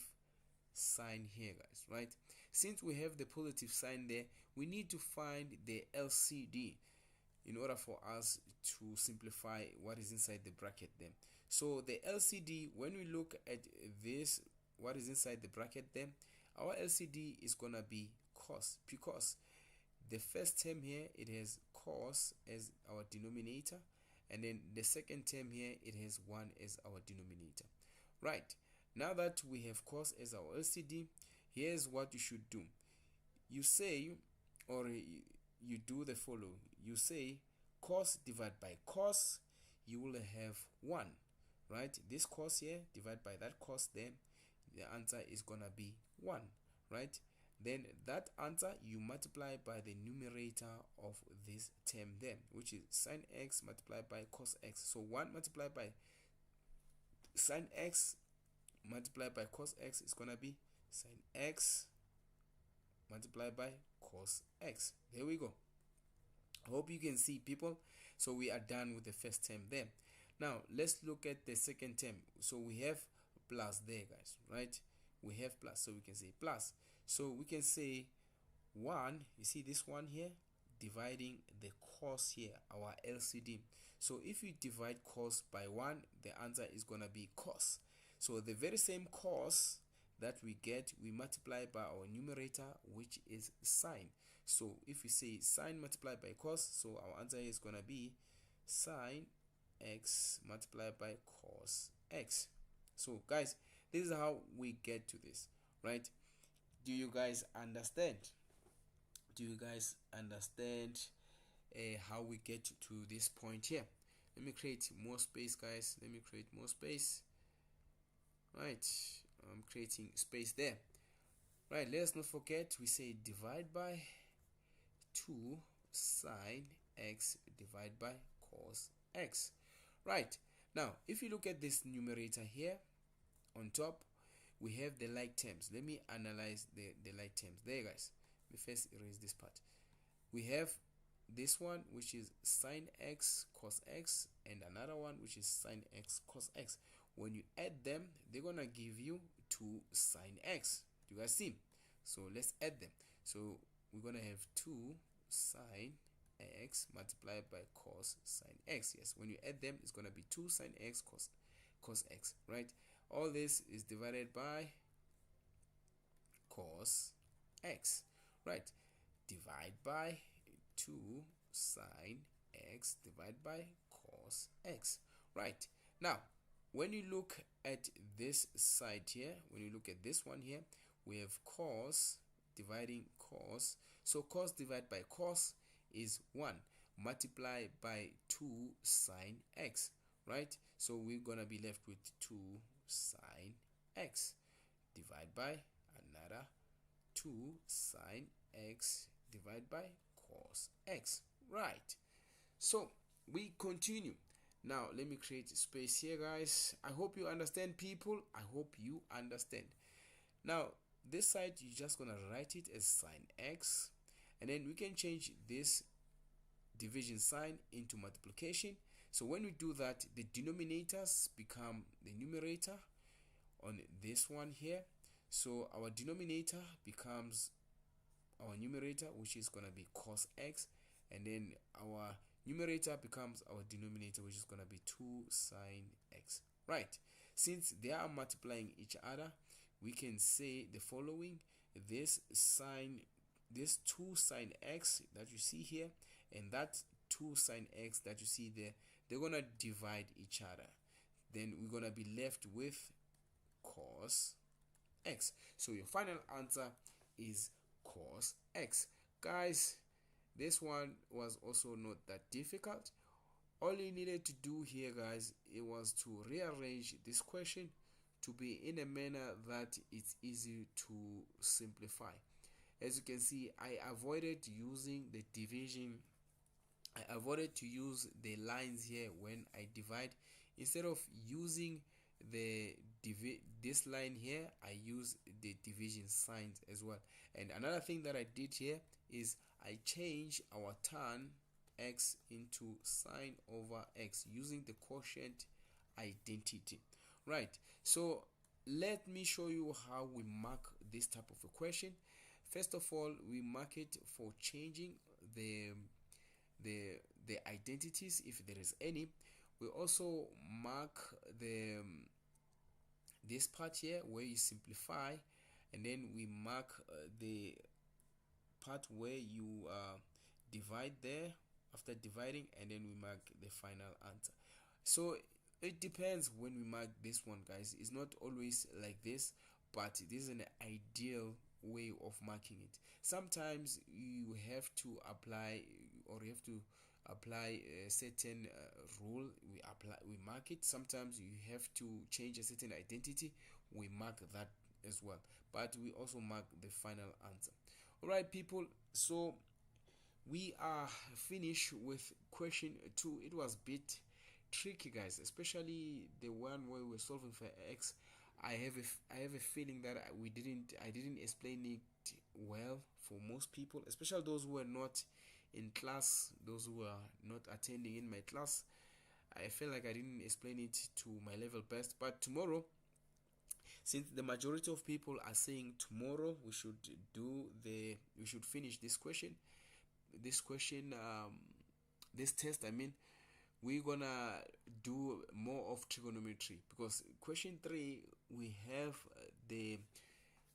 sign here, guys, right? Since we have the positive sign there, we need to find the LCD in order for us to simplify what is inside the bracket there. So the LCD, when we look at this, what is inside the bracket there, our LCD is gonna be cos, because the first term here, it has cos as our denominator, and then the second term here, it has 1 as our denominator, right? Now that we have cos as our LCD, here's what you should do. You say, or you do the following. You say cos divided by cos, you will have 1, right? This cos here divided by that cos there, the answer is gonna be 1, right? Then that answer you multiply by the numerator of this term there, which is sine x multiplied by cos x. So 1 multiplied by sine x multiplied by cos x is gonna be sine x multiplied by cos x. There we go. I hope you can see, people. So we are done with the first term there. Now let's look at the second term. So we have plus there, guys, right? We have plus, so we can say plus. So we can say 1, you see this one here, dividing the cos here, our LCD. So if you divide cos by 1, the answer is gonna be cos. So the very same cos that we get, we multiply by our numerator, which is sine. So if we say sine multiplied by cos, so our answer is gonna be sine x multiplied by cos x. So guys, this is how we get to this, right? Do you guys understand? Do you guys understand how we get to this point here? Let me create more space, guys. Let me create more space. Right, I'm creating space there. Right, let's not forget, we say divide by 2 sine x divided by cos x. Right, now if you look at this numerator here on top, we have the like terms. Let me analyze the like terms there, guys. Let me first erase this part. We have this one, which is sine x cos x, and another one which is sine x cos x. when you add them, they're gonna give you 2 sine x. Do you guys see? So let's add them. So we're gonna have 2 sine x multiplied by cos sine x. Yes, when you add them, it's gonna be 2 sine x cos x, right? All this is divided by cos x, right? Divide by 2 sine x divided by cos x, right? Now when you look at this side here, when you look at this one here, we have cos dividing cos. So cos divided by cos is 1 multiplied by 2 sine x, right? So we're gonna be left with 2 sine x divided by another 2 sine x divided by cos x, right? So we continue. Now let me create space here, guys. I hope you understand, people. I hope you understand. Now this side, you're just gonna write it as sine x, and then we can change this division sign into multiplication. So when we do that, the denominators become the numerator on this one here. So our denominator becomes our numerator, which is going to be cos x, and then our numerator becomes our denominator, which is going to be 2 sine x, right? Since they are multiplying each other, we can say the following: this 2 sine x that you see here and that 2 sine x that you see there, they're going to divide each other. Then we're going to be left with cos x. So your final answer is cos x. Guys, this one was also not that difficult. All you needed to do here, guys, it was to rearrange this question to be in a manner that it's easy to simplify. As you can see, I avoided using the division. I avoided to use the lines here when I divide. Instead of using this line here, I use the division signs as well. And another thing that I did here is I changed our tan x into sine over x using the quotient identity, right? So let me show you how we mark this type of equation. First of all, we mark it for changing the identities if there is any. We also mark this part here where you simplify, and then we mark the part where you divide there after dividing, and then we mark the final answer. So it depends when we mark this one, guys. It's not always like this, but this is an ideal way of marking it. Sometimes you have to apply, or you have to apply a certain rule, we mark it. Sometimes you have to change a certain identity, we mark that as well, but we also mark the final answer. All right, people, so we are finished with question 2. It was a bit tricky, guys, especially the one where we're solving for x. I have a feeling that I didn't explain it well for most people, especially those who are not in class, those who are not attending in my class. I feel like I didn't explain it to my level best. But tomorrow, since the majority of people are saying tomorrow we should finish this test, I mean, we're gonna do more of trigonometry, because question 3, we have the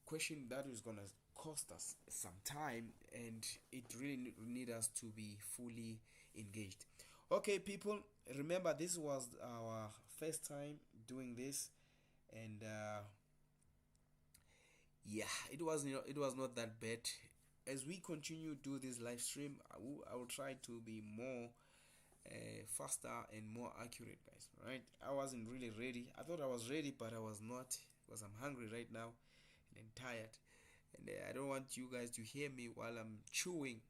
question that is gonna cost us some time, and it really need us to be fully engaged. Okay, people, remember this was our first time doing this, and yeah, it was not that bad. As we continue to do this live stream, I will try to be more faster and more accurate, guys. Right? I wasn't really ready. I thought I was ready, but I was not, because I'm hungry right now and tired, and I don't want you guys to hear me while I'm chewing.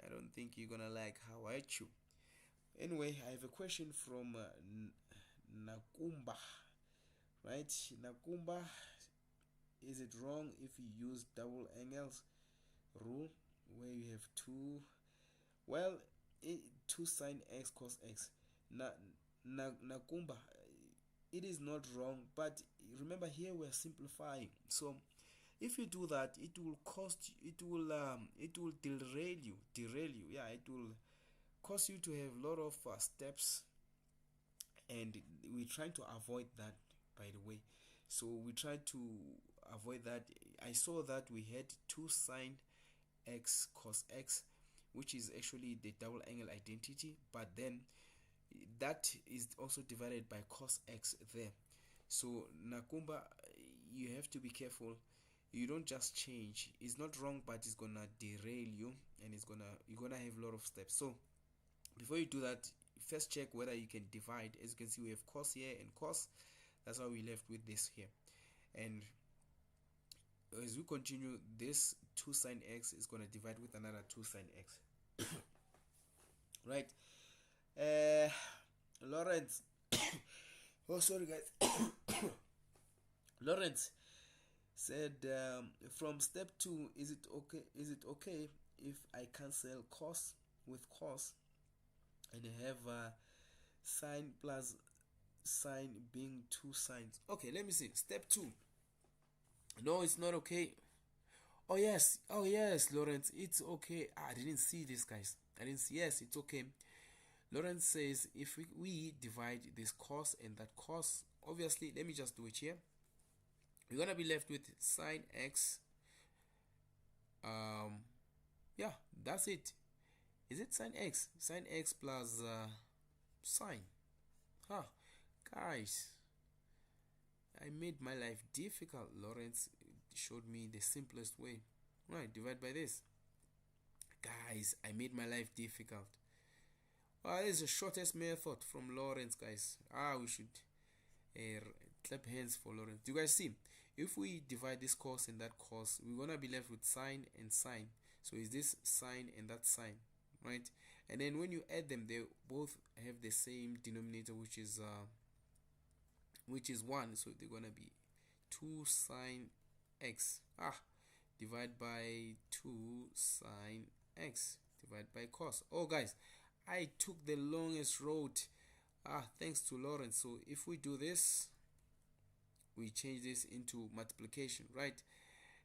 I don't think you're gonna like how I chew. Anyway, I have a question from Nakumba. Right? Nakumba, is it wrong if you use double angles rule where you have 2 sine x cos x? Nakumba, it is not wrong, but remember here we're simplifying. So if you do that, it will cost you, it will derail you. Yeah, it will cause you to have a lot of steps, and we're trying to avoid that, by the way. So we try to avoid that. I saw that we had 2 sine x cos x, which is actually the double angle identity, but then that is also divided by cos x there. So Nakumba, you have to be careful. You don't just change. It's not wrong, but it's gonna derail you, and you're gonna have a lot of steps. So before you do that, first check whether you can divide. As you can see, we have cos here and cos. That's why we left with this here. And as we continue, this 2 sine x is gonna divide with another 2 sine x. Right? Lawrence. Oh, sorry, guys. Lawrence said, from step 2, is it okay if I cancel cos with cos and have sine plus sine being 2 sines? Okay, let me see. Step 2. No, it's not okay. Oh yes, Lawrence, it's okay. I didn't see this, guys. I didn't see. Yes, it's okay. Lawrence says if we divide this cos and that cos, obviously, let me just do it here. We're gonna be left with sine x. Yeah, that's it. Is it sine x? Sine x plus sine. Huh, guys, I made my life difficult. Lawrence showed me the simplest way. Right, divide by this. Guys, I made my life difficult. Well, this is the shortest method from Lawrence, guys. We should clap hands for Lawrence. Do you guys see? If we divide this cos and that cos, we're gonna be left with sine and sine. So is this sine and that sine, right? And then when you add them, they both have the same denominator, which is 1. So they're gonna be 2 sine x. Divide by 2 sine x. Divide by cos. Oh, guys, I took the longest road. Thanks to Lawrence. So if we do this, we change this into multiplication, right?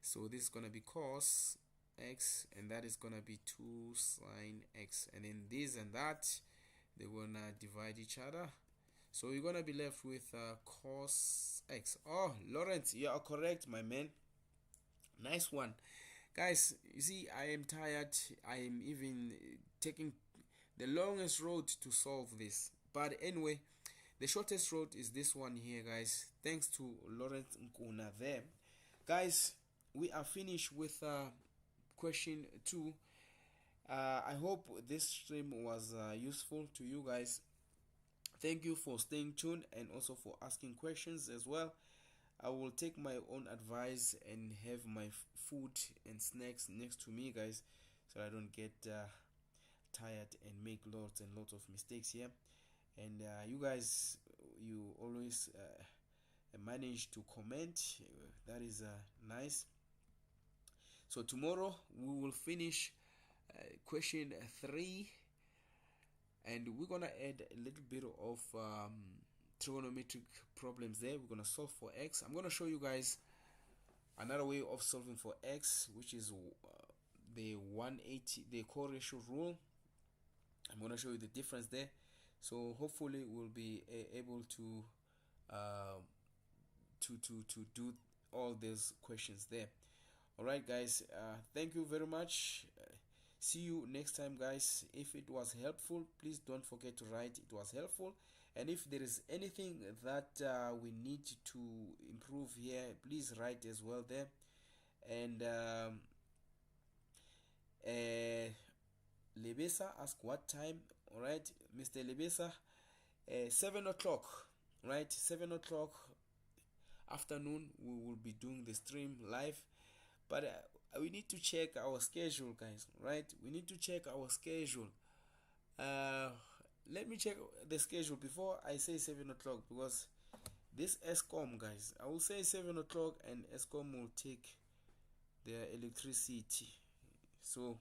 So this is gonna be cos x, and that is gonna be 2 sine x, and then this and that, they're gonna divide each other. So you're gonna be left with cos x. Oh, Lawrence, you are correct, my man. Nice one, guys. You see, I am tired. I am even taking the longest road to solve this, but anyway, the shortest road is this one here, guys. Thanks to Lawrence Nkuna there. Guys, we are finished with question 2. I hope this stream was useful to you guys. Thank you for staying tuned and also for asking questions as well. I will take my own advice and have my food and snacks next to me, guys, so I don't get tired and make lots and lots of mistakes here. And you guys, you always manage to comment. That is nice. So tomorrow we will finish question 3, and we're gonna add a little bit of trigonometric problems there. We're gonna solve for x. I'm gonna show you guys another way of solving for x, which is the 180, the co-ratio rule. I'm gonna show you the difference there. So hopefully we'll be able to do all these questions there. All right, guys. Thank you very much. See you next time, guys. If it was helpful, please don't forget to write it was helpful. And if there is anything that we need to improve here, please write as well there. And Lebesa ask what time. All right, Mr. Lebesa, 7 o'clock, right? 7 o'clock afternoon we will be doing the stream live, but we need to check our schedule, guys, right? We need to check our schedule. Let me check the schedule before I say 7 o'clock, because this Escom, guys, I will say 7 o'clock and Escom will take their electricity. So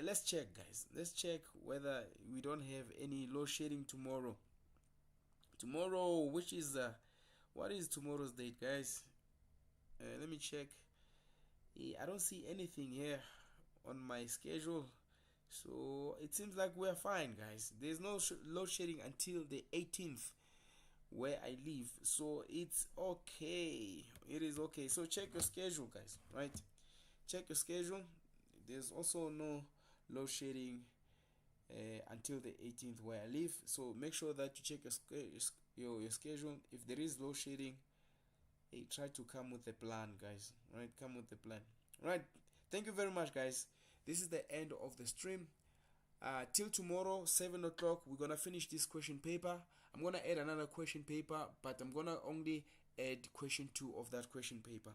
let's check, guys. Let's check whether we don't have any load shedding tomorrow. tomorrow, which is what is tomorrow's date, guys? Let me check. I don't see anything here on my schedule, so it seems like we're fine, guys. There's no load shedding until the 18th where I live, so it's okay. It is okay. So check your schedule, guys. Right? Check your schedule. There's also no load shedding until the 18th where I live. So make sure that you check your schedule. If there is load shedding, hey, try to come with a plan, guys. Right? Come with a plan. Right? Thank you very much, guys. This is the end of the stream. Till tomorrow 7 o'clock, we're gonna finish this question paper. I'm gonna add another question paper, but I'm gonna only add question 2 of that question paper.